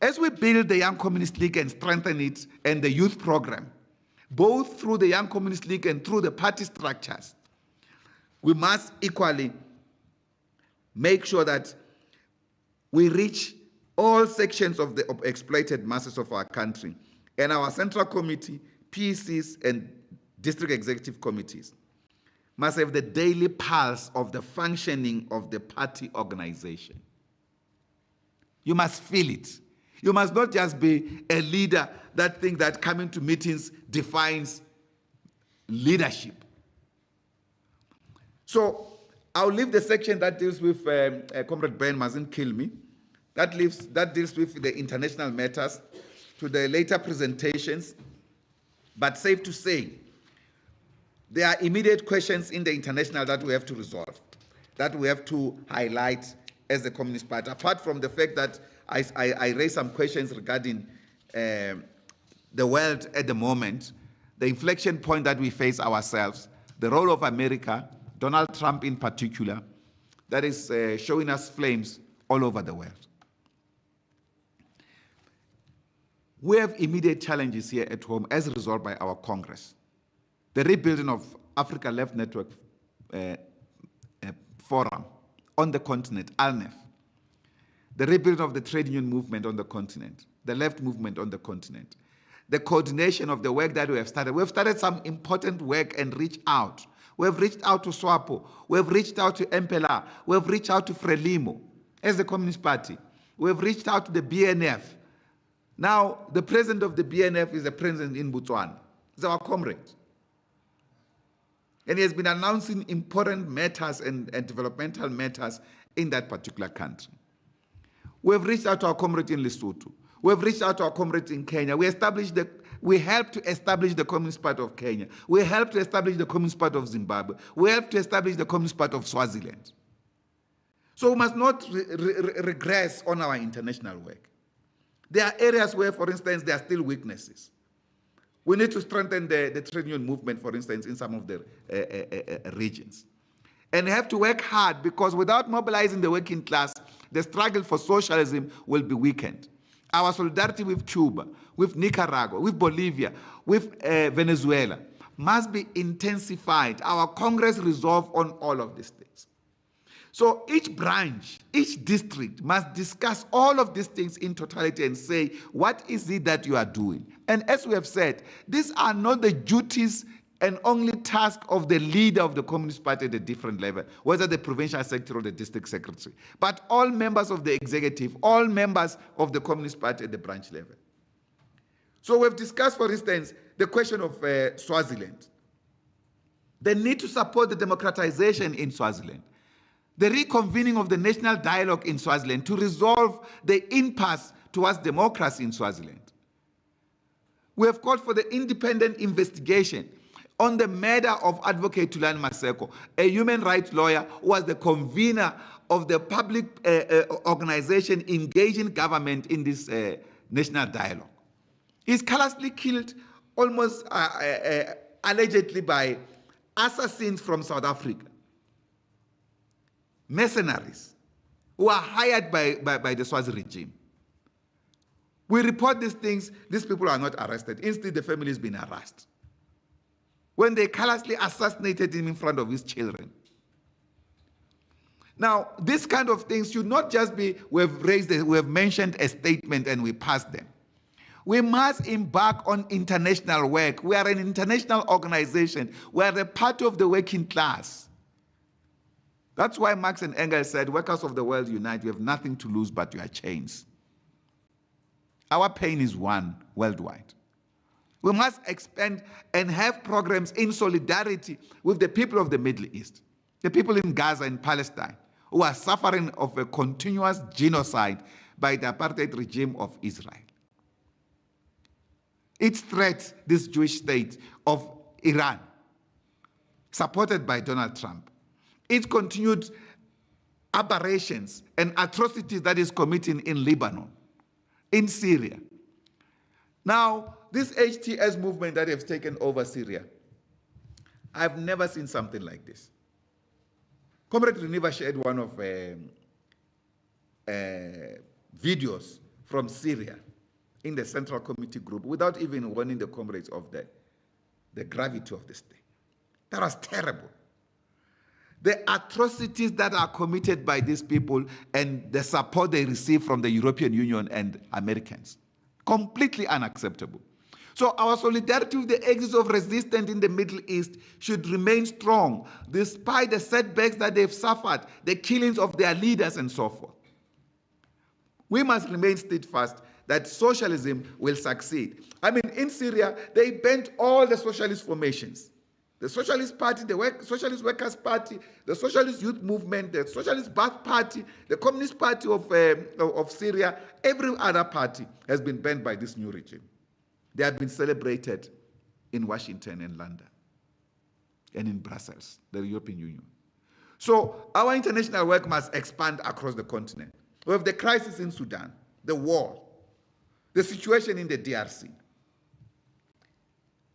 as we build the Young Communist League and strengthen it and the youth program, both through the Young Communist League and through the party structures, we must equally make sure that we reach all sections of the exploited masses of our country, and our Central Committee, PCs, and district executive committees must have the daily pulse of the functioning of the party organization. You must feel it. You must not just be a leader that thinks that coming to meetings defines leadership. So I'll leave the section that deals with Comrade Ben mustn't kill me. That deals with the international matters to the later presentations. But safe to say, there are immediate questions in the international that we have to resolve, that we have to highlight as the Communist Party. Apart from the fact that I raised some questions regarding the world at the moment, the inflection point that we face ourselves, the role of America, Donald Trump in particular, that is showing us flames all over the world. We have immediate challenges here at home as resolved by our Congress. The rebuilding of Africa Left Network Forum on the continent, ALNEF. The rebuilding of the trade union movement on the continent, the left movement on the continent. The coordination of the work that we have started. We have started some important work and reached out. We have reached out to SWAPO. We have reached out to MPLA. We have reached out to Frelimo as the Communist Party. We have reached out to the BNF. Now, the president of the BNF is the president in Botswana. He's our comrade. And he has been announcing important matters and developmental matters in that particular country. We have reached out to our comrade in Lesotho. We have reached out to our comrades in Kenya. We helped to establish the Communist Party of Kenya. We helped to establish the Communist Party of Zimbabwe. We helped to establish the Communist Party of Swaziland. So we must not regress on our international work. There are areas where, for instance, there are still weaknesses. We need to strengthen the trade union movement, for instance, in some of the regions. And we have to work hard, because without mobilizing the working class, the struggle for socialism will be weakened. Our solidarity with Cuba, with Nicaragua, with Bolivia, with Venezuela must be intensified. Our Congress resolve on all of these things. So each branch, each district must discuss all of these things in totality and say, what is it that you are doing? And as we have said, these are not the duties and only task of the leader of the Communist Party at a different level, whether the provincial secretary or the district secretary, but all members of the executive, all members of the Communist Party at the branch level. So we've discussed, for instance, the question of Swaziland, the need to support the democratization in Swaziland, the reconvening of the national dialogue in Swaziland to resolve the impasse towards democracy in Swaziland. We have called for the independent investigation on the murder of Advocate Tulani Maseko, a human rights lawyer who was the convener of the public organization engaging government in this national dialogue. He's callously killed almost allegedly by assassins from South Africa, mercenaries who are hired by the Swazi regime. We report these things, these people are not arrested. Instead, the family has been harassed when they callously assassinated him in front of his children. Now, this kind of things should not just be, we have mentioned a statement and we passed them. We must embark on international work. We are an international organization. We are a part of the working class. That's why Marx and Engels said, workers of the world unite. You have nothing to lose but your chains. Our pain is one worldwide. We must expand and have programs in solidarity with the people of the Middle East, the people in Gaza and Palestine, who are suffering of a continuous genocide by the apartheid regime of Israel. It threats this Jewish state of Iran, supported by Donald Trump. Its continued aberrations and atrocities that is committing in Lebanon, in Syria. Now, this HTS movement that has taken over Syria, I've never seen something like this. Comrade Renewal shared one of videos from Syria in the Central Committee group without even warning the comrades of the gravity of this thing. That was terrible. The atrocities that are committed by these people and the support they receive from the European Union and Americans, completely unacceptable. So our solidarity with the axis of resistance in the Middle East should remain strong, despite the setbacks that they've suffered, the killings of their leaders and so forth. We must remain steadfast that socialism will succeed. I mean, in Syria, they banned all the socialist formations. The Socialist Party, the Socialist Workers' Party, the Socialist Youth Movement, the Socialist Baath Party, the Communist Party of Syria, every other party has been banned by this new regime. They have been celebrated in Washington and London and in Brussels, the European Union. So our international work must expand across the continent. We have the crisis in Sudan, the war, the situation in the DRC.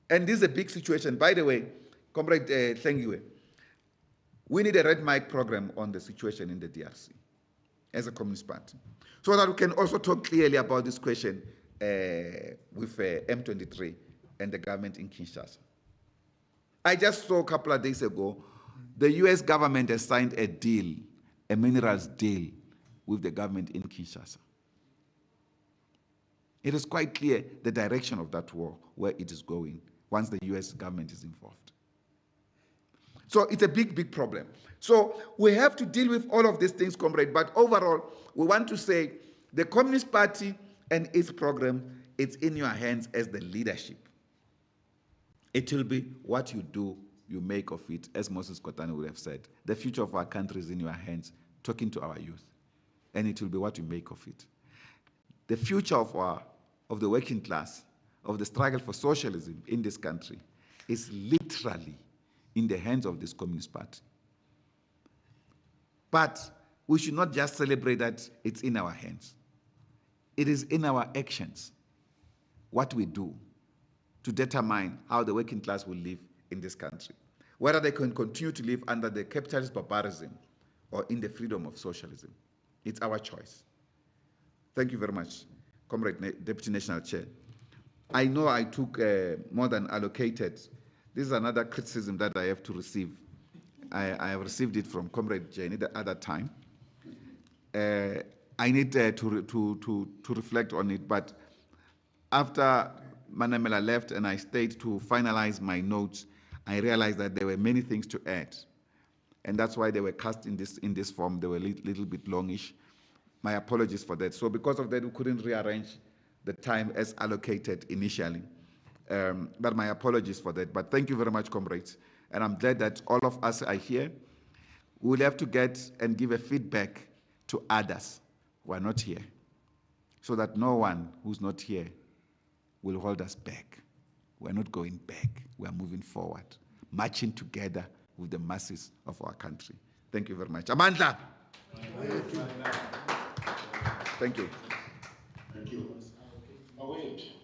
And this is a big situation. By the way, Comrade Thengiwe, we need a red mic program on the situation in the DRC as a Communist Party, so that we can also talk clearly about this question with M23 and the government in Kinshasa. I just saw a couple of days ago, the US government has signed a deal, a minerals deal with the government in Kinshasa. It is quite clear the direction of that war, where it is going, once the US government is involved. So it's a big, big problem. So we have to deal with all of these things, comrade, but overall, we want to say the Communist Party and its program, it's in your hands as the leadership. It will be what you do, you make of it, as Moses Kotane would have said. The future of our country is in your hands, talking to our youth, and it will be what you make of it. The future of the working class, of the struggle for socialism in this country, is literally in the hands of this Communist Party. But we should not just celebrate that it's in our hands. It is in our actions, what we do, to determine how the working class will live in this country, whether they can continue to live under the capitalist barbarism or in the freedom of socialism. It's our choice. Thank you very much, Comrade Deputy National Chair. I know I took more than allocated. This is another criticism that I have to receive. I have received it from Comrade Jenny the other time. I need to reflect on it, but after Manamela left and I stayed to finalize my notes, I realized that there were many things to add. And that's why they were cast in this form. They were a little bit longish. My apologies for that. So because of that, we couldn't rearrange the time as allocated initially. But my apologies for that. But thank you very much, comrades. And I'm glad that all of us are here. We'll have to get and give a feedback to others who are not here, so that no one who's not here will hold us back. We're not going back. We're moving forward, marching together with the masses of our country. Thank you very much. Amandla! Thank you. Thank you. Await.